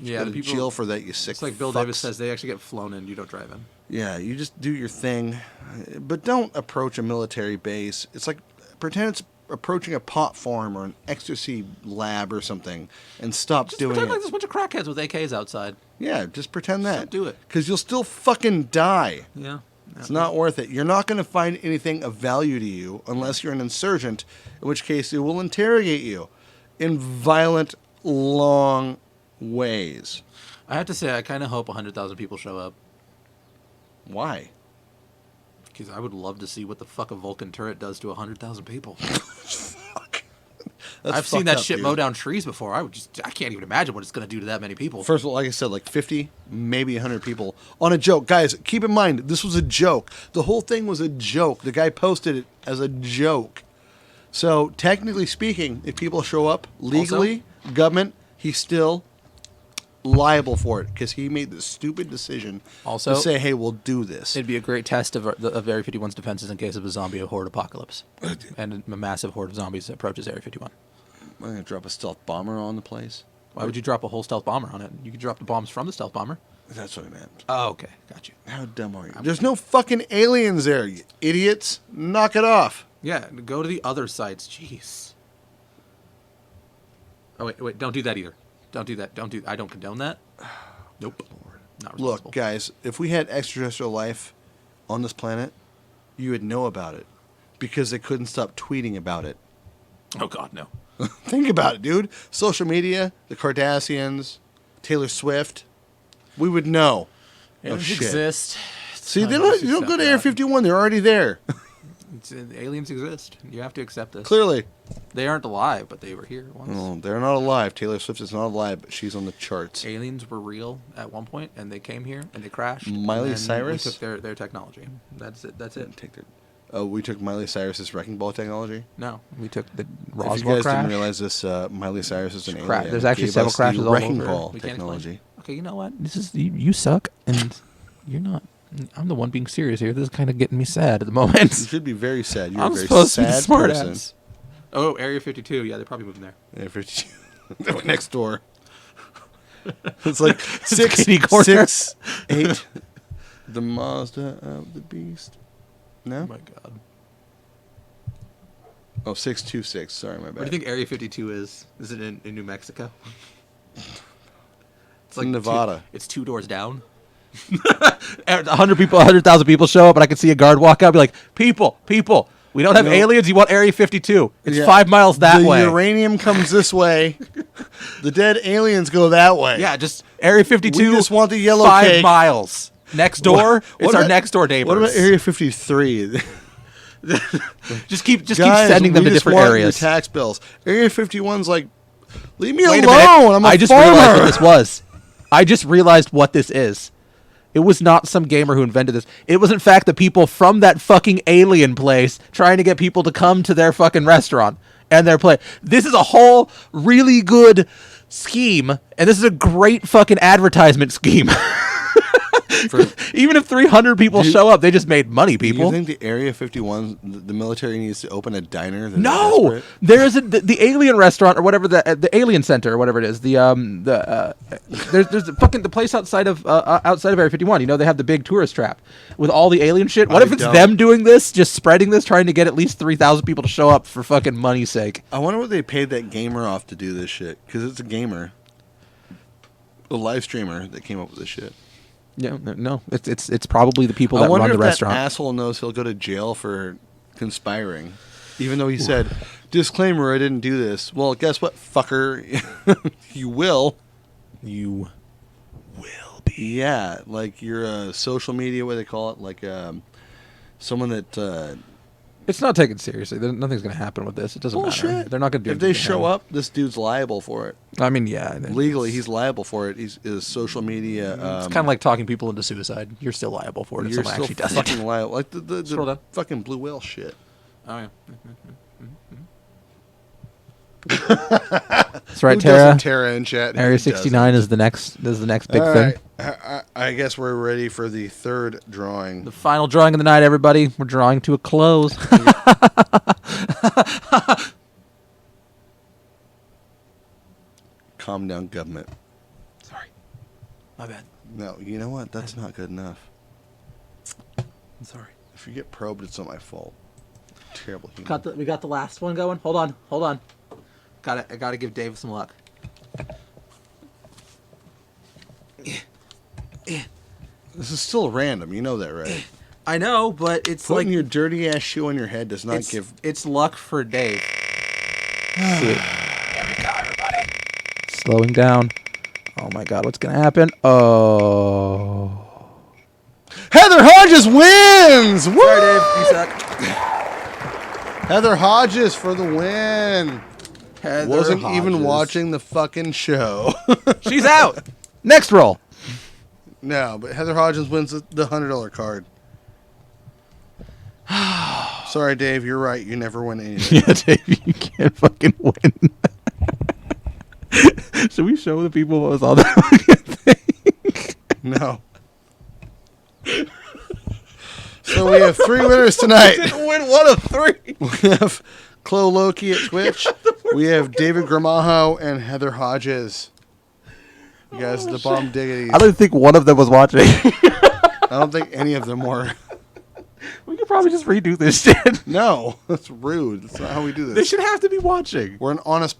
Yeah, the people chill for that, you sick. It's like Bill Davis says, they actually get flown in. You don't drive in. Yeah, you just do your thing, but don't approach a military base. It's like pretend it's approaching a pot farm or an ecstasy lab or something, and stop just doing pretend it. Like there's a bunch of crackheads with AKs outside. Yeah, just pretend that. Don't do it, because you'll still fucking die. Yeah. It's not worth it. You're not going to find anything of value to you unless you're an insurgent, in which case it will interrogate you in violent, long ways. I have to say, I kind of hope 100,000 people show up. Why? Because I would love to see what the fuck a Vulcan turret does to 100,000 people. Fuck. I've seen that shit mow down trees before. I can't even imagine what it's going to do to that many people. First of all, like I said, like 50, maybe 100 people on a joke. Guys, keep in mind, this was a joke. The whole thing was a joke. The guy posted it as a joke. So, technically speaking, if people show up legally, government, he's still liable for it because he made the stupid decision to say, hey, we'll do this. It'd be a great test of Area 51's defenses in case of a zombie horde apocalypse. And a massive horde of zombies approaches Area 51. I'm going to drop a stealth bomber on the place. Why would you drop a whole stealth bomber on it? You could drop the bombs from the stealth bomber. That's what I meant. Oh, okay. Got you. How dumb are you? There's no fucking aliens there, you idiots. Knock it off. Yeah, go to the other sites. Jeez. Oh, wait. Don't do that either. Don't do that. I don't condone that. Nope. Lord. Not responsible. Look, guys, if we had extraterrestrial life on this planet, you would know about it because they couldn't stop tweeting about it. Oh, God, no. Think about it, dude. Social media, the Kardashians, Taylor Swift, we would know. Aliens exist. See, you don't go to Area 51. They're already there. Aliens exist. You have to accept this. Clearly. They aren't alive, but they were here once. Oh, they're not alive. Taylor Swift is not alive, but she's on the charts. Aliens were real at one point, and they came here, and they crashed. Miley Cyrus? We took their technology. That's it. We took Miley Cyrus's wrecking ball technology? No, we took the Roswell crash. If you guys crash. didn't realize this, Miley Cyrus is an alien. There's actually several crashes all over. Wrecking ball technology. Okay, you know what? This is you suck, and you're not. I'm the one being serious here. This is kind of getting me sad at the moment. You should be very sad. You're I'm a very supposed to be sad the smart person. ass. Oh, Area 52. Yeah, they're probably moving there. Area 52. They went next door. It's like kitty corner. 6, 8. The Mazda of the Beast. No? Oh, my God. Oh, 626. Sorry, my bad. Where do you think Area 52 is? Is it in New Mexico? It's like Nevada. It's 2 doors down. 100,000 people show up, and I can see a guard walk out and be like, people, we don't have aliens. You want Area 52? It's 5 miles that way. The uranium comes this way. The dead aliens go that way. Yeah, just Area 52. We just want the yellow 5 cake. miles. Next door, it's our next door neighbors. What about Area 53? just keep sending them to different areas. Your tax bills. Area 51's like, leave me alone. I just realized what this was. I just realized what this is. It was not some gamer who invented this. It was, in fact, the people from that fucking alien place trying to get people to come to their fucking restaurant and their play. This is a whole really good scheme, and this is a great fucking advertisement scheme. Even if 300 people show up, they just made money, Do you people. think the Area 51, the military needs to open a diner? No, there's the alien restaurant or whatever, the alien center or whatever it is. There's the place outside of Area 51. You know, they have the big tourist trap with all the alien shit. What if it's them doing this, just spreading this, trying to get at least 3,000 people to show up for fucking money's sake? I wonder what they paid that gamer off to do this shit, because it's a gamer, a live streamer that came up with this shit. Yeah, no, it's probably the people that run the restaurant. That asshole knows he'll go to jail for conspiring, even though he said, "Disclaimer: I didn't do this." Well, guess what, fucker? You will. You will be. Yeah, like your social media, what they call it, like someone that. It's not taken seriously. Nothing's going to happen with this. It doesn't matter. They're not going to do it. If they show up, this dude's liable for it. I mean, yeah. Legally, he's liable for it. He's social media. It's kind of like talking people into suicide. You're still liable for it if someone actually does it. You're still fucking liable. Like the fucking blue whale shit. Oh, yeah. That's right, Tara. Tara in chat. Area 69 is the next big thing. I guess we're ready for the third drawing. The final drawing of the night, everybody. We're drawing to a close. Calm down, government. Sorry. My bad. No, you know what? That's not good enough. I'm sorry. If you get probed, it's not my fault. Terrible human. We got the last one going. Hold on. I gotta give Dave some luck. This is still random. You know that, right? I know, but it's Putting your dirty ass shoe on your head does not give. It's luck for Dave. See it. There we go, everybody. Slowing down. Oh my God, what's gonna happen? Oh. Heather Hodges wins! Woo! Sorry, Dave. You suck. Heather Hodges for the win. Wasn't Hodges. even watching the fucking show. She's out. Next roll. No, but Heather Hodges wins the $100 card. Sorry, Dave. You're right. You never win anything. Yeah, Dave, you can't fucking win. Should we show the people what was on that fucking thing? No. So we have 3 winners tonight. Didn't win one of 3. We have Chloe Loki at Twitch. We have David Gramajo and Heather Hodges. You guys, the bomb diggities. I don't think one of them was watching. I don't think any of them were. We could probably just redo this shit. No, that's rude. That's not how we do this. They should have to be watching. We're an honest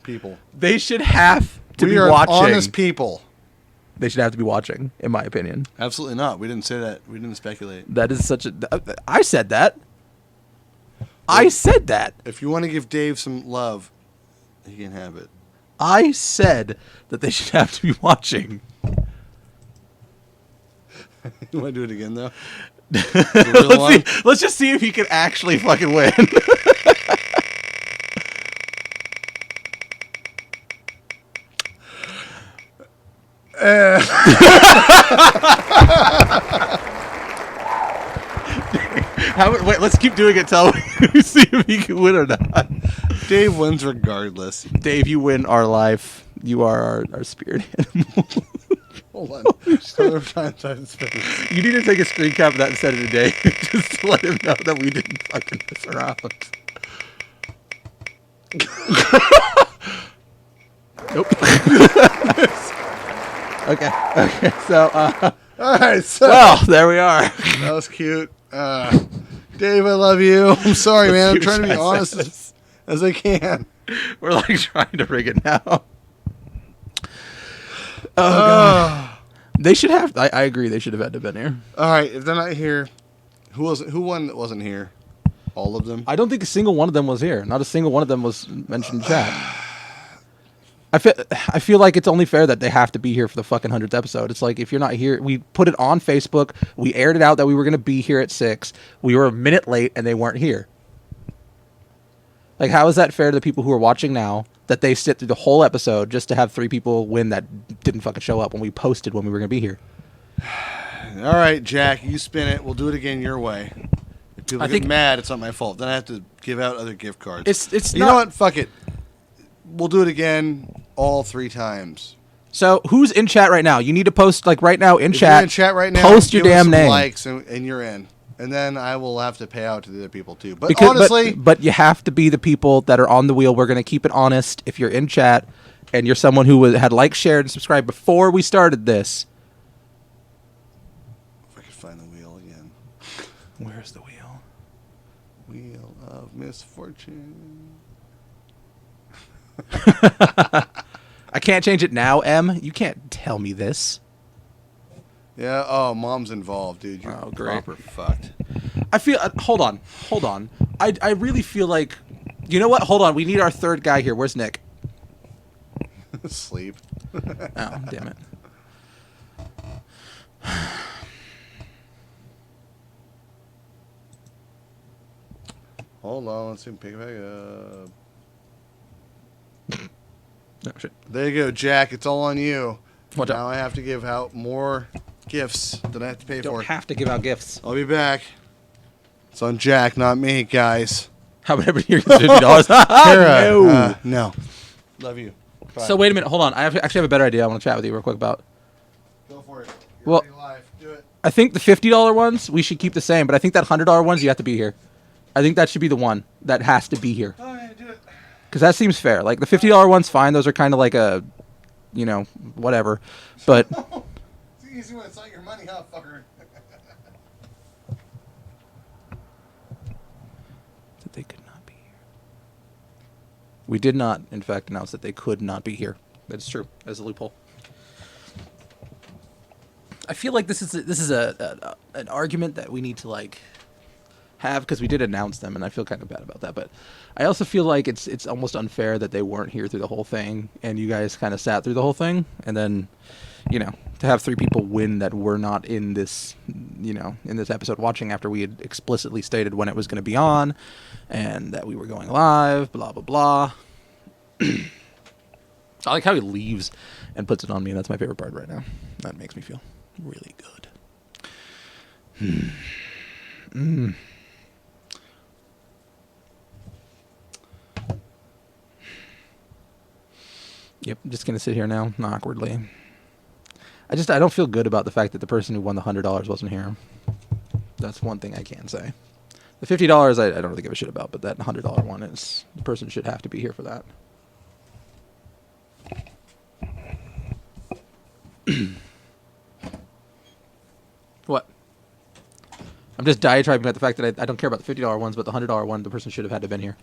people. They should have to we be are watching. Honest people. They should have to be watching, in my opinion. Absolutely not. We didn't say that. We didn't speculate. That is such a... I said that. I said that. If you want to give Dave some love, he can have it. I said that they should have to be watching. You want to do it again, though? Let's just see if he can actually fucking win. Wait, let's keep doing it till we see if he can win or not. Dave wins regardless. Dave, you win our life. You are our spirit animal. Hold on. You need to take a screen cap of that and send it to Dave just to let him know that we didn't fucking mess around. Nope. Okay. So, all right. So, well, there we are. That was cute. Dave, I love you. I'm sorry, man. I'm trying to be honest as I can. We're like trying to rig it now. Oh, God. They should have. I agree. They should have had to have been here. All right. If they're not here, who won that wasn't here? All of them? I don't think a single one of them was here. Not a single one of them was mentioned in chat. I feel like it's only fair that they have to be here for the fucking 100th episode. It's like, if you're not here, we put it on Facebook. We aired it out that we were going to be here at 6. We were a minute late and they weren't here. Like, how is that fair to the people who are watching now that they sit through the whole episode just to have 3 people win that didn't fucking show up when we posted when we were going to be here? All right, Jack, you spin it. We'll do it again your way. If people get mad, it's not my fault. Then I have to give out other gift cards. It's you know what? Fuck it. We'll do it again all 3 times. So who's in chat right now? You need to post like right now in if chat. You're in chat right now. Post your give us damn some name. Likes and you're in. And then I will have to pay out to the other people too. But honestly, but you have to be the people that are on the wheel. We're gonna keep it honest. If you're in chat and you're someone who had liked, shared, and subscribed before we started this. If I could find the wheel again. Where's the wheel? Wheel of misfortune. I can't change it now, M. You can't tell me this. Yeah. Oh, mom's involved, dude. You're proper fucked. I feel. Hold on. I really feel like. You know what? Hold on. We need our third guy here. Where's Nick? Sleep. Oh, damn it. Hold on. Let's see him pick it back up. No shit. There you go, Jack. It's all on you. Watch now out. I have to give out more gifts that I have to pay Don't for. have to give out gifts. I'll be back. It's on Jack, not me, guys. How about everybody here gets $50? Kara, no. Love you. Bye. So wait a minute. Hold on. I actually have a better idea. I want to chat with you real quick about. Go for it. You're Well, already live. Do it. I think the $50 ones we should keep the same, but I think that $100 ones you have to be here. I think that should be the one that has to be here. Oh yeah, do it. Because that seems fair. Like the $50 one's fine. Those are kind of like a, whatever. But It's the easy one. It's not your money, huh, fucker? that they could not be here. We did not, in fact, announce that they could not be here. That's true. That's a loophole. I feel like this is an argument that we need to like have because we did announce them, and I feel kind of bad about that. But I also feel like it's almost unfair that they weren't here through the whole thing, and you guys kind of sat through the whole thing, and then, to have 3 people win that were not in this, in this episode watching after we had explicitly stated when it was going to be on, and that we were going live, blah blah blah. I like how he leaves and puts it on me. That's my favorite part right now. That makes me feel really good. Yep, I'm just gonna sit here now, awkwardly. I don't feel good about the fact that the person who won the $100 wasn't here. That's one thing I can say. The $50 I don't really give a shit about, but that $100 one is the person should have to be here for that. What? I'm just diatribing about the fact that I don't care about the $50 ones, but the $100 one, the person should have had to have been here.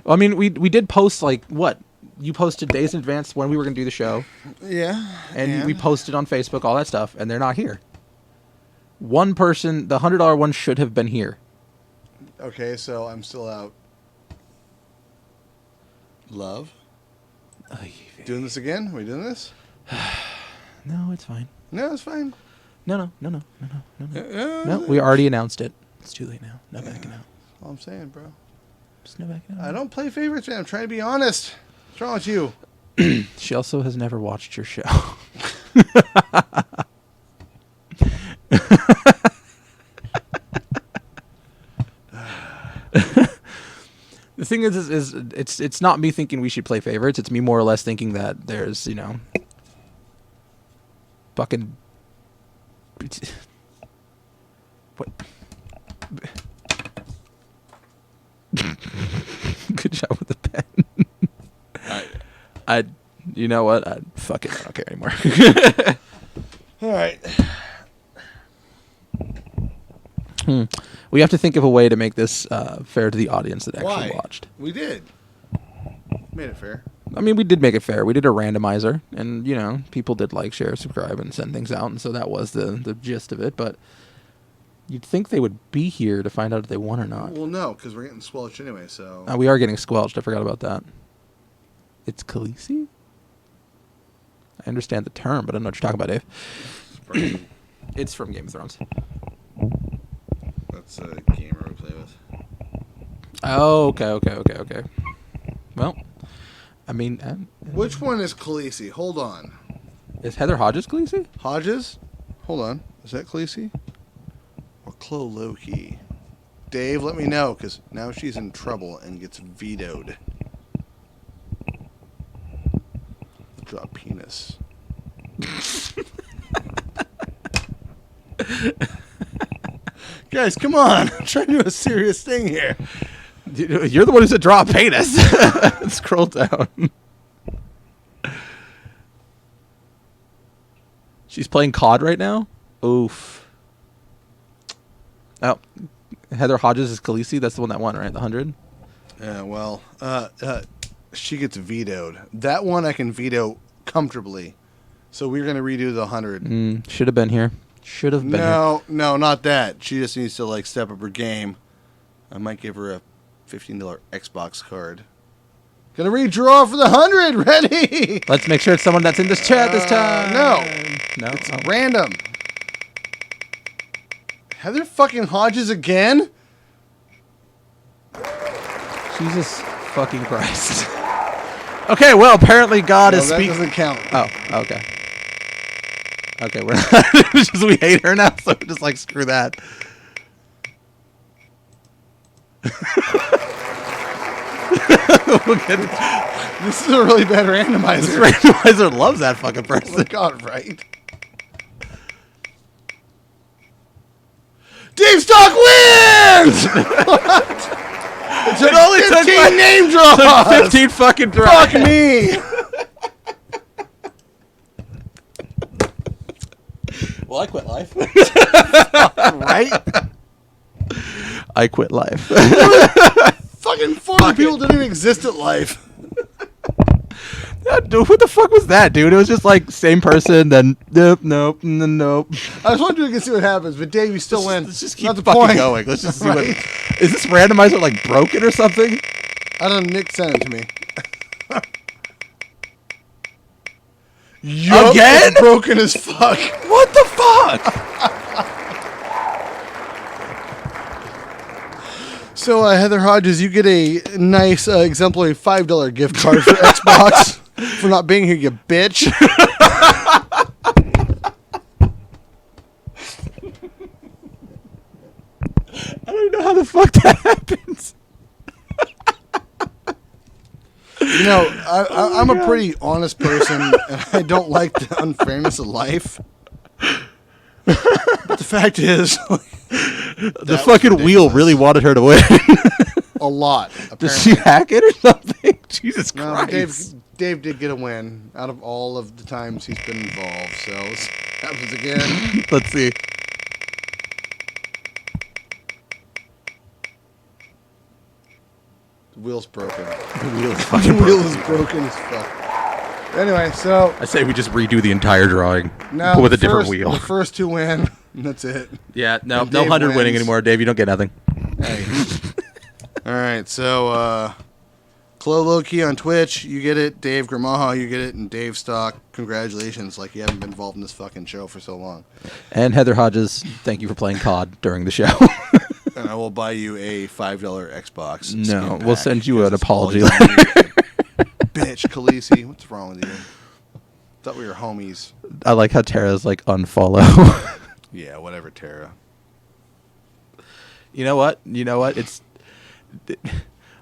Well, I mean, we did post, like, what? You posted days in advance when we were going to do the show. Yeah. And we posted on Facebook, all that stuff, and they're not here. One person, the $100 one should have been here. Okay, so I'm still out. Love? Doing this again? Are we doing this? No, it's fine. No, it's fine. No. No, we already announced it. It's too late now. No backing out. That's all I'm saying, bro. Just no backing out. I don't play favorites, man. I'm trying to be honest. What's wrong with you? She also has never watched your show. The thing is it's not me thinking we should play favorites. It's me more or less thinking that there's, fucking... What? Good job with the pen. You know what? Fuck it. I don't care anymore. All right. We have to think of a way to make this fair to the audience that actually watched. We did. Made it fair. I mean, we did make it fair. We did a randomizer, and, people did like, share, subscribe, and send things out, and so that was the gist of it, but you'd think they would be here to find out if they won or not. Well, no, because we're getting squelched anyway, so... We are getting squelched. I forgot about that. It's Khaleesi? I understand the term, but I don't know what you're talking about, Dave. It's from Game of Thrones. That's a gamer we play with. Oh, okay. Well, I mean... Which one is Khaleesi? Hold on. Is Heather Hodges Khaleesi? Hodges? Hold on. Is that Khaleesi? Or Clo Loki? Dave, let me know, because now she's in trouble and gets vetoed. Draw a penis. Guys, come on. I'm trying to do a serious thing here. You're the one who said draw a penis. Scroll down. She's playing COD right now? Oof. Oh. Heather Hodges is Khaleesi. That's the one that won, right? The 100? Yeah, well, she gets vetoed. That one I can veto comfortably. So we're going to redo the 100. Should have been here. Should have been here. No, not that. She just needs to, like, step up her game. I might give her a $15 Xbox card. Gonna redraw for the 100. Ready? Let's make sure it's someone that's in this chat this time. No. It's random. Heather fucking Hodges again? Jesus fucking Christ. Okay, well, apparently God is speaking. That doesn't count. Oh, okay. Okay, we're not. Just, we hate her now, so we're just like, screw that. This is a really bad randomizer. This randomizer loves that fucking person. Oh, God, right? Dave Stock wins! It only took 15 name draws! Took 15 fucking draws. Fuck me! Well, I quit life. Right? I quit life. Fucking 40 people didn't even exist at life. Dude, what the fuck was that, dude? It was just like same person, then nope. I just wanted to see what happens, but Dave, you still win. Let's just keep Not the fucking point. going. Let's just see Right? what. Is this randomizer like broken or something? I don't know. Nick sent it to me. Yup, Again? it's broken as fuck. What the fuck? So, Heather Hodges, you get a nice exemplary $5 gift card for Xbox for not being here, you bitch. I don't even know how the fuck that happens. You know, I'm a pretty honest person, and I don't like the unfairness of life. But the fact is, the fucking wheel really wanted her to win. a lot. Apparently. Did she hack it or something? Jesus No, but Christ. Dave did get a win out of all of the times he's been involved. So this happens again. Let's see. The wheel's broken. The wheel is The fucking wheel broken. is broken as fuck. Anyway, so I say we just redo the entire drawing, now but with a the different first- wheel. The first two win. And that's it. Yeah, no, And no Dave 100 winning wins. anymore, Dave. You don't get nothing. Hey. All right, so Chloe Loki on Twitch, you get it. Dave Gramaha, you get it. And Dave Stock, congratulations. Like, you haven't been involved in this fucking show for so long. And Heather Hodges, thank you for playing COD during the show. And I will buy you a $5 Xbox. No, skin we'll pack, send you an because it's all apology you letter. need. Bitch, Khaleesi, what's wrong with you? Thought we were homies. I like how Tara's like unfollow. Yeah, whatever, Tara. You know what? It's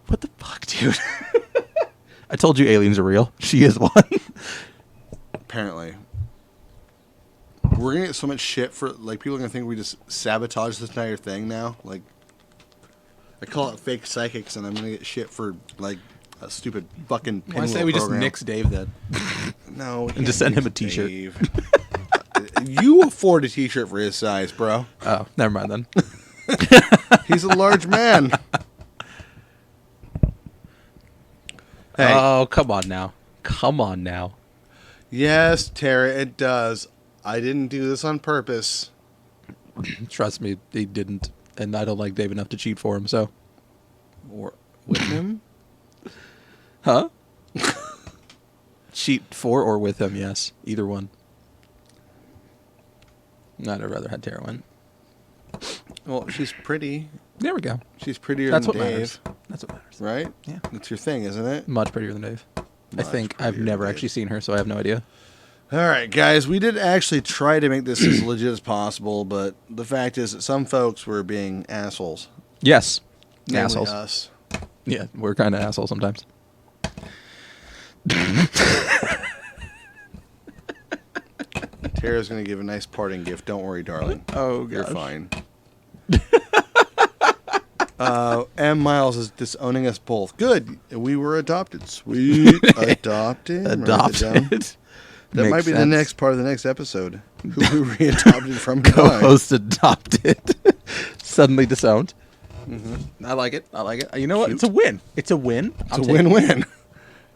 what the fuck, dude? I told you aliens are real. She is one. Apparently. We're gonna get so much shit for, like, people are gonna think we just sabotage this entire thing now. Like, I call it fake psychics, and I'm gonna get shit for, like, a stupid fucking pinwheel I say we just program. nix Dave then. No, we And just can't send him nix a t-shirt. Dave. You afford a t-shirt for his size, bro. Oh, never mind then. He's a large man. Hey. Oh, come on now. Come on now. Yes, Tara, it does. I didn't do this on purpose. Trust me, he didn't. And I don't like Dave enough to cheat for him, so. Or with him? Huh? Cheat for or with him, yes. Either one. I'd have rather had Tara win. Well, she's pretty. There we go. She's prettier That's than what Dave. matters. That's what matters. Right? Yeah. That's your thing, isn't it? Much prettier than Dave. I Much think I've prettier never than Dave. actually seen her, so I have no idea. All right, guys. We did actually try to make this as legit as possible, but the fact is that some folks were being assholes. Yes. Namely Assholes. us. Yeah, we're kind of assholes sometimes. Tara's going to give a nice parting gift. Don't worry, darling. Oh, You're gosh. fine. M. Miles is disowning us both. Good. We were adopted. Sweet. Adopted. Adopted. That Makes might be the sense. next part of the next episode. Who we re-adopted from and why. Co-host adopted. Suddenly disowned. Mm-hmm. I like it. You know what? Cute. It's a win. It's a win. It's a win-win.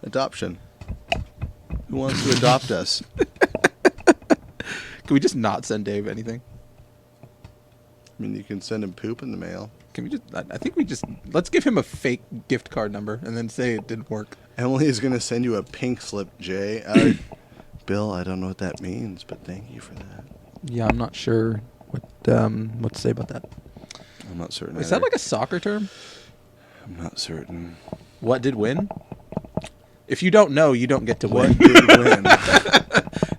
Adoption. Who wants to adopt us? Can we just not send Dave anything? I mean, you can send him poop in the mail. Can we just? I think we just let's give him a fake gift card number and then say it didn't work. Emily is going to send you a pink slip, Jay. Bill, I don't know what that means, but thank you for that. Yeah, I'm not sure what to say about that. I'm not certain. Is that like a soccer term? I'm not certain. What did win? If you don't know, you don't get to win. What did win?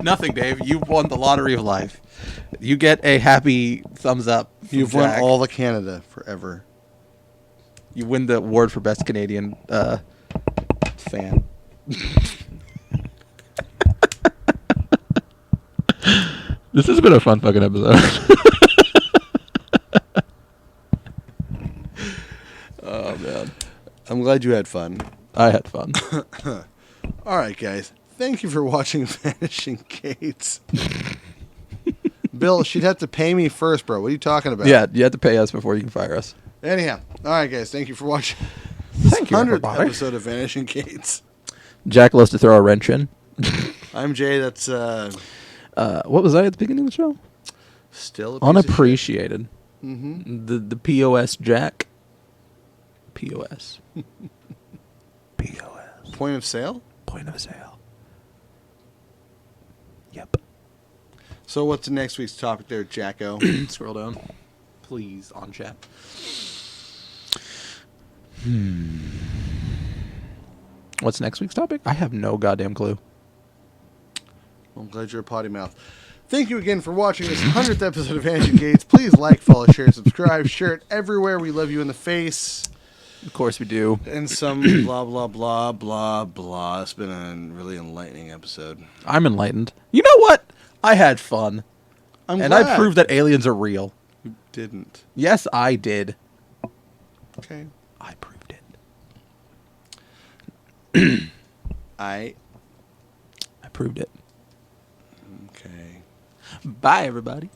Nothing, Dave. You won the lottery of life. You get a happy thumbs up. from You've won Jack. all the Canada forever. You win the award for best Canadian fan. This has been a fun fucking episode. Oh, man. I'm glad you had fun. I had fun. All right, guys. Thank you for watching Vanishing Gates. Bill, she'd have to pay me first, bro. What are you talking about? Yeah, you have to pay us before you can fire us. Anyhow. All right, guys. Thank you for watching Thank you, 100th everybody. episode of Vanishing Gates. Jack loves to throw a wrench in. I'm Jay. That's What was I at the beginning of the show? still a piece Unappreciated. Mm-hmm. The POS Jack. POS. POS. Point of sale? Point of sale. Yep. So what's next week's topic there, Jacko? Scroll down. Please, on chat. What's next week's topic? I have no goddamn clue. I'm glad you're a potty mouth. Thank you again for watching this 100th episode of Vanishing Gates. Please like, follow, share, subscribe, share it everywhere. We love you in the face. Of course we do. And some blah, blah, blah, blah, blah. It's been a really enlightening episode. I'm enlightened. You know what? I had fun. I'm and glad. I proved that aliens are real. You didn't. Yes, I did. Okay. I proved it. I proved it. Okay. Bye, everybody.